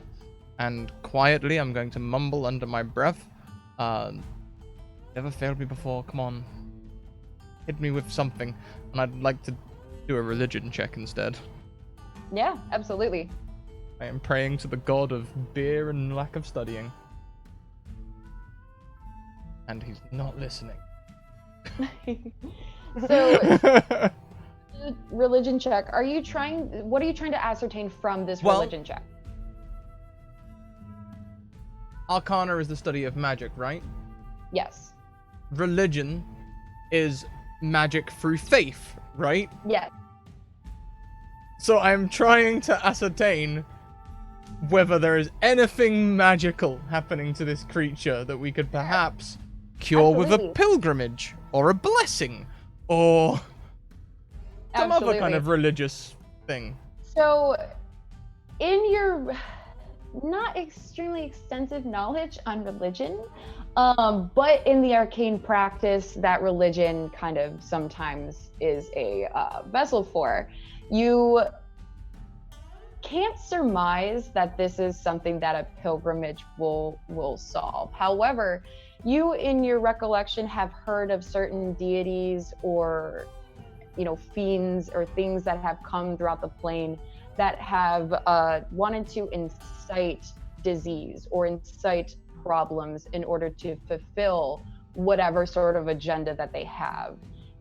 And quietly, I'm going to mumble under my breath, "Never failed me before, come on. Hit me with something." And I'd like to do a religion check instead. Yeah, absolutely. I am praying to the god of beer and lack of studying. And he's not listening. So, religion check. What are you trying to ascertain from this religion check? Arcana is the study of magic, right? Yes. Religion is magic through faith, right? Yes. So I'm trying to ascertain whether there is anything magical happening to this creature that we could perhaps cure with a Absolutely. pilgrimage or a blessing or some other kind Absolutely. of religious thing. So, in your not extremely extensive knowledge on religion, but in the arcane practice that religion kind of sometimes is a vessel for, you can't surmise that this is something that a pilgrimage will solve. However, you in your recollection have heard of certain deities or fiends or things that have come throughout the plane that have wanted to incite disease or incite problems in order to fulfill whatever sort of agenda that they have.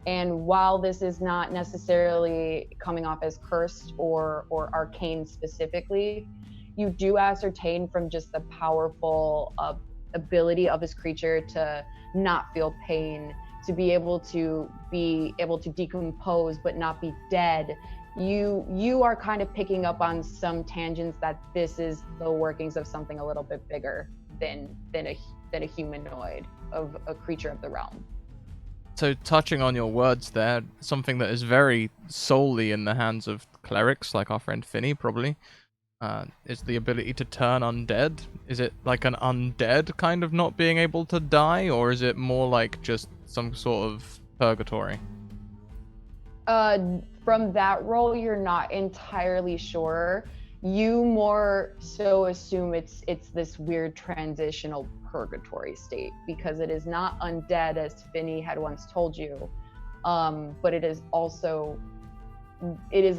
And while this is not necessarily coming off as cursed or arcane specifically, you do ascertain from just the powerful ability of this creature to not feel pain, to be able to decompose but not be dead. You are kind of picking up on some tangents that this is the workings of something a little bit bigger than a humanoid, of a creature of the realm. So, touching on your words there, something that is very solely in the hands of clerics, like our friend Finny, probably, is the ability to turn undead. Is it like an undead kind of not being able to die, or is it more like just some sort of purgatory? From that role, you're not entirely sure. You more so assume it's this weird transitional purgatory state, because it is not undead as Finny had once told you, but it is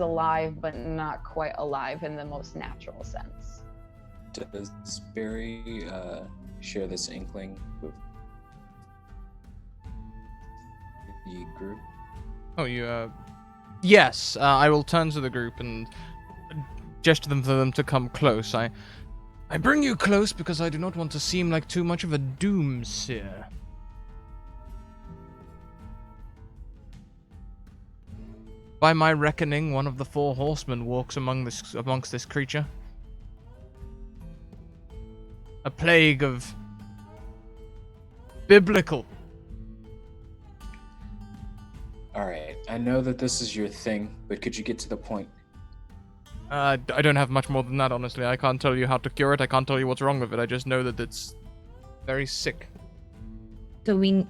alive, but not quite alive in the most natural sense. Does Barry share this inkling with the group? Oh, you, yes, I will turn to the group and gesture for them to come close. I bring you close because I do not want to seem like too much of a doomsayer. By my reckoning, one of the four horsemen walks amongst this creature. A plague of biblical. Alright, I know that this is your thing, but could you get to the point? I don't have much more than that, honestly. I can't tell you how to cure it. I can't tell you what's wrong with it. I just know that it's very sick. So we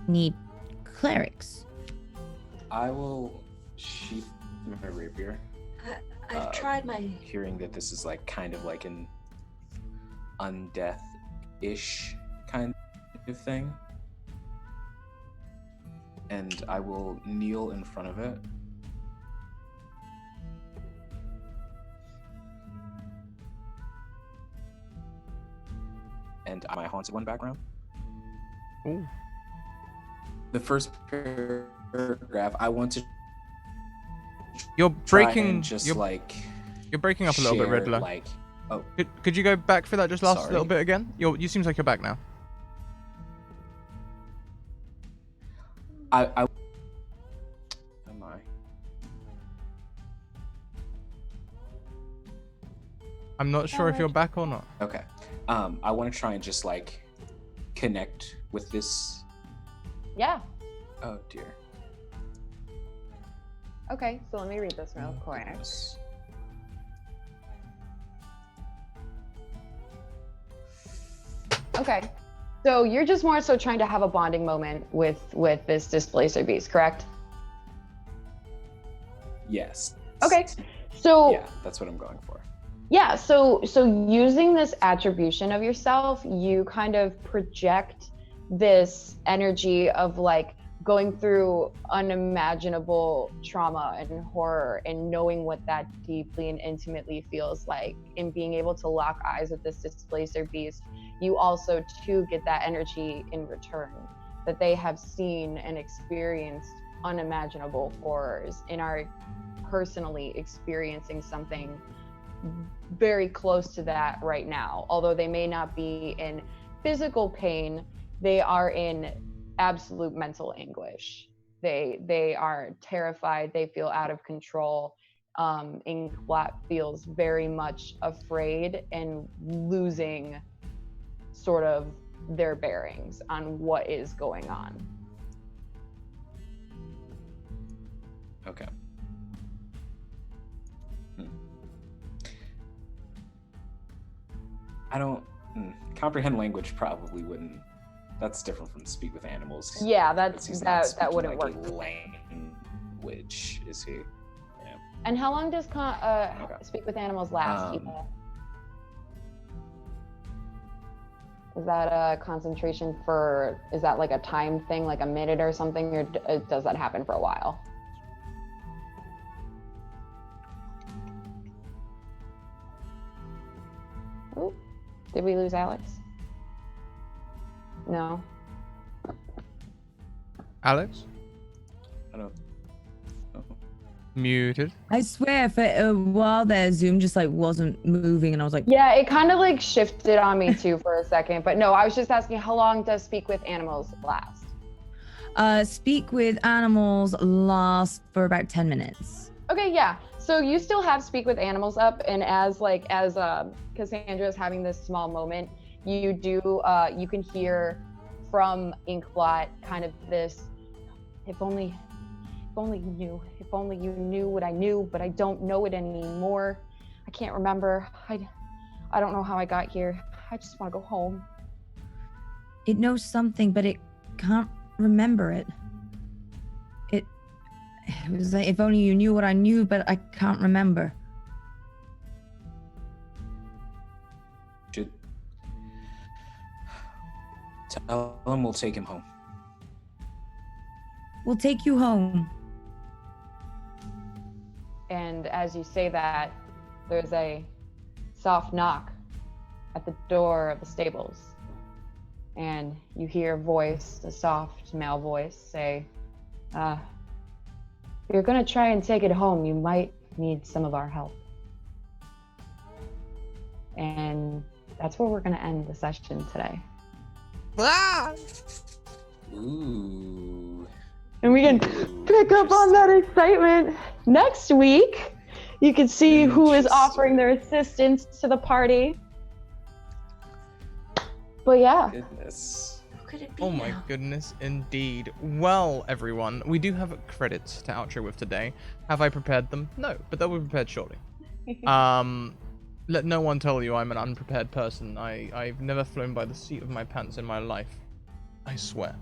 need clerics. I will sheath my rapier. I've tried my. Hearing that this is like kind of like an undeath-ish kind of thing. And I will kneel in front of it. And my Haunted One background. Ooh. The first paragraph, I want to You're try breaking. and just You're breaking up a little bit, share, Riddler. like, oh, Could you go back for that just last Sorry. little bit again? You seems like you're back now. I am I? I'm not sure if you're back or not. Okay. I want to try and just like connect with this. Yeah. Oh dear. Okay, so let me read this real quick. Goodness. Okay. So you're just more so trying to have a bonding moment with this displacer beast, correct? Yes. Okay. So Yeah, that's what I'm going for. yeah, so using this attribution of yourself, you kind of project this energy of like going through unimaginable trauma and horror and knowing what that deeply and intimately feels like, and being able to lock eyes with this displacer beast. You also too get that energy in return, that they have seen and experienced unimaginable horrors and are personally experiencing something very close to that right now. Although they may not be in physical pain, they are in absolute mental anguish. They are terrified, they feel out of control, Inkblot feels very much afraid and losing sort of their bearings on what is going on. Okay. I don't comprehend language. Probably wouldn't. That's different from speak with animals. Yeah, But that he's not speaking wouldn't like work. a language, is he? Yeah. And how long does speak with animals last? Eva? Is that a concentration for? Is that like a time thing, like a minute or something, or does that happen for a while? Ooh, did we lose Alex? No. Alex? I don't. Oh. Muted. I swear, for a while there, Zoom just like wasn't moving, and I was like, Yeah, it kind of like shifted on me too for a second. But no, I was just asking, how long does speak with animals last? Speak with animals lasts for about 10 minutes. Okay, yeah. So you still have speak with animals up, and as Cassandra is having this small moment, you can hear from Inkblot kind of this, if only you knew what I knew, but I don't know it anymore. I can't remember. I don't know how I got here. I just want to go home. It knows something, but it can't remember it. It was like, if only you knew what I knew, but I can't remember. Should tell him we'll take him home. We'll take you home. And as you say that, there's a soft knock at the door of the stables. And you hear a voice, a soft male voice, say, if you're gonna try and take it home, you might need some of our help. And that's where we're gonna end the session today. Ooh. And we can pick up on that excitement next week. You can see who is offering their assistance to the party. But yeah. Goodness. Who could it be? Oh my now? goodness, indeed. Well, everyone, we do have credits to outro with today. Have I prepared them? No, but they'll be prepared shortly. Let no one tell you I'm an unprepared person. I've never flown by the seat of my pants in my life. I swear.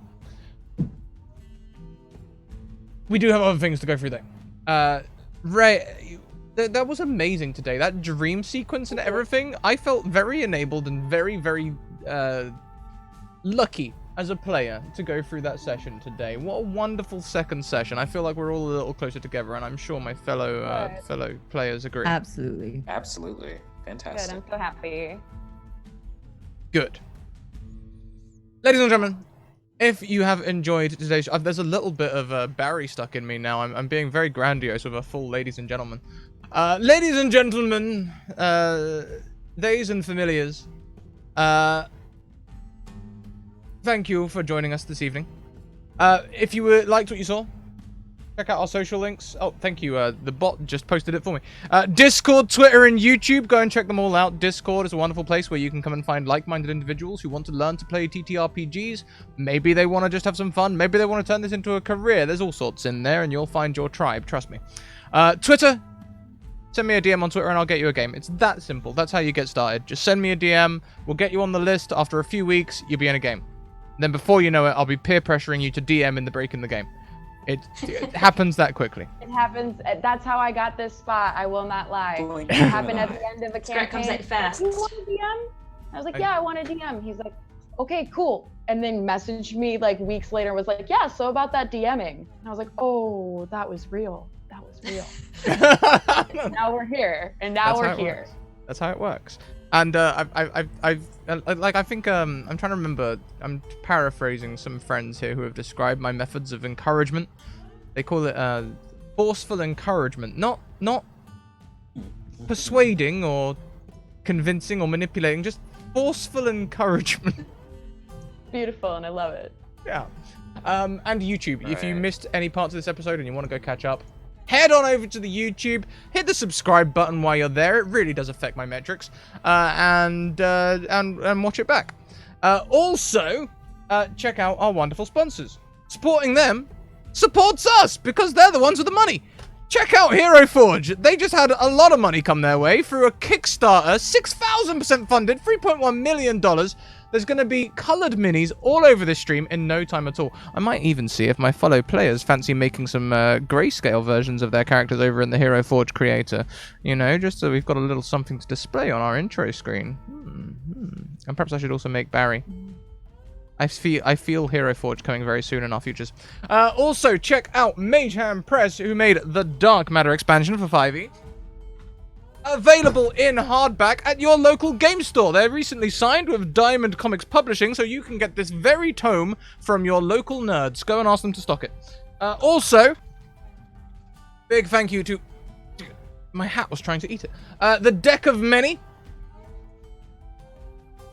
We do have other things to go through though. Ray, that was amazing today. That dream sequence and everything. I felt very enabled and very, very lucky as a player to go through that session today. What a wonderful second session. I feel like we're all a little closer together, and I'm sure my fellow players agree. Absolutely. Absolutely. Good, Fantastic. I'm so happy. Good. Ladies and gentlemen, if you have enjoyed today's show, there's a little bit of Barry stuck in me now. I'm being very grandiose with a full ladies and gentlemen. Ladies and gentlemen, theys and familiars, thank you for joining us this evening. If you liked what you saw, check out our social links. Oh, thank you. The bot just posted it for me. Discord, Twitter, and YouTube. Go and check them all out. Discord is a wonderful place where you can come and find like-minded individuals who want to learn to play TTRPGs. Maybe they want to just have some fun. Maybe they want to turn this into a career. There's all sorts in there, and you'll find your tribe. Trust me. Twitter. Send me a DM on Twitter and I'll get you a game. It's that simple. That's how you get started. Just send me a DM. We'll get you on the list. After a few weeks, you'll be in a game. Then before you know it, I'll be peer pressuring you to DM in the break in the game. It happens that quickly. It happens. That's how I got this spot. I will not lie. It happened at the end of a Scrat campaign. comes out fast. You want a DM? I was like, yeah, I want a DM. He's like, okay, cool. And then messaged me like weeks later and was like, yeah, so about that DMing. And I was like, oh, that was real. That was real. Now we're here. And now we're here. Works. That's how it works. And I think I'm trying to remember. I'm paraphrasing some friends here who have described my methods of encouragement. They call it forceful encouragement, not persuading or convincing or manipulating, just forceful encouragement. Beautiful, and I love it. Yeah. And YouTube. If you missed any parts of this episode and you want to go catch up, head on over to the YouTube, hit the subscribe button while you're there. It really does affect my metrics, and watch it back. Also, check out our wonderful sponsors. Supporting them supports us because they're the ones with the money. Check out Hero Forge. They just had a lot of money come their way through a Kickstarter, 6,000% funded, $3.1 million. There's going to be coloured minis all over this stream in no time at all. I might even see if my fellow players fancy making some grayscale versions of their characters over in the Hero Forge creator. You know, just so we've got a little something to display on our intro screen. And perhaps I should also make Barry. I feel Hero Forge coming very soon in our futures. Also, check out Mage Hand Press, who made the Dark Matter expansion for 5e. Available in hardback at your local game store. They're recently signed with Diamond Comics Publishing, so you can get this very tome from your local nerds. Go and ask them to stock it. Also, big thank you to... My hat was trying to eat it. The Deck of Many.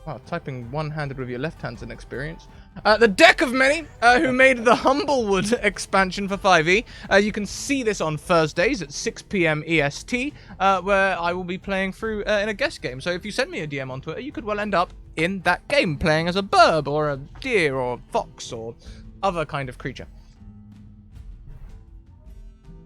Wow, typing one-handed with your left hand's an experience. The Deck of Many, who made the Humblewood expansion for 5e. You can see this on Thursdays at 6 p.m. EST, where I will be playing through in a guest game. So if you send me a DM on Twitter, you could well end up in that game, playing as a burb, or a deer, or fox, or other kind of creature.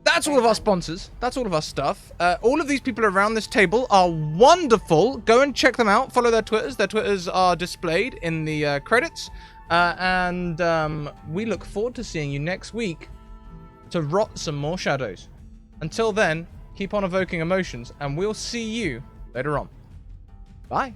That's all of our sponsors. That's all of our stuff. All of these people around this table are wonderful. Go and check them out. Follow their Twitters. Their Twitters are displayed in the credits. And we look forward to seeing you next week to rot some more shadows. Until then, keep on evoking emotions, and we'll see you later on. Bye.